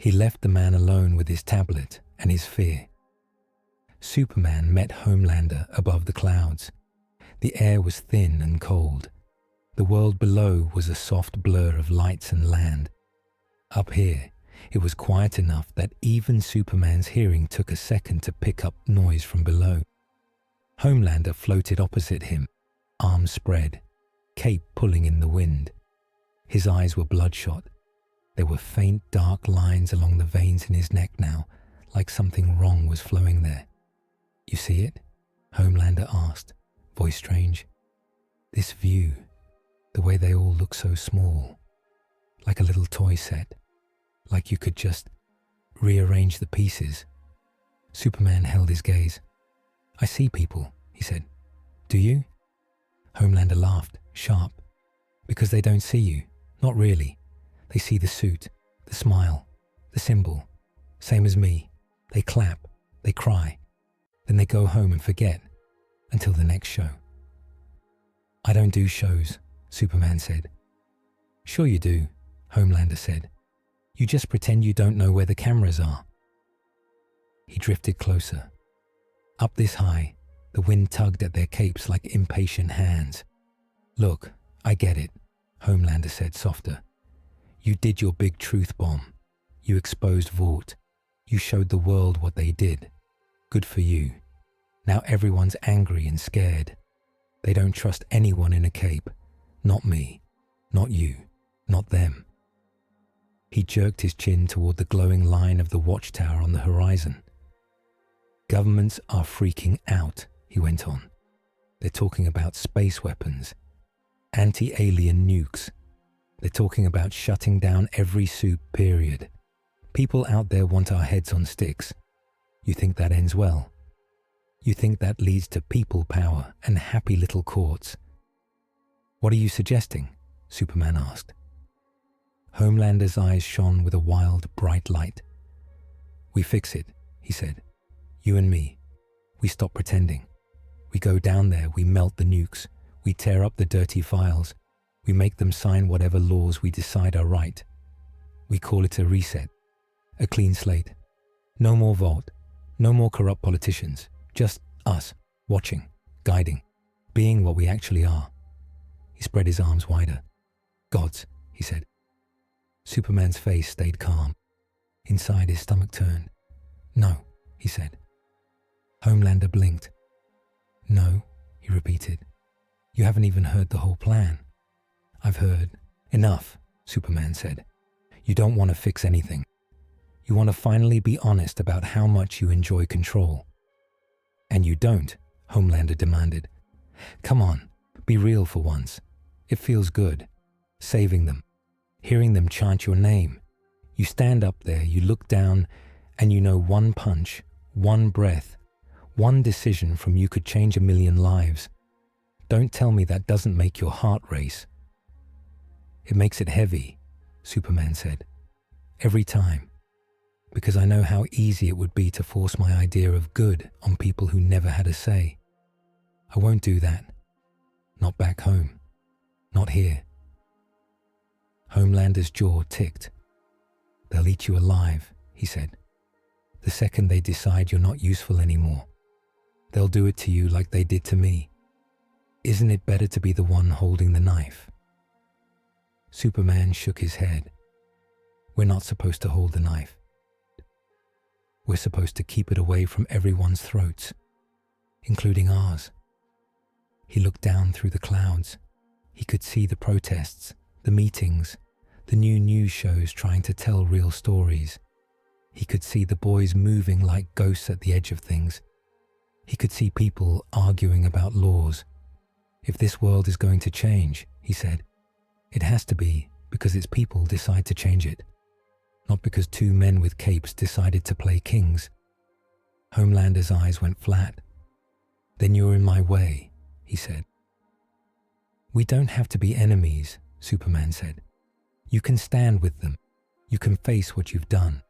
He left the man alone with his tablet and his fear. Superman met Homelander above the clouds. The air was thin and cold. The world below was a soft blur of lights and land. Up here, it was quiet enough that even Superman's hearing took a second to pick up noise from below. Homelander floated opposite him, arms spread, cape pulling in the wind. His eyes were bloodshot. There were faint dark lines along the veins in his neck now, like something wrong was flowing there. You see it? Homelander asked, voice strange. This view, the way they all look so small, like a little toy set, like you could just rearrange the pieces. Superman held his gaze. I see people, he said. Do you? Homelander laughed, sharp. Because they don't see you. Not really. They see the suit, the smile, the symbol. Same as me. They clap, they cry. Then they go home and forget. Until the next show. I don't do shows, Superman said. Sure you do, Homelander said. You just pretend you don't know where the cameras are. He drifted closer. Up this high, the wind tugged at their capes like impatient hands. Look, I get it, Homelander said softer. You did your big truth bomb. You exposed Vought. You showed the world what they did. Good for you. Now everyone's angry and scared. They don't trust anyone in a cape. Not me. Not you. Not them. He jerked his chin toward the glowing line of the watchtower on the horizon. Governments are freaking out, he went on. They're talking about space weapons, anti-alien nukes. They're talking about shutting down every soup, period. People out there want our heads on sticks. You think that ends well? You think that leads to people power and happy little courts? What are you suggesting? Superman asked. Homelander's eyes shone with a wild, bright light. We fix it, he said. You and me. We stop pretending. We go down there, we melt the nukes. We tear up the dirty files. We make them sign whatever laws we decide are right. We call it a reset. A clean slate. No more Vought. No more corrupt politicians. Just us, watching, guiding, being what we actually are. He spread his arms wider. Gods, he said. Superman's face stayed calm. Inside, his stomach turned. No, he said. Homelander blinked. No, he repeated. You haven't even heard the whole plan. I've heard. Enough, Superman said. You don't want to fix anything. You want to finally be honest about how much you enjoy control. And you don't, Homelander demanded. Come on, be real for once. It feels good. Saving them. Hearing them chant your name. You stand up there, you look down, and you know one punch, one breath, one decision from you could change 1,000,000 lives. Don't tell me that doesn't make your heart race. It makes it heavy, Superman said. Every time. Because I know how easy it would be to force my idea of good on people who never had a say. I won't do that. Not back home. Not here. Homelander's jaw ticked. They'll eat you alive, he said. The second they decide you're not useful anymore. They'll do it to you like they did to me. Isn't it better to be the one holding the knife? Superman shook his head. We're not supposed to hold the knife. We're supposed to keep it away from everyone's throats, including ours. He looked down through the clouds. He could see the protests, the meetings, the new news shows trying to tell real stories. He could see the boys moving like ghosts at the edge of things. He could see people arguing about laws. If this world is going to change, he said, it has to be because its people decide to change it, not because two men with capes decided to play kings. Homelander's eyes went flat. Then you're in my way, he said. We don't have to be enemies, Superman said. You can stand with them. You can face what you've done.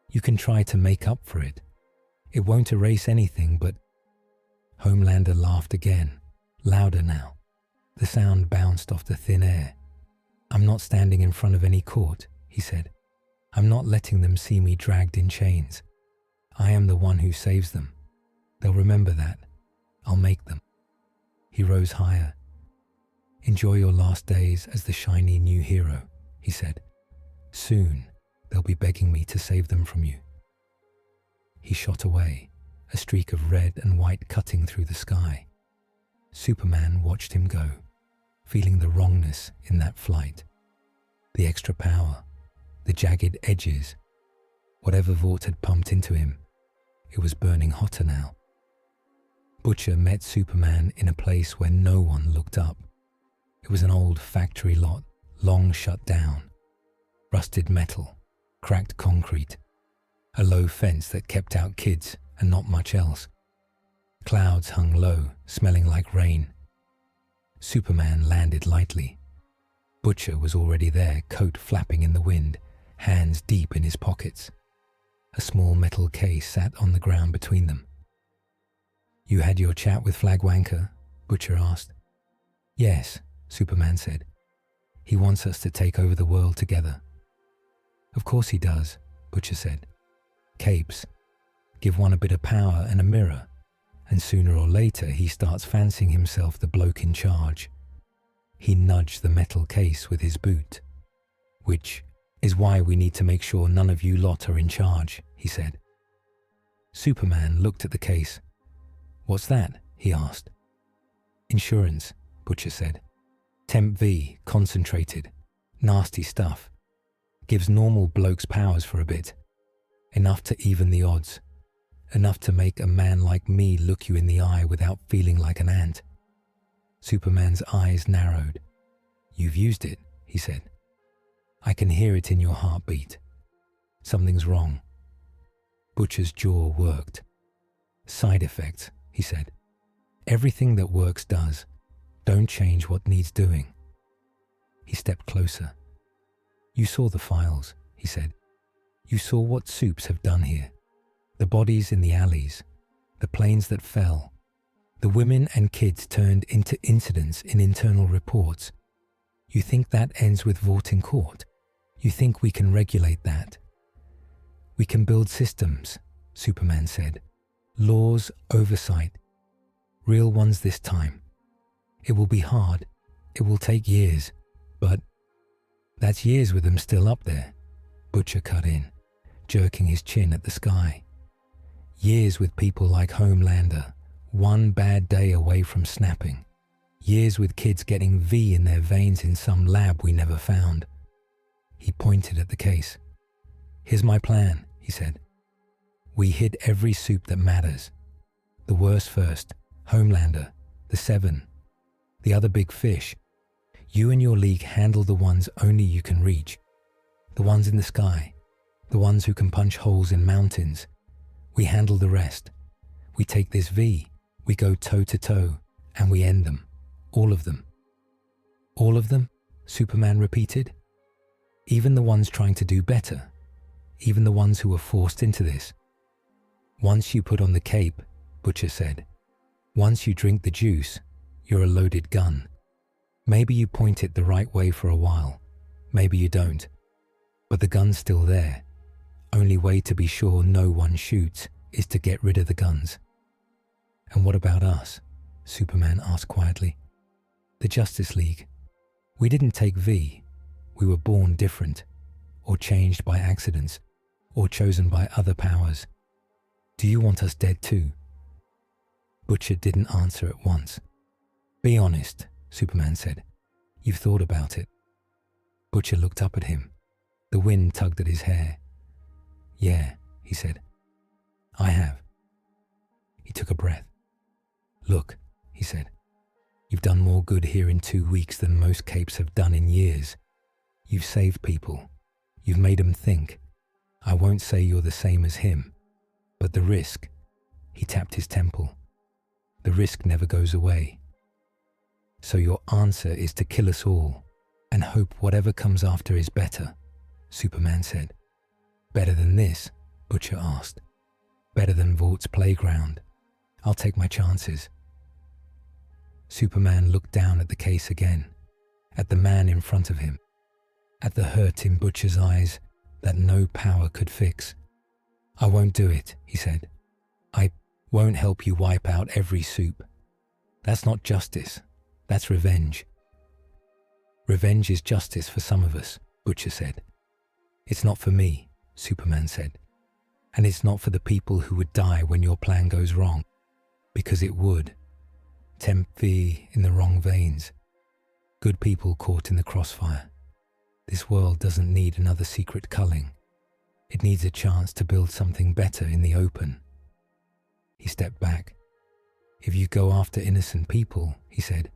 You can try to make up for it. It won't erase anything, but... Homelander laughed again, louder now. The sound bounced off the thin air. I'm not standing in front of any court, he said. I'm not letting them see me dragged in chains. I am the one who saves them. They'll remember that. I'll make them. He rose higher. Enjoy your last days as the shiny new hero, he said. Soon, they'll be begging me to save them from you. He shot away, a streak of red and white cutting through the sky. Superman watched him go, feeling the wrongness in that flight. The extra power, the jagged edges. Whatever Vought had pumped into him, it was burning hotter now. Butcher met Superman in a place where no one looked up. It was an old factory lot, long shut down. Rusted metal, cracked concrete, a low fence that kept out kids and not much else. Clouds hung low, smelling like rain. Superman landed lightly. Butcher was already there, coat flapping in the wind, hands deep in his pockets. A small metal case sat on the ground between them. You had your chat with Flagwanker? Butcher asked. Yes, Superman said. He wants us to take over the world together. Of course he does, Butcher said. Capes. Give one a bit of power and a mirror, and sooner or later he starts fancying himself the bloke in charge. He nudged the metal case with his boot. Which is why we need to make sure none of you lot are in charge, he said. Superman looked at the case. What's that? He asked. Insurance, Butcher said. Temp V, concentrated. Nasty stuff. Gives normal blokes powers for a bit. Enough to even the odds. Enough to make a man like me look you in the eye without feeling like an ant. Superman's eyes narrowed. You've used it, he said. I can hear it in your heartbeat. Something's wrong. Butcher's jaw worked. Side effects, he said. Everything that works does. Don't change what needs doing. He stepped closer. You saw the files, he said. You saw what soups have done here. The bodies in the alleys, the planes that fell, the women and kids turned into incidents in internal reports. You think that ends with Vought in court? You think we can regulate that? We can build systems, Superman said. Laws, oversight. Real ones this time. It will be hard. It will take years. But that's years with them still up there. Butcher cut in, jerking his chin at the sky. Years with people like Homelander, one bad day away from snapping. Years with kids getting V in their veins in some lab we never found. He pointed at the case. Here's my plan, he said. We hit every soup that matters. The worst first, Homelander, the Seven, the other big fish. You and your league handle the ones only you can reach. The ones in the sky, the ones who can punch holes in mountains. We handle the rest. We take this V, we go toe to toe, and we end them. All of them. All of them? Superman repeated. Even the ones trying to do better. Even the ones who were forced into this. Once you put on the cape, Butcher said. Once you drink the juice, you're a loaded gun. Maybe you point it the right way for a while. Maybe you don't. But the gun's still there. Only way to be sure no one shoots is to get rid of the guns. And what about us? Superman asked quietly. The Justice League. We didn't take V. We were born different, or changed by accidents, or chosen by other powers. Do you want us dead too? Butcher didn't answer at once. Be honest, Superman said. You've thought about it. Butcher looked up at him. The wind tugged at his hair. Yeah, he said. I have. He took a breath. Look, he said. You've done more good here in 2 weeks than most capes have done in years. You've saved people. You've made them think. I won't say you're the same as him, but the risk, he tapped his temple. The risk never goes away. So your answer is to kill us all and hope whatever comes after is better, Superman said. Better than this? Butcher asked. Better than Vaught's playground. I'll take my chances. Superman looked down at the case again, at the man in front of him, at the hurt in Butcher's eyes that no power could fix. I won't do it, he said. I won't help you wipe out every soup. That's not justice. That's revenge. Revenge is justice for some of us, Butcher said. It's not for me, Superman said. And it's not for the people who would die when your plan goes wrong. Because it would. Temp V in the wrong veins. Good people caught in the crossfire. This world doesn't need another secret culling. It needs a chance to build something better in the open. He stepped back. If you go after innocent people, he said,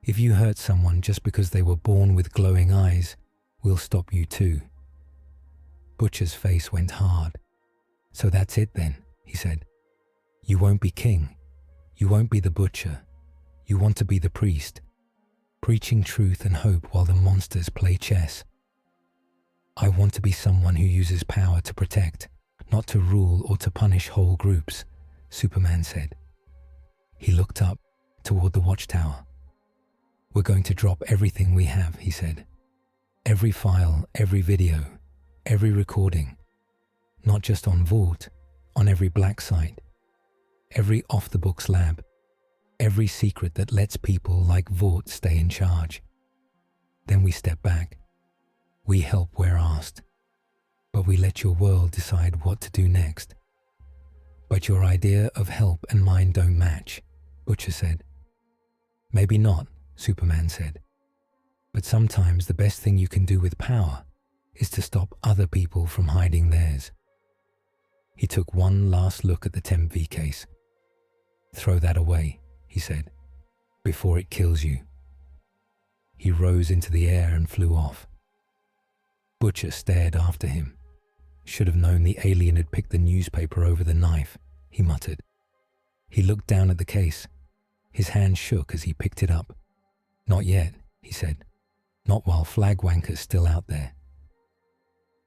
if you hurt someone just because they were born with glowing eyes, we'll stop you too. Butcher's face went hard. So that's it then, he said. You won't be king. You won't be the butcher. You want to be the priest, preaching truth and hope while the monsters play chess. I want to be someone who uses power to protect, not to rule or to punish whole groups, Superman said. He looked up toward the watchtower. "We're going to drop everything we have," he said. "Every file, every video, every recording. Not just on Vault, on every black site, every off-the-books lab, every secret that lets people like Vought stay in charge." Then we step back. We help where asked, but we let your world decide what to do next. "But your idea of help and mine don't match," Butcher said. "Maybe not," Superman said. "But sometimes the best thing you can do with power is to stop other people from hiding theirs." He took one last look at the Temp V case. "Throw that away," he said, "before it kills you." He rose into the air and flew off. Butcher stared after him. "Should have known the alien had picked the newspaper over the knife," he muttered. He looked down at the case. His hand shook as he picked it up. "Not yet," he said. "Not while Flagwanker's still out there."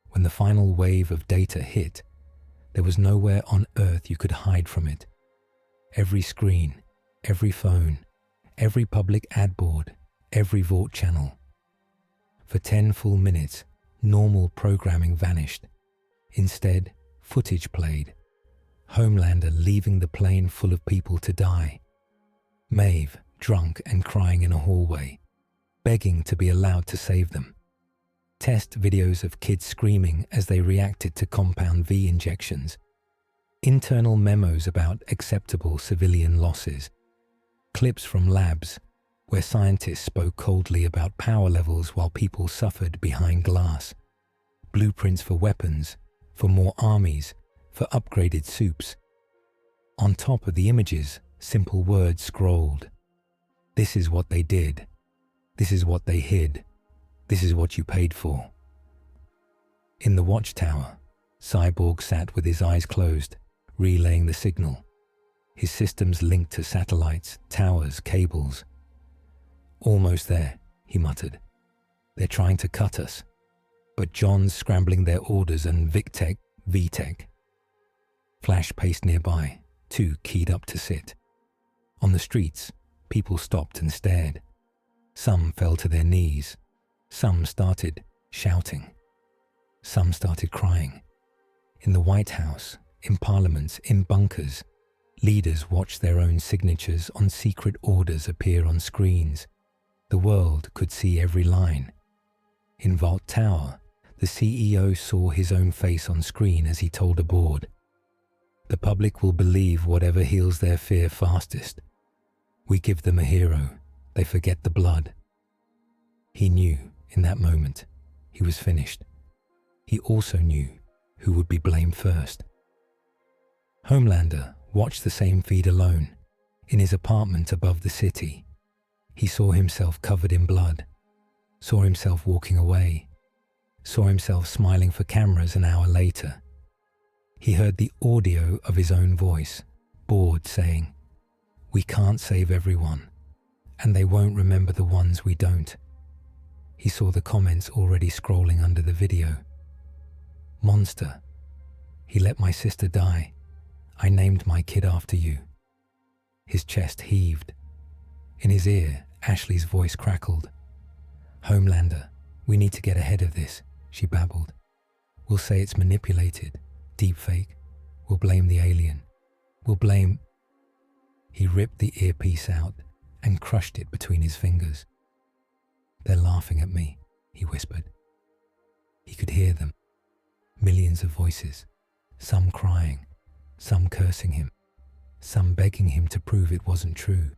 When the final wave of data hit, there was nowhere on Earth you could hide from it. Every screen, every phone, every public ad board, every Vault channel. For 10 full minutes, normal programming vanished. Instead, footage played. Homelander leaving the plane full of people to die. Maeve, drunk and crying in a hallway, begging to be allowed to save them. Test videos of kids screaming as they reacted to Compound V injections. Internal memos about acceptable civilian losses. Clips from labs where scientists spoke coldly about power levels while people suffered behind glass. Blueprints for weapons, for more armies, for upgraded soups. On top of the images, simple words scrolled. "This is what they did. This is what they hid. This is what you paid for." In the watchtower, Cyborg sat with his eyes closed, relaying the signal. His systems linked to satellites, towers, cables. "Almost there," he muttered. "They're trying to cut us. But John's scrambling their orders and VicTech, VTech." Flash paced nearby, too keyed up to sit. On the streets, people stopped and stared. Some fell to their knees. Some started shouting. Some started crying. In the White House, in parliaments, in bunkers, leaders watched their own signatures on secret orders appear on screens. The world could see every line. In Vault Tower, the CEO saw his own face on screen as he told a board, "The public will believe whatever heals their fear fastest. We give them a hero. They forget the blood." He knew, in that moment, he was finished. He also knew who would be blamed first. Homelander watched the same feed alone, in his apartment above the city. He saw himself covered in blood, saw himself walking away, saw himself smiling for cameras an hour later. He heard the audio of his own voice, bored, saying, "We can't save everyone, and they won't remember the ones we don't." He saw the comments already scrolling under the video. "Monster. He let my sister die. I named my kid after you." His chest heaved. In his ear, Ashley's voice crackled. "Homelander, we need to get ahead of this," she babbled. "We'll say it's manipulated, deepfake. We'll blame the alien. We'll blame..." He ripped the earpiece out and crushed it between his fingers. "They're laughing at me," he whispered. He could hear them. Millions of voices, some crying, some cursing him, some begging him to prove it wasn't true.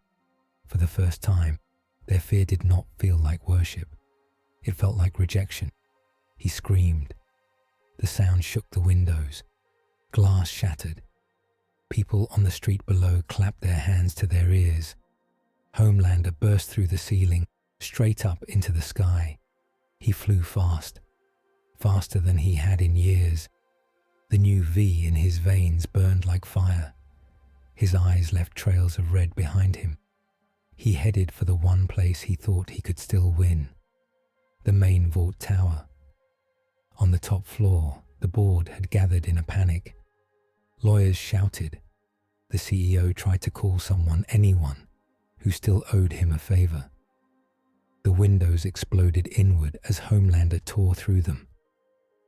For the first time, their fear did not feel like worship. It felt like rejection. He screamed. The sound shook the windows. Glass shattered. People on the street below clapped their hands to their ears. Homelander burst through the ceiling, straight up into the sky. He flew fast, faster than he had in years. The new V in his veins burned like fire. His eyes left trails of red behind him. He headed for the one place he thought he could still win, the main Vault Tower. On the top floor, the board had gathered in a panic. Lawyers shouted. The CEO tried to call someone, anyone, who still owed him a favor. The windows exploded inward as Homelander tore through them.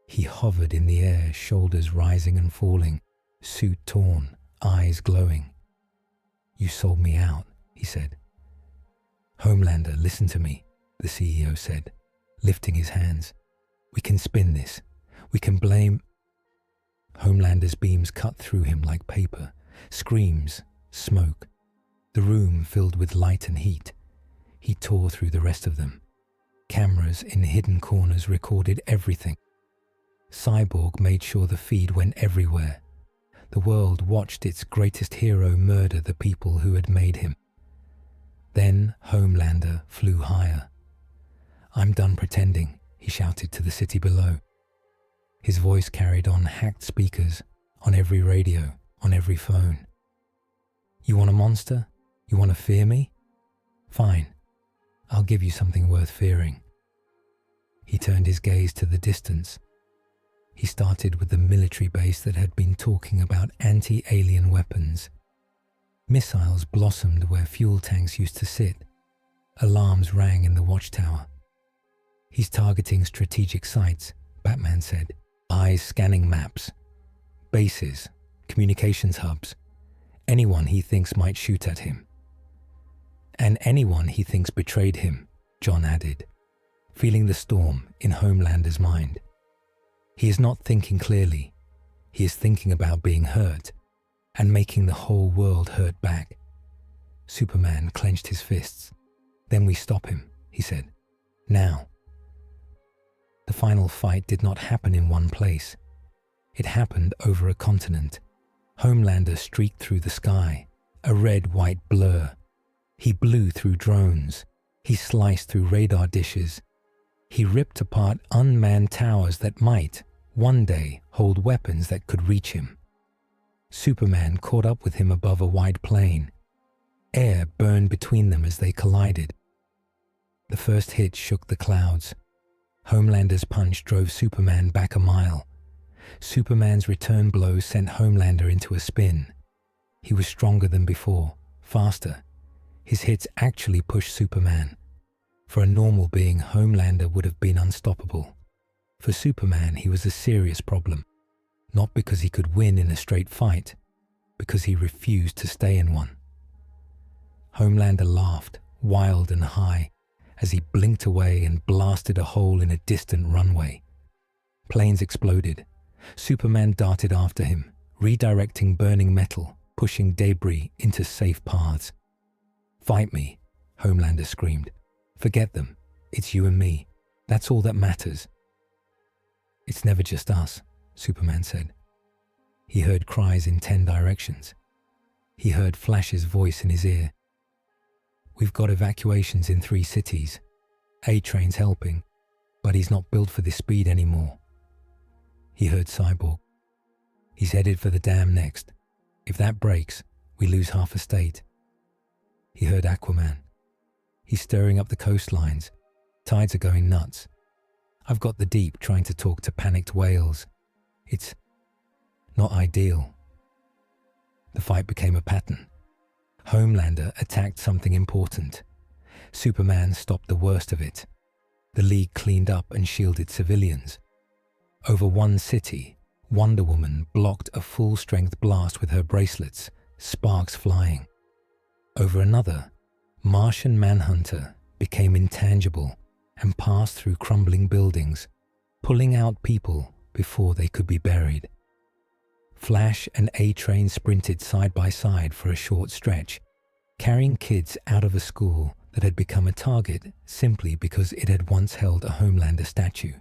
He hovered in the air, shoulders rising and falling, suit torn, eyes glowing. "You sold me out," he said. "Homelander, listen to me," the CEO said, lifting his hands. "We can spin this. We can blame—" Homelander's beams cut through him like paper. Screams, smoke. The room filled with light and heat. He tore through the rest of them. Cameras in hidden corners recorded everything. Cyborg made sure the feed went everywhere. The world watched its greatest hero murder the people who had made him. Then Homelander flew higher. "I'm done pretending," he shouted to the city below. His voice carried on hacked speakers, on every radio, on every phone. "You want a monster? You want to fear me? Fine. I'll give you something worth fearing." He turned his gaze to the distance. He started with the military base that had been talking about anti-alien weapons. Missiles blossomed where fuel tanks used to sit. Alarms rang in the watchtower. "He's targeting strategic sites," Batman said. "Eyes scanning maps. Bases, communications hubs. Anyone he thinks might shoot at him." "And anyone he thinks betrayed him," John added, feeling the storm in Homelander's mind. He is not thinking clearly. He is thinking about being hurt and making the whole world hurt back. Superman clenched his fists. "Then we stop him," he said. "Now." The final fight did not happen in one place. It happened over a continent. Homelander streaked through the sky, a red-white blur. He blew through drones. He sliced through radar dishes. He ripped apart unmanned towers that might, one day, hold weapons that could reach him. Superman caught up with him above a wide plain. Air burned between them as they collided. The first hit shook the clouds. Homelander's punch drove Superman back a mile. Superman's return blow sent Homelander into a spin. He was stronger than before, faster. His hits actually pushed Superman. For a normal being, Homelander would have been unstoppable. For Superman, he was a serious problem. Not because he could win in a straight fight, because he refused to stay in one. Homelander laughed, wild and high, as he blinked away and blasted a hole in a distant runway. Planes exploded. Superman darted after him, redirecting burning metal, pushing debris into safe paths. "Fight me," Homelander screamed. "Forget them. It's you and me. That's all that matters." "It's never just us," Superman said. He heard cries in 10 directions. He heard Flash's voice in his ear. "We've got evacuations in 3 cities. A-Train's helping, but he's not built for this speed anymore." He heard Cyborg. "He's headed for the dam next. If that breaks, we lose half a state." He heard Aquaman. "He's stirring up the coastlines. Tides are going nuts. I've got the Deep trying to talk to panicked whales. It's not ideal." The fight became a pattern. Homelander attacked something important. Superman stopped the worst of it. The League cleaned up and shielded civilians. Over one city, Wonder Woman blocked a full-strength blast with her bracelets, sparks flying. Over another, Martian Manhunter became intangible and passed through crumbling buildings, pulling out people before they could be buried. Flash and A-Train sprinted side by side for a short stretch, carrying kids out of a school that had become a target simply because it had once held a Homelander statue.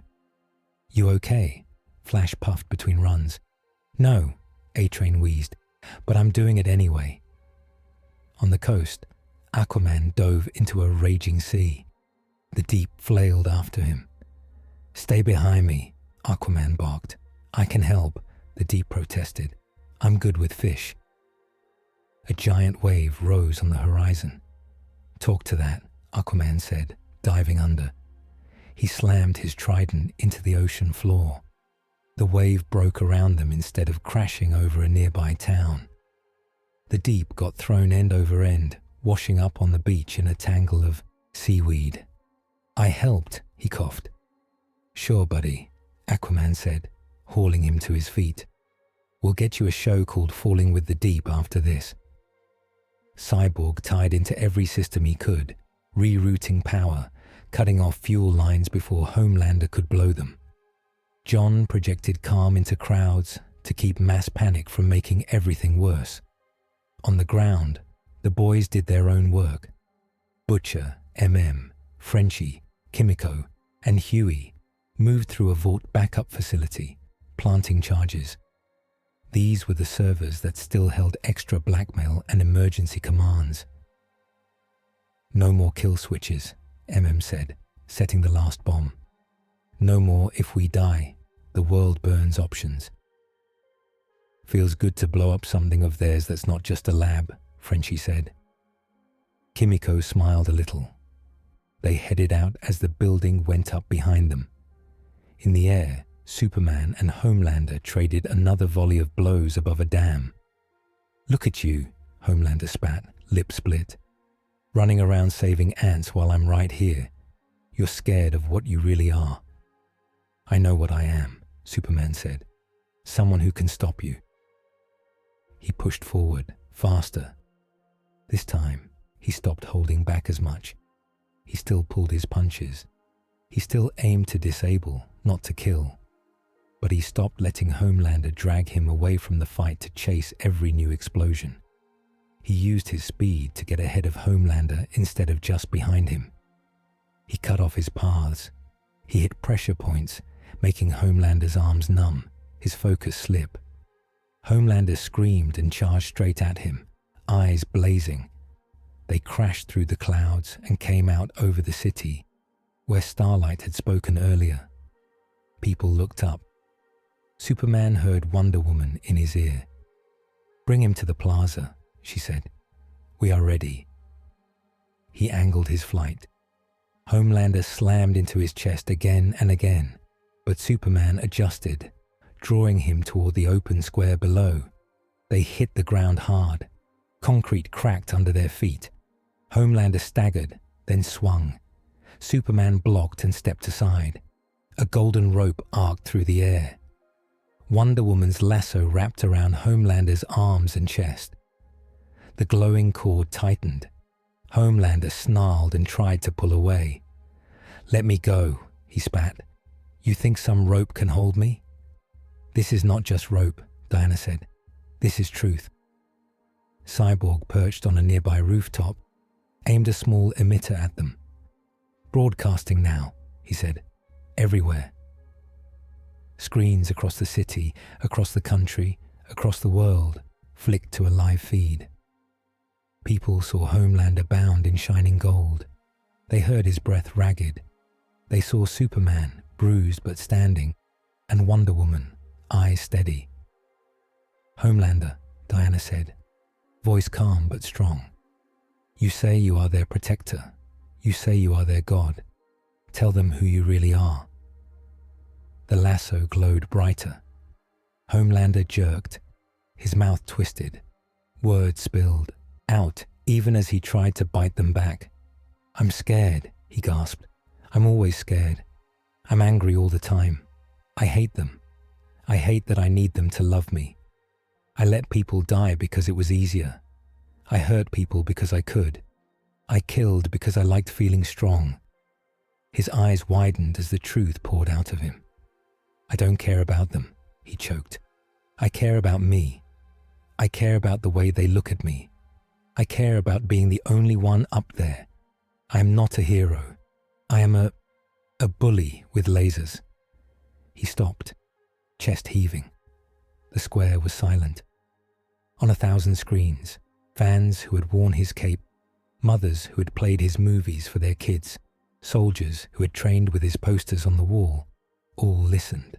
"You okay?" Flash puffed between runs. "No," A-Train wheezed, "but I'm doing it anyway." On the coast, Aquaman dove into a raging sea. The Deep flailed after him. "Stay behind me," Aquaman barked. "I can help," the Deep protested. "I'm good with fish." A giant wave rose on the horizon. "Talk to that," Aquaman said, diving under. He slammed his trident into the ocean floor. The wave broke around them instead of crashing over a nearby town. The deep got thrown end over end, washing up on the beach in a tangle of seaweed. "I helped," he coughed. "Sure, buddy," Aquaman said, hauling him to his feet. "We'll get you a show called Falling with the Deep after this." Cyborg tied into every system he could, rerouting power, cutting off fuel lines before Homelander could blow them. John projected calm into crowds to keep mass panic from making everything worse. On the ground, the boys did their own work. Butcher, MM, Frenchie, Kimiko, and Huey moved through a vault backup facility, planting charges. These were the servers that still held extra blackmail and emergency commands. "No more kill switches," MM said, setting the last bomb. "No more if we die, the world burns options." "Feels good to blow up something of theirs that's not just a lab," Frenchie said. Kimiko smiled a little. They headed out as the building went up behind them. In the air, Superman and Homelander traded another volley of blows above a dam. "Look at you," Homelander spat, lip split. "Running around saving ants while I'm right here. You're scared of what you really are." "I know what I am," Superman said. "Someone who can stop you." He pushed forward, faster. This time, he stopped holding back as much. He still pulled his punches. He still aimed to disable, not to kill. But he stopped letting Homelander drag him away from the fight to chase every new explosion. He used his speed to get ahead of Homelander instead of just behind him. He cut off his paths. He hit pressure points, making Homelander's arms numb, his focus slip. Homelander screamed and charged straight at him, eyes blazing. They crashed through the clouds and came out over the city, where Starlight had spoken earlier. People looked up. Superman heard Wonder Woman in his ear. "Bring him to the plaza," she said. "We are ready." He angled his flight. Homelander slammed into his chest again and again, but Superman adjusted, drawing him toward the open square below. They hit the ground hard. Concrete cracked under their feet. Homelander staggered, then swung. Superman blocked and stepped aside. A golden rope arced through the air. Wonder Woman's lasso wrapped around Homelander's arms and chest. The glowing cord tightened. Homelander snarled and tried to pull away. "Let me go," he spat. "You think some rope can hold me?" "This is not just rope," Diana said. "This is truth." Cyborg perched on a nearby rooftop, aimed a small emitter at them. "Broadcasting now," he said. "Everywhere." Screens across the city, across the country, across the world, flicked to a live feed. People saw Homelander bound in shining gold. They heard his breath ragged. They saw Superman, bruised but standing, and Wonder Woman, eyes steady. "Homelander," Diana said, voice calm but strong. "You say you are their protector. You say you are their god. Tell them who you really are." The lasso glowed brighter. Homelander jerked. His mouth twisted. Words spilled out even as he tried to bite them back. "I'm scared," he gasped. "I'm always scared. I'm angry all the time. I hate them. I hate that I need them to love me. I let people die because it was easier. I hurt people because I could. I killed because I liked feeling strong." His eyes widened as the truth poured out of him. "I don't care about them," he choked. "I care about me. I care about the way they look at me. I care about being the only one up there. I am not a hero. I am a bully with lasers." He stopped, chest heaving. The square was silent. On 1,000 screens, fans who had worn his cape, mothers who had played his movies for their kids, soldiers who had trained with his posters on the wall, all listened.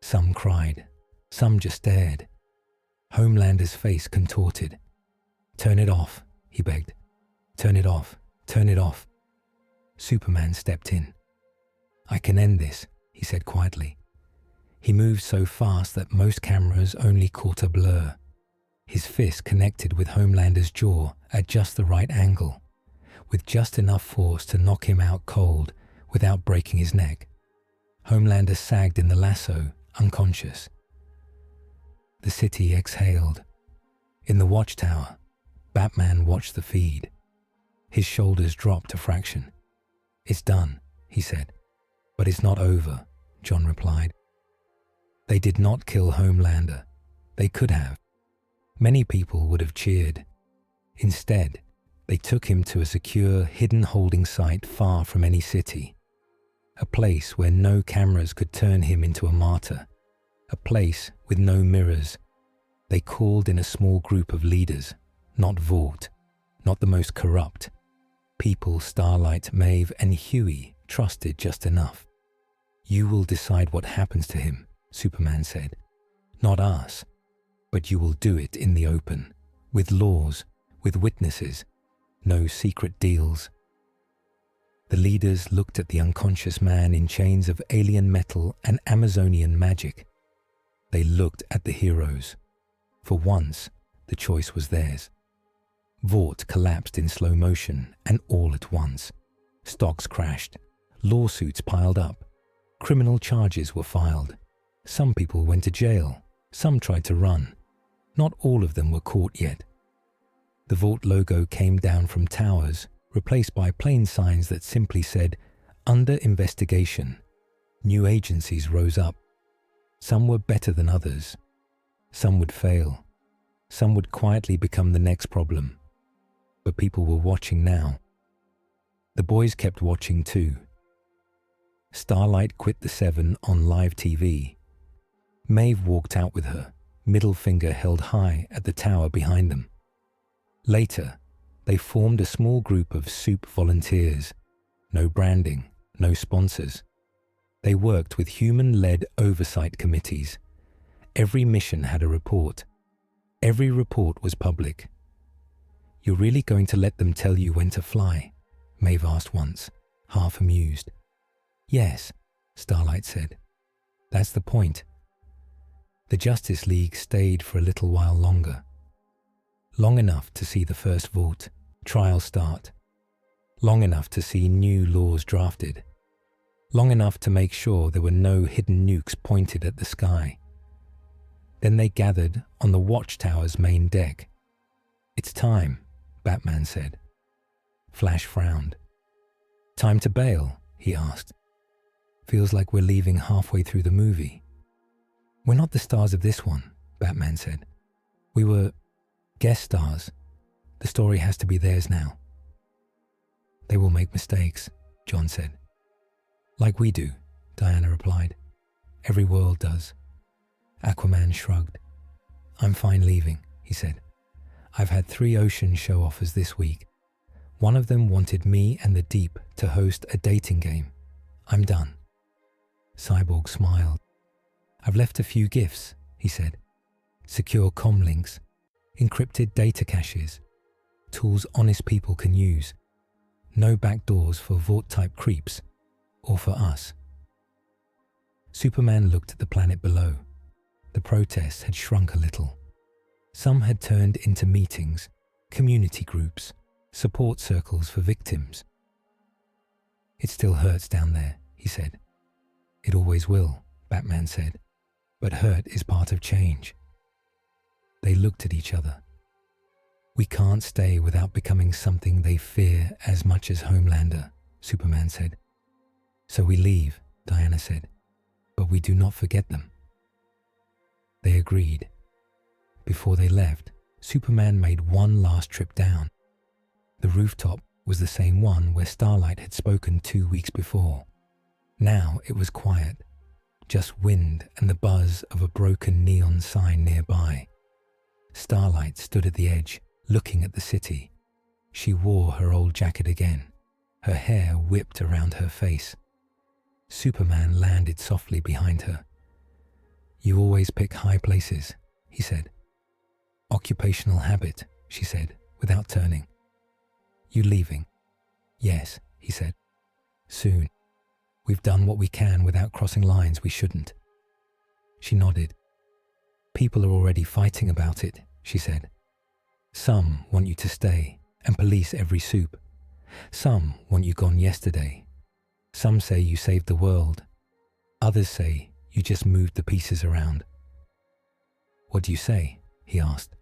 Some cried. Some just stared. Homelander's face contorted. "Turn it off," he begged. "Turn it off. Turn it off." Superman stepped in. "I can end this," he said quietly. He moved so fast that most cameras only caught a blur. His fist connected with Homelander's jaw at just the right angle, with just enough force to knock him out cold without breaking his neck. Homelander sagged in the lasso, unconscious. The city exhaled. In the watchtower, Batman watched the feed. His shoulders dropped a fraction. "It's done," he said. "But it's not over," John replied. They did not kill Homelander. They could have. Many people would have cheered. Instead, they took him to a secure, hidden holding site far from any city. A place where no cameras could turn him into a martyr. A place with no mirrors. They called in a small group of leaders, not Vought, not the most corrupt. People Starlight, Maeve, and Huey trusted just enough. "You will decide what happens to him," Superman said. "Not us. But you will do it in the open, with laws, with witnesses, no secret deals." The leaders looked at the unconscious man in chains of alien metal and Amazonian magic. They looked at the heroes. For once, the choice was theirs. Vought collapsed in slow motion, and all at once. Stocks crashed. Lawsuits piled up. Criminal charges were filed. Some people went to jail. Some tried to run. Not all of them were caught yet. The Vought logo came down from towers, replaced by plain signs that simply said, "Under investigation." New agencies rose up. Some were better than others. Some would fail. Some would quietly become the next problem. But people were watching now. The boys kept watching too. Starlight quit the Seven on live TV. Maeve walked out with her, middle finger held high at the tower behind them. Later, they formed a small group of soup volunteers. No branding, no sponsors. They worked with human-led oversight committees. Every mission had a report. Every report was public. "You're really going to let them tell you when to fly?" Maeve asked once, half amused. "Yes," Starlight said. "That's the point." The Justice League stayed for a little while longer. Long enough to see the first vote, trial start. Long enough to see new laws drafted. Long enough to make sure there were no hidden nukes pointed at the sky. Then they gathered on the Watchtower's main deck. "It's time," Batman said. Flash frowned. "Time to bail?" he asked. "Feels like we're leaving halfway through the movie." "We're not the stars of this one," Batman said. "We were guest stars. The story has to be theirs now." "They will make mistakes," John said. "Like we do," Diana replied. "Every world does." Aquaman shrugged. "I'm fine leaving," he said. "I've had 3 ocean show offers this week. One of them wanted me and the Deep to host a dating game. I'm done." Cyborg smiled. "I've left a few gifts," he said. "Secure comm links, encrypted data caches, tools honest people can use. No backdoors for Vought-type creeps, or for us." Superman looked at the planet below. The protests had shrunk a little. Some had turned into meetings, community groups, support circles for victims. "It still hurts down there," he said. "It always will," Batman said. "But hurt is part of change." They looked at each other. "We can't stay without becoming something they fear as much as Homelander," Superman said. "So we leave," Diana said. "But we do not forget them." They agreed. Before they left, Superman made one last trip down. The rooftop was the same one where Starlight had spoken 2 weeks before. Now it was quiet, just wind and the buzz of a broken neon sign nearby. Starlight stood at the edge, looking at the city. She wore her old jacket again, her hair whipped around her face. Superman landed softly behind her. "You always pick high places," he said. "Occupational habit," she said, without turning. "You leaving?" "Yes," he said. "Soon. We've done what we can without crossing lines we shouldn't." She nodded. "People are already fighting about it," she said. Some want you to stay and police every soup. Some want you gone yesterday. Some say you saved the world. Others say you just moved the pieces around. What do you say? He asked.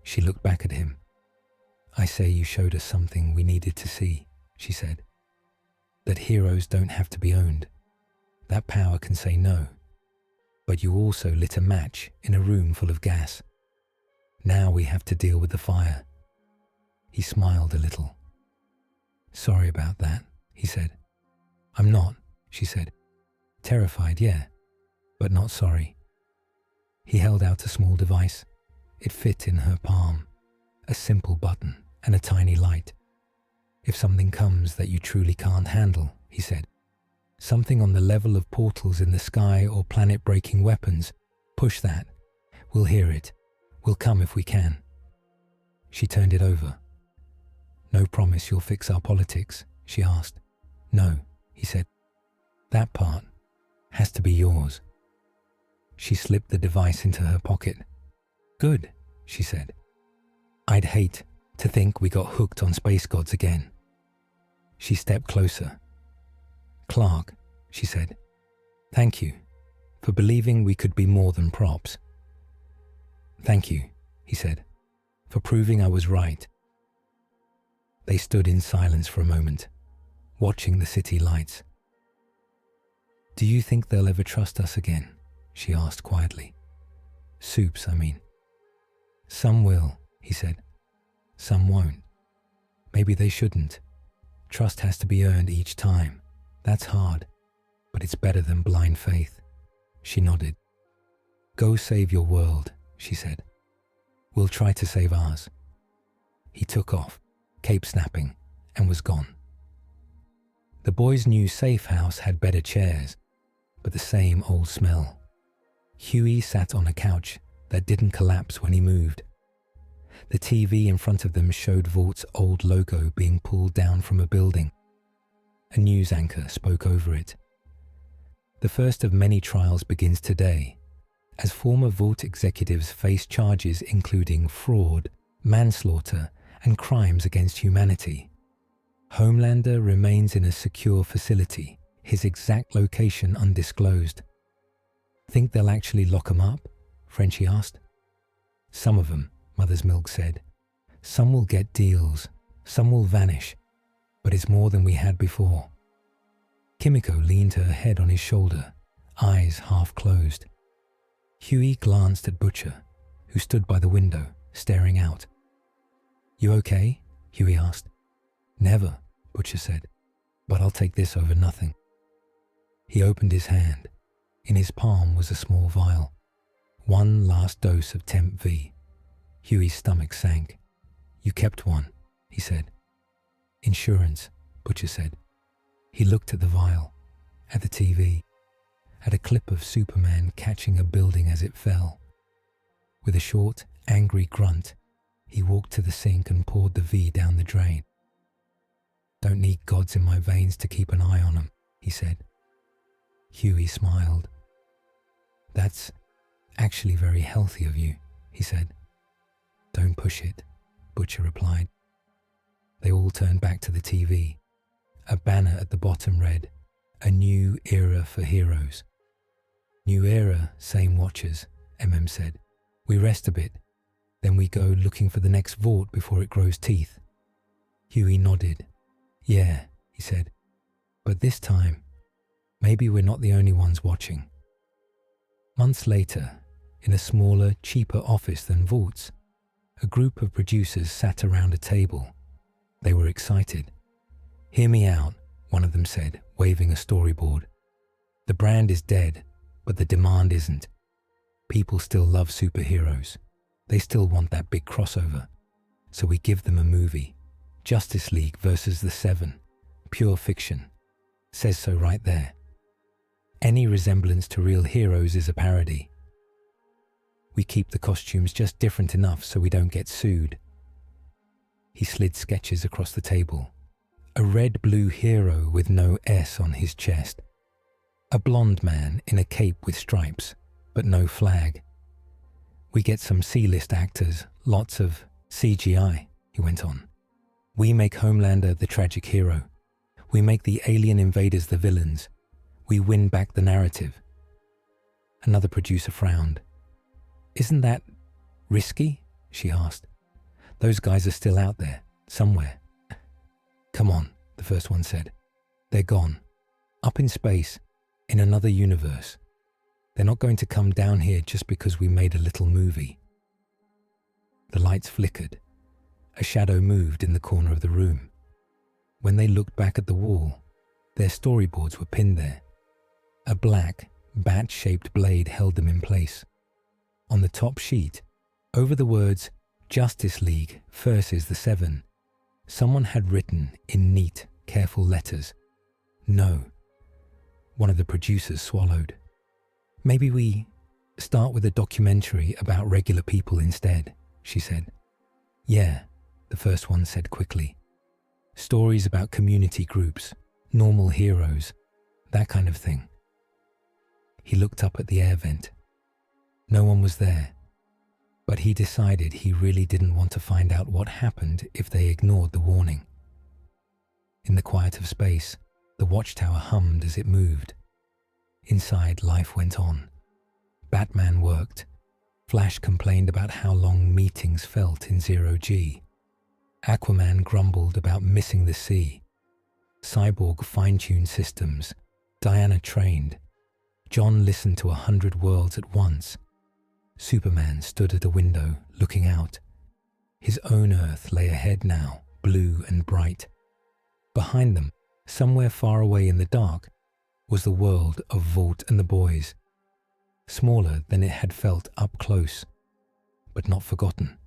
She looked back at him. I say you showed us something we needed to see, she said. That heroes don't have to be owned. That power can say no. But you also lit a match in a room full of gas. Now we have to deal with the fire. He smiled a little. Sorry about that, he said. I'm not, she said. Terrified, yeah, but not sorry. He held out a small device. It fit in her palm. A simple button and a tiny light. If something comes that you truly can't handle, he said, something on the level of portals in the sky or planet-breaking weapons, push that. We'll hear it. We'll come if we can. She turned it over. No promise you'll fix our politics, she asked. No, he said. That part has to be yours. She slipped the device into her pocket. Good, she said. I'd hate to think we got hooked on space gods again. She stepped closer. Clark, she said, thank you for believing we could be more than props. Thank you, he said, for proving I was right. They stood in silence for a moment, watching the city lights. Do you think they'll ever trust us again? She asked quietly. Soups, I mean. Some will, he said. Some won't. Maybe they shouldn't. Trust has to be earned each time. That's hard, but it's better than blind faith. She nodded. Go save your world, she said. We'll try to save ours. He took off, cape snapping, and was gone. The boys' new safe house had better chairs, but the same old smell. Huey sat on a couch that didn't collapse when he moved. The TV in front of them showed Vaught's old logo being pulled down from a building. A news anchor spoke over it. The first of many trials begins today, as former Vought executives face charges including fraud, manslaughter, and crimes against humanity. Homelander remains in a secure facility, his exact location undisclosed. Think they'll actually lock him up? Frenchie asked. Some of them, Mother's Milk said. Some will get deals, some will vanish, but it's more than we had before. Kimiko leaned her head on his shoulder, eyes half closed. Huey glanced at Butcher, who stood by the window, staring out. You okay? Huey asked. Never, Butcher said, but I'll take this over nothing. He opened his hand. In his palm was a small vial. One last dose of Temp V. Huey's stomach sank. You kept one, he said. Insurance, Butcher said. He looked at the vial, at the TV, at a clip of Superman catching a building as it fell. With a short, angry grunt, he walked to the sink and poured the V down the drain. Don't need gods in my veins to keep an eye on them, he said. Huey smiled. That's actually very healthy of you, he said. Don't push it, Butcher replied. They all turned back to the TV. A banner at the bottom read, A New Era for Heroes. New era, same watchers, MM said. We rest a bit, then we go looking for the next Vought before it grows teeth. Huey nodded. Yeah, he said, but this time, maybe we're not the only ones watching. Months later, in a smaller, cheaper office than Vaught's, a group of producers sat around a table. They were excited. Hear me out, one of them said, waving a storyboard. The brand is dead, but the demand isn't. People still love superheroes. They still want that big crossover. So we give them a movie. Justice League versus the Seven. Pure fiction. Says so right there. Any resemblance to real heroes is a parody. We keep the costumes just different enough so we don't get sued. He slid sketches across the table. A red-blue hero with no S on his chest. A blonde man in a cape with stripes, but no flag. We get some C-list actors, lots of CGI, he went on. We make Homelander the tragic hero. We make the alien invaders the villains. We win back the narrative. Another producer frowned. Isn't that risky? She asked. Those guys are still out there, somewhere. Come on, the first one said. They're gone. Up in space, in another universe. They're not going to come down here just because we made a little movie. The lights flickered. A shadow moved in the corner of the room. When they looked back at the wall, their storyboards were pinned there. A black, bat-shaped blade held them in place. On the top sheet, over the words Justice League versus the Seven, someone had written in neat, careful letters, "No." One of the producers swallowed. Maybe we start with a documentary about regular people instead, she said. Yeah, the first one said quickly. Stories about community groups, normal heroes, that kind of thing. He looked up at the air vent. No one was there, but he decided he really didn't want to find out what happened if they ignored the warning. In the quiet of space, the watchtower hummed as it moved. Inside, life went on. Batman worked. Flash complained about how long meetings felt in Zero-G. Aquaman grumbled about missing the sea. Cyborg fine-tuned systems. Diana trained. John listened to 100 worlds at once. Superman stood at a window, looking out. His own Earth lay ahead now, blue and bright. Behind them, somewhere far away in the dark, was the world of Vought and the boys. Smaller than it had felt up close, but not forgotten.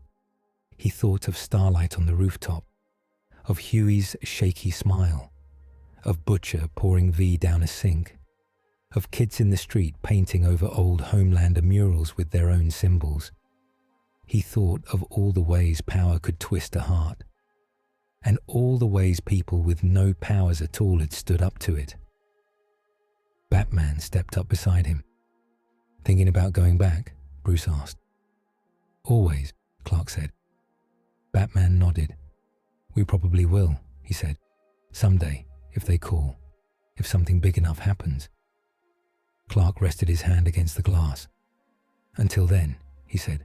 He thought of starlight on the rooftop, of Huey's shaky smile, of Butcher pouring V down a sink, of kids in the street painting over old Homelander murals with their own symbols. He thought of all the ways power could twist a heart, and all the ways people with no powers at all had stood up to it. Batman stepped up beside him. Thinking about going back? Bruce asked. Always, Clark said. Batman nodded. We probably will, he said. Someday, if they call, if something big enough happens. Clark rested his hand against the glass. Until then, he said,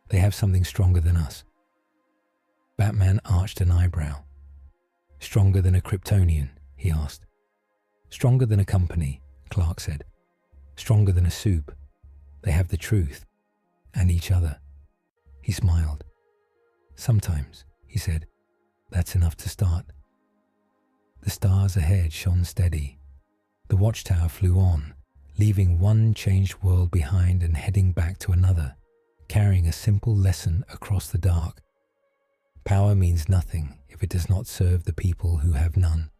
they have something stronger than us. Batman arched an eyebrow. Stronger than a Kryptonian, he asked. Stronger than a company, Clark said. Stronger than a soup. They have the truth, and each other. He smiled. Sometimes, he said, that's enough to start. The stars ahead shone steady. The watchtower flew on, leaving one changed world behind and heading back to another, carrying a simple lesson across the dark. Power means nothing if it does not serve the people who have none.